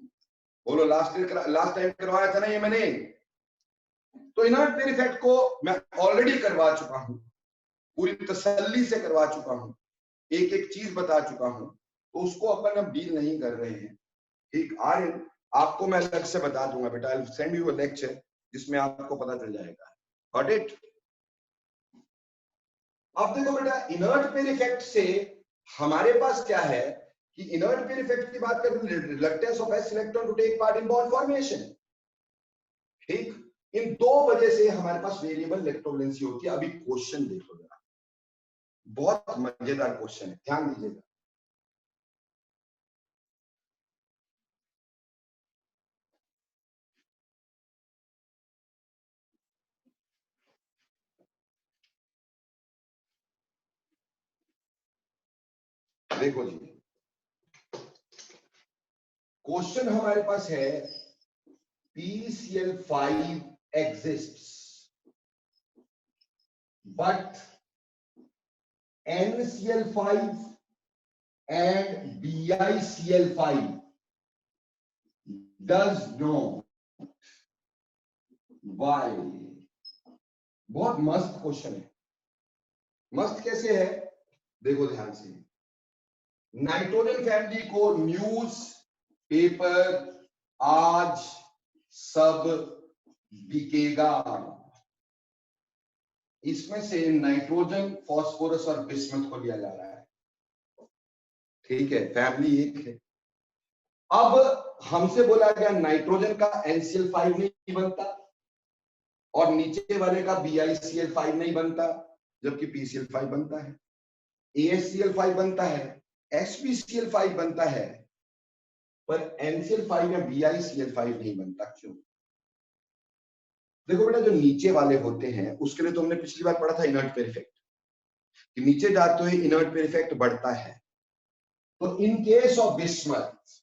बोलो लास्ट टाइम करवाया था ना ये मैंने। तो इनर्ट पेयर इफेक्ट को मैं ऑलरेडी करवा चुका हूं, पूरी तसल्ली से करवा चुका हूं, एक एक चीज बता चुका हूं, तो उसको अपन अब डील नहीं कर रहे हैं। ठीक? आर्यन आपको मैं अलग से बता दूंगा बेटा, I will send you a lecture जिसमें आपको पता चल जाएगा। Got it? अब देखो बेटा, इनर्ट पेयर इफेक्ट से हमारे पास क्या है कि इनर्ट पेयर इफेक्ट की बात करें, reluctance of s electron to take part in bond formation. ठीक, इन दो वजह से हमारे पास वेरिएबल इलेक्ट्रोवैलेंसी होती है। अभी क्वेश्चन देखो जरा, बहुत मजेदार क्वेश्चन है, ध्यान दीजिएगा। देखो जी, क्वेश्चन हमारे पास है PCl5 exists but NCl5 and BiCl5 does not. Why? बहुत मस्त क्वेश्चन है। मस्त कैसे है, देखो ध्यान से। नाइट्रोजन फैमिली को न्यूज पेपर आज सब बिकेगा, इसमें से नाइट्रोजन, फास्फोरस और बिस्मथ को लिया जा रहा है। ठीक है, फैमिली एक है। अब हमसे बोला गया नाइट्रोजन का NCl5 नहीं बनता और नीचे वाले का BiCl5 नहीं बनता, जबकि PCl5 बनता है, AsCl5 बनता है, SbCl5 बनता है, पर NCl5 या BiCl5 नहीं बनता। क्यों? देखो बेटा, जो नीचे वाले होते हैं उसके लिए तो हमने पिछली बार पढ़ा था इनर्ट पेयर इफेक्ट, कि नीचे जाते हुए इनर्ट पेयर इफेक्ट बढ़ता है। तो in case of bismuth,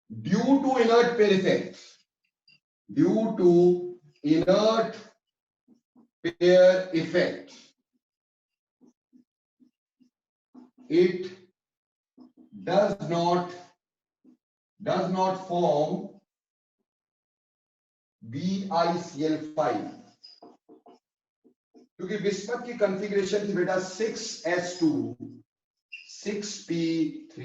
due to inert pair effect, it does not form BiCl5, क्योंकि बिस्मथ की कॉन्फ़िगरेशन थी बेटा 6s2 6p3,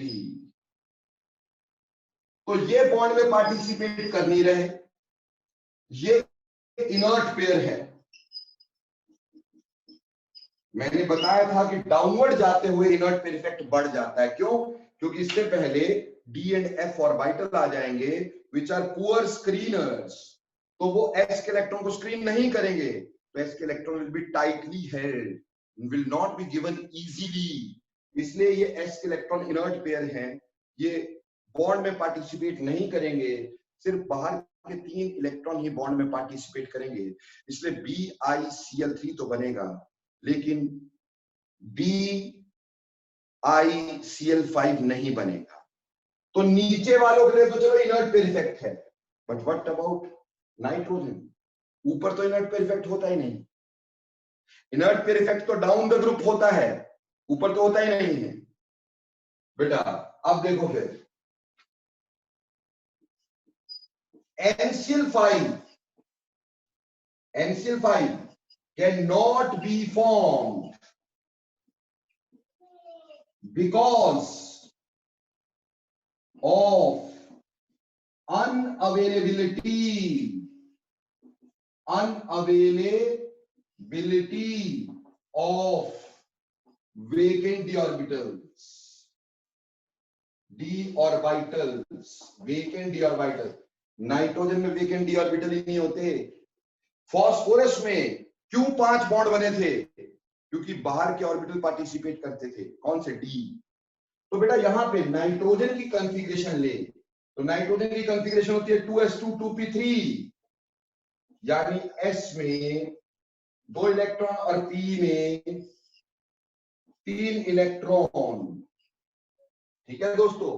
तो ये बॉन्ड में पार्टिसिपेट कर नहीं रहे, ये इनर्ट पेयर है। मैंने बताया था कि डाउनवर्ड जाते हुए इनर्ट पेयर इफेक्ट बढ़ जाता है। क्यों? क्योंकि इससे पहले D and F ऑर्बिटल आ जाएंगे विच आर पुअर स्क्रीनर्स, तो वो S के इलेक्ट्रॉन को स्क्रीन नहीं करेंगे, तो S के electron will be tightly held, will not be given easily. इसलिए ये S के इलेक्ट्रॉन इनर्ट पेयर हैं, ये बॉन्ड में पार्टिसिपेट नहीं करेंगे, सिर्फ बाहर के 3 इलेक्ट्रॉन ही बॉन्ड में पार्टिसिपेट करेंगे। इसलिए BiCl3 तो बनेगा, लेकिन BiCl5 नहीं बनेगा। तो नीचे वालों के लिए तो चलो इनर्ट पेयर इफेक्ट है, बट व्हाट अबाउट नाइट्रोजन? ऊपर तो इनर्ट पेयर इफेक्ट होता ही नहीं। इनर्ट पेयर इफेक्ट तो डाउन द ग्रुप होता है, ऊपर तो होता ही नहीं है बेटा। अब देखो फिर NCl5 cannot be formed because of unavailability of vacant d orbitals। Nitrogen में वेकेंट डी ऑर्बिटल ही नहीं होते। फास्फोरस में क्यों 5 बॉन्ड बने थे? क्योंकि बाहर के ऑर्बिटल पार्टिसिपेट करते थे। कौन से? डी। तो बेटा यहां पे नाइट्रोजन की कॉन्फ़िगरेशन ले, तो नाइट्रोजन की कॉन्फ़िगरेशन होती है 2s2 2p3, यानी S में 2 इलेक्ट्रॉन और P में 3 इलेक्ट्रॉन। ठीक है दोस्तों,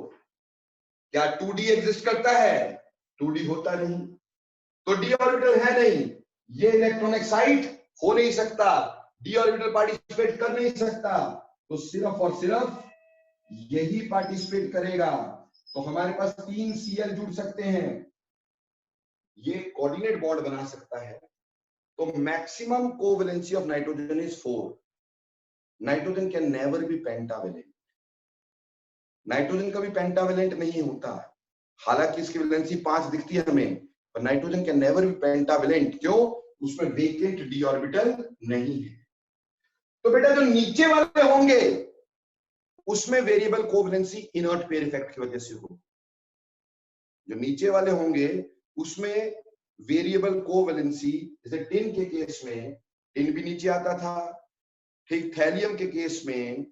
क्या 2d एग्जिस्ट करता है? 2d होता नहीं, तो d ऑर्बिटल है नहीं, ये इलेक्ट्रॉन एक्साइट हो नहीं सकता, d ऑर्बिटल पार्टिसिपेट कर नहीं सकता, तो सिर्फ और सिर्फ यही पार्टिसिपेट करेगा। तो हमारे पास 3 Cl जुड़ सकते हैं, ये कोऑर्डिनेट बॉन्ड बना सकता है। तो maximum covalency of nitrogen is 4। Nitrogen can never be pentavalent, nitrogen कभी पेंटावेलेंट नहीं होता। हालांकि इसकी वैलेंसी 5 दिखती है हमें, पर nitrogen can never be pentavalent. क्यों? उसमें वेकेंट डी ऑर्बिटल नहीं है। तो बेटा जो नीचे वाले होंगे उसमें variable covalency inert pair effect की वजह से होगी। जो नीचे वाले होंगे उसमें वेरिएबल कोवैलेंसी, जैसे टिन के केस में टिन भी नीचे आता था, ठीक, थैलियम के केस में,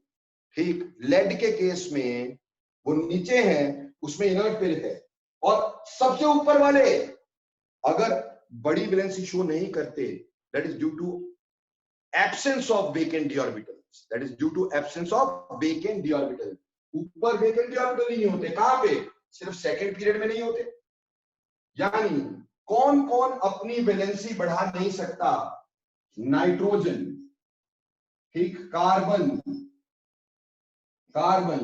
ठीक, लेड के केस में वो नीचे हैं, उसमें इनर्ट पेयर इफेक्ट। और सबसे ऊपर वाले अगर बड़ी वैलेंसी शो नहीं करते, that is due to absence of vacant d orbitals, that is due to absence of vacant d orbital. ऊपर वेकेंट डी ऑर्बिटल नहीं होते, कहां पे? सिर्फ सेकंड पीरियड में नहीं होते। यानी कौन कौन अपनी वैलेंसी बढ़ा नहीं सकता? नाइट्रोजन, ठीक, carbon, carbon,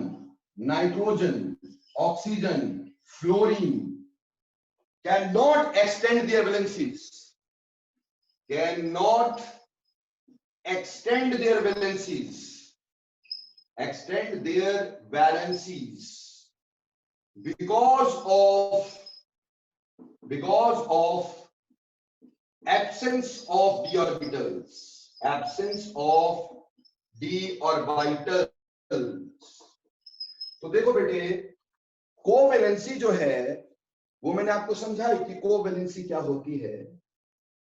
nitrogen, oxygen, fluorine cannot extend their valencies, cannot extend their valencies, extend their valencies because of absence of d orbitals, absence of d orbitals। तो देखो बेटे, कोवैलेंसी जो है वो मैंने आपको समझाई कि कोवैलेंसी क्या होती है।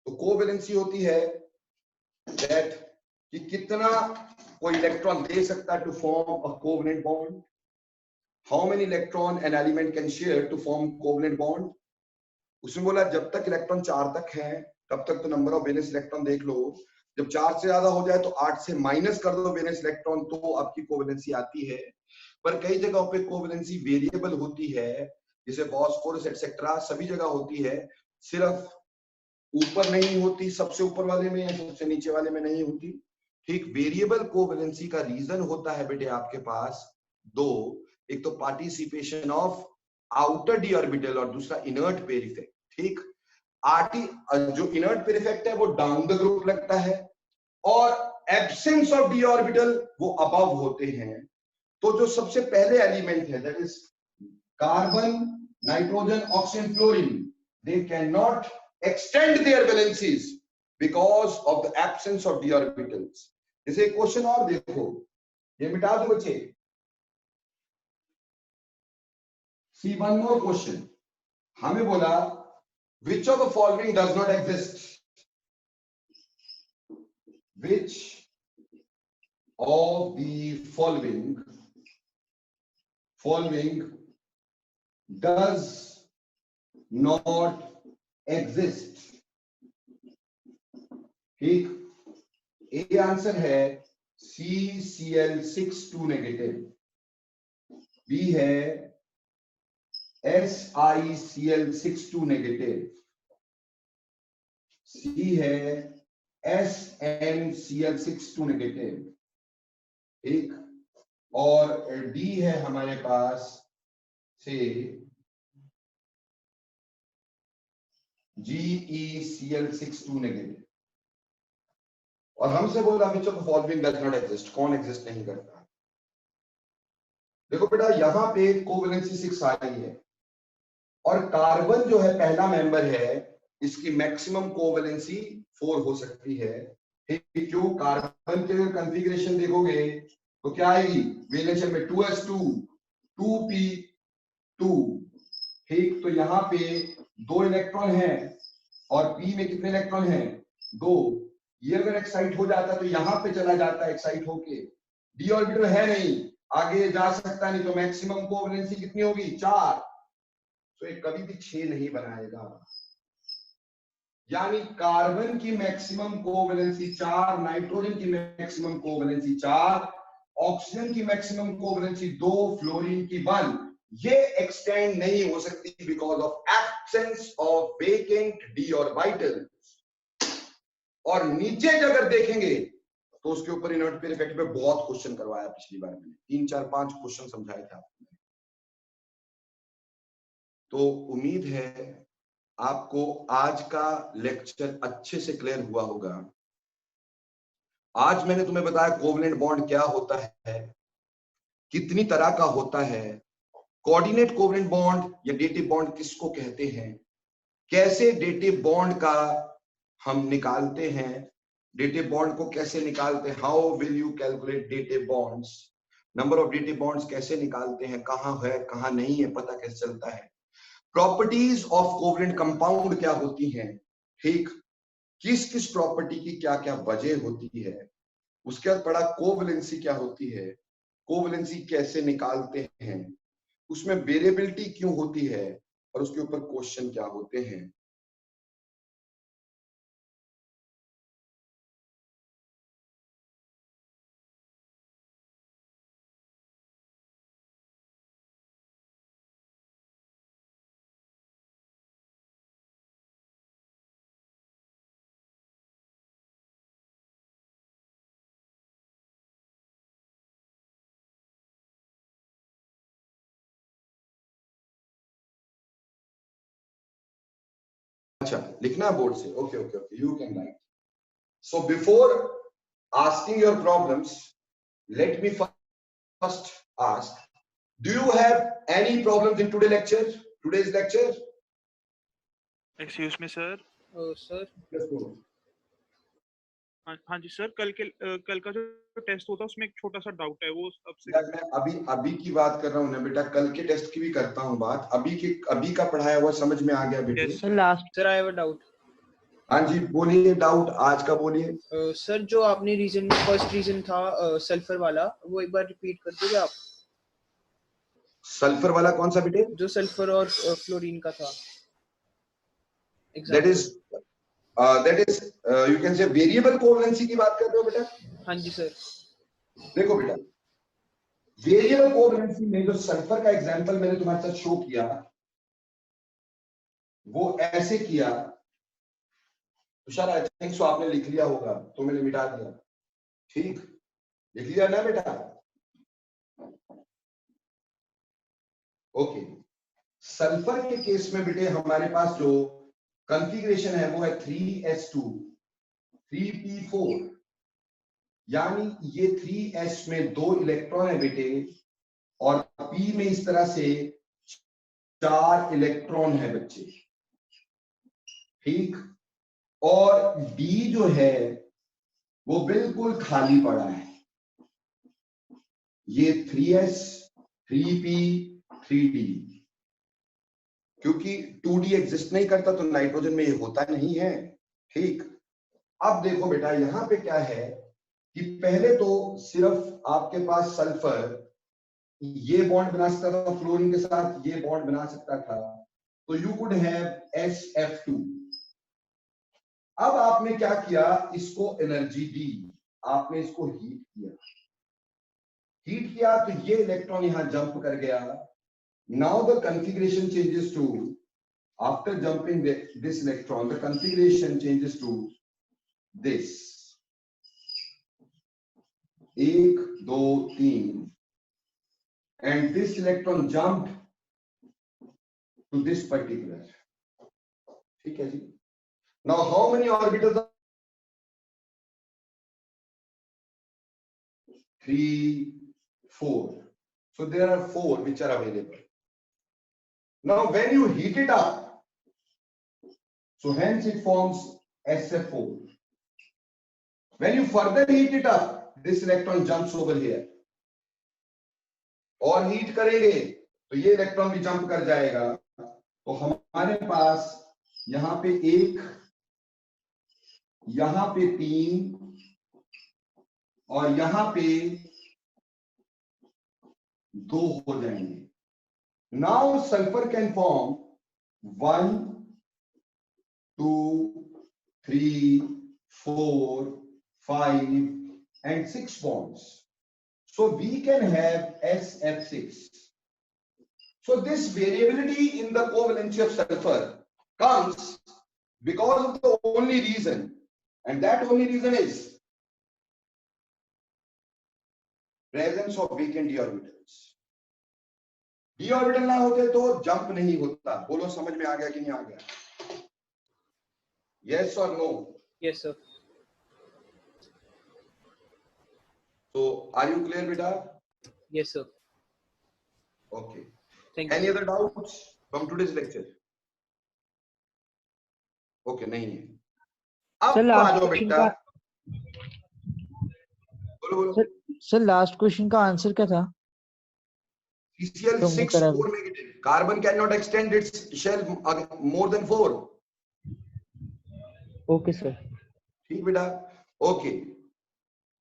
तो कोवैलेंसी होती है दैट कि कितना कोई इलेक्ट्रॉन दे सकता है to form a covalent bond, how many electron an element can share to form covalent bond. उसमें बोला जब तक इलेक्ट्रॉन 4 तक है तब तक तो नंबर ऑफ वैलेंस इलेक्ट्रॉन देख लो, जब 4 से ज्यादा हो जाए तो 8 से माइनस कर दो वैलेंस इलेक्ट्रॉन, तो आपकी कोवैलेंसी आती है। पर कई जगहों पे कोवैलेंसी वेरिएबल होती है, जैसे फॉस्फोरस एटसेट्रा, सभी जगह होती है, सिर्फ ऊपर नहीं होती, सबसे ऊपर वाले में या सबसे नीचे वाले में नहीं होती, ठीक। वेरिएबल कोवैलेंसी का रीजन होता है बेटे आपके पास दो, एक तो participation of outer D orbital और दूसरा इनर्ट पेयर इफेक्ट, ठीक। जो इनर्ट पेयर इफेक्ट है वो डाउन द ग्रुप लगता है और एब्सेंस ऑफ डी ऑर्बिटल वो अबव होते हैं। तो जो सबसे पहले एलिमेंट है that is carbon, nitrogen, oxygen, fluorine, they cannot extend their valencies because of the absence of d orbitals। इसे क्वेश्चन और देखो, ये मिटा दो बच्चे। See one more question, हमें बोला which of the following does not exist, which of the following does not exist, ठीक। ए आंसर है CCl6 2 नेगेटिव, बी है SiCl6 2 नेगेटिव, सी है SnCl6 2 नेगेटिव, ठीक, और डी है हमारे पास से GeCl6 2 नेगेटिव। और हमसे बोला which of the following does not exist, कौन एग्जिस्ट नहीं करता। देखो बेटा यहां पे कोवैलेंसी 6 आई है और कार्बन जो है पहला मेंबर है, इसकी मैक्सिमम कोवैलेंसी 4 हो सकती है, ठीक। क्यों? कार्बन के कॉन्फ़िगरेशन देखोगे तो क्या आएगी वैलेंसी में 2s2 2p2, ठीक। तो यहाँ पे 2 इलेक्ट्रॉन है और p में कितने इलेक्ट्रॉन हैं? 2। ये अगर एक्साइट हो जाता तो यहाँ पे चला जाता एक्साइट होके, डी ऑर्बिटल है नहीं, आगे जा सकता नहीं, तो मैक्सिमम कोवैलेंसी कितनी होगी? 4। तो ये कभी भी 6 नहीं बनाएगा। यानी कार्बन की मैक्सिमम कोवैलेंसी 4, नाइट्रोजन की मैक्सिमम कोवैलेंसी 4, ऑक्सीजन की मैक्सिमम कोवैलेंसी 2, फ्लोरीन की 1। ये एक्सटेंड नहीं हो सकती because of absence of vacant d orbital. और नीचे अगर देखेंगे तो उसके ऊपर इनर्ट पेयर इफेक्ट पे बहुत क्वेश्चन करवाया पिछली बार मैंने, 3 4 5 क्वेश्चन समझाए थे आपको। तो उम्मीद है आपको आज का लेक्चर अच्छे से क्लियर हुआ होगा। आज मैंने तुम्हें बताया कोवैलेंट बॉन्ड क्या होता है, कितनी तरह का होता है, कोऑर्डिनेट कोवेलेंट बॉन्ड या डेटिव बॉन्ड किसको कहते हैं, कैसे डेटिव बॉन्ड का हम निकालते हैं, डेटिव बॉन्ड को कैसे निकालते हैं, how will you calculate dative bonds, number of dative bonds कैसे निकालते हैं, कहां है कहां नहीं है पता कैसे चलता है, प्रॉपर्टीज ऑफ कोवेलेंट कंपाउंड क्या होती हैं, ठीक, किस किस प्रॉपर्टी की क्या क्या वजह होती है, उसके बाद पढ़ा कोवेलेंसी क्या होती है, कोवेलेंसी कैसे निकालते हैं, उसमें वेरिएबिलिटी क्यों होती है और उसके ऊपर क्वेश्चन क्या होते हैं। अच्छा लिखना है बोर्ड से, okay okay okay, you can write. So before asking your problems, let me first ask, do you have any problems in today's lecture? Excuse me sir. Sir Yes, go. हाँ जी sir, कल का जो test होता है उसमें एक छोटा सा डाउट है, वो सबसे यार मैं अभी की बात कर रहा हूँ ना बेटा, कल के टेस्ट की भी करता हूँ बात, अभी का पढ़ाया हुआ समझ में आ गया बेटे? Yes. Sir last sir I have a doubt. हाँ जी बोलिए, डाउट आज का बोलिए। सर जो आपने रीजन फर्स्ट रीजन था सल्फर वाला, वो एक बार रिपीट कर दोगे आप? सल्फर वाला कौन सा बेटे? जो सल्फर और फ्लोरीन का था। दैट इज यू कैन से वेरिएबल कोवेलेंसी की बात कर रहे हो बेटा? हाँ जी सर। देखो बेटा, वेरिएबल कोवेलेंसी में जो सल्फर का एग्जांपल मैंने तुम्हारे साथ शो किया, वो ऐसे किया, तुषार आई थिंक सो आपने लिख लिया होगा तो मैंने मिटा दिया, ठीक, लिख लिया ना बेटा? ओके, सल्फर के केस में बेटे हमारे पास जो कॉन्फ़िगरेशन है वो है 3s2 3p4, यानी ये 3s में 2 इलेक्ट्रॉन है बेटे और p में इस तरह से 4 इलेक्ट्रॉन है बच्चे, ठीक, और d जो है वो बिल्कुल खाली पड़ा है, ये 3s 3p 3d, क्योंकि 2d एग्जिस्ट नहीं करता तो नाइट्रोजन में ये होता नहीं है, ठीक। अब देखो बेटा यहां पे क्या है कि पहले तो सिर्फ आपके पास सल्फर ये बॉन्ड बना सकता था, फ्लोरीन के साथ ये बॉन्ड बना सकता था, तो यू कुड हैव SF2। अब आपने क्या किया, इसको एनर्जी दी, आपने इसको हीट किया तो ये इलेक्ट्रॉन यहां जंप कर गया। Now the configuration changes to, after jumping this electron, the configuration changes to this 1 2 3, and this electron jumped to this particular, ठीक है जी। Now how many orbitals are 3 4, so there are 4 which are available. Now when you heat it up, so hence it forms SF4. When you further heat it up, this electron jumps over here, और heat करेंगे तो ये electron भी jump कर जाएगा, तो हमारे पास यहां पे 1, यहां पे 3 और यहां पे 2 हो जाएंगे। Now sulphur can form 1 2 3 4 5 and 6 bonds. So we can have SF6. So this variability in the covalency of sulfur comes because of the only reason, and that only reason is presence of vacant d orbitals. d orbital ना होते तो jump नहीं होता। बोलो समझ में आ गया कि नहीं आ गया? Yes or no? Yes sir. So are you clear बेटा? Yes sir. Okay. Thank Any you other doubts from today's lecture? Okay, नहीं है। सर अब आ लास्ट जाओ क्वेश्चन बेटा, का बोलो। सर लास्ट क्वेश्चन का आंसर क्या था? CCl तुमने 6 करा 4 negative. Carbon cannot extend its shell more than 4. Okay sir. ठीक बेटा, ओके।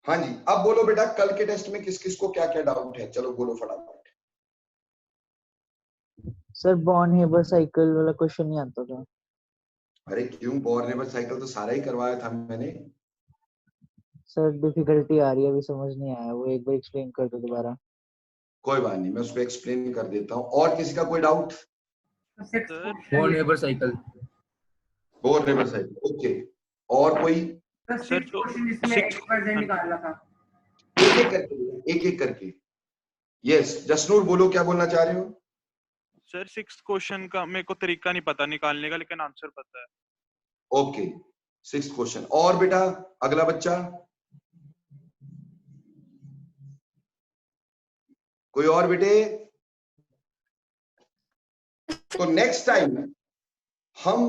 हाँ जी, अब बोलो बेटा, कल के टेस्ट में किस किस को क्या क्या डाउट है? चलो बोलो फटाफट। सर बॉर्न हेबर साइकिल वाला क्वेश्चन नहीं आता था। अरे क्यों, बॉर्न-हेबर साइकिल तो सारा ही करवाया था मैंने। सर डिफिकल्टी आ रही है, अभी समझ नहीं आया, वो एक बार एक्सप्लेन कर दो दोबारा। कोई बात नहीं, मैं उसको एक्सप्लेन कर देता हूँ। और किसी का कोई doubt? Sir Born Haber cycle. Born Haber cycle, okay. और कोई? सर जो सिक्स निकालना था। एक एक करके, एक एक करके। यस, जसनूर बोलो, क्या बोलना चाह रहे हो? सर 6 क्वेश्चन का मेरे को तरीका नहीं पता निकालने का, लेकिन आंसर पता है। Okay, 6 question. और बेटा अगला बच्चा, कोई और बेटे? तो नेक्स्ट टाइम हम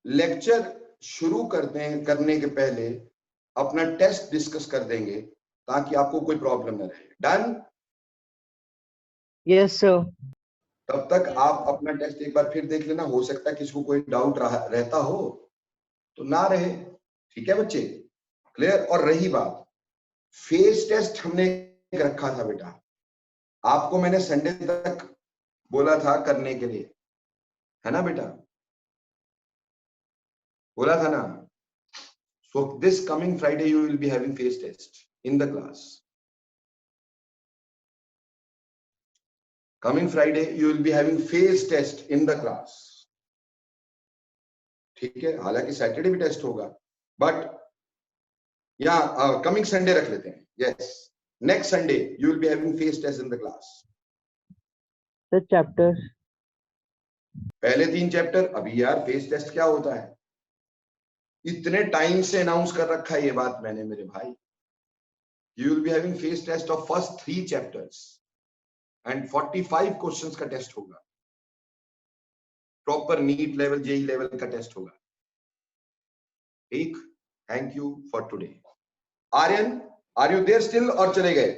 लेक्चर शुरू करने के पहले अपना टेस्ट डिस्कस कर देंगे, ताकि आपको कोई प्रॉब्लम न रहे। डन? Yes sir. तब तक आप अपना टेस्ट एक बार फिर देख लेना, हो सकता है किसी को कोई डाउट रहता हो तो ना रहे। ठीक है बच्चे, क्लियर? और रही बात, फेस टेस्ट हमने रखा था बेटा, आपको मैंने संडे तक बोला था करने के लिए, है ना बेटा? बोला था ना? So this coming Friday you will be having phase test in the class. Coming Friday, you will be having face test in the class. ठीक है, हालांकि सैटरडे भी टेस्ट होगा, बट यहाँ कमिंग संडे रख लेते हैं। Yes, next Sunday you will be having face test in the class. Sir chapter पहले 3 चैप्टर। अभी यार फेस टेस्ट क्या होता है, इतने टाइम से अनाउंस कर रखा है ये बात मैंने मेरे भाई। You will be having face test of first 3 chapters and 45 questions का टेस्ट होगा। Proper NEET level, JEE level का टेस्ट होगा। ठीक, thank you for today. Aryan, are you there still और चले गए?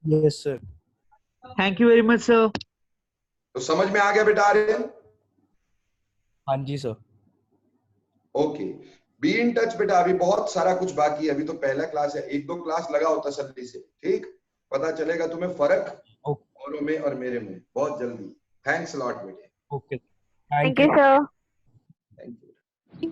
Yes sir. Thank you very much sir. तो समझ में आ गया बेटा आर्यन? हाँ जी sir. Okay, be in touch बेटा, अभी बहुत सारा कुछ बाकी है, अभी तो पहला क्लास है। 1-2 क्लास लगाओ तसल्ली से, ठीक? पता चलेगा तुम्हें फर्क औरों में और मेरे में बहुत जल्दी। थैंक्स लॉट बेटे। Okay, thank you sir. Thank you.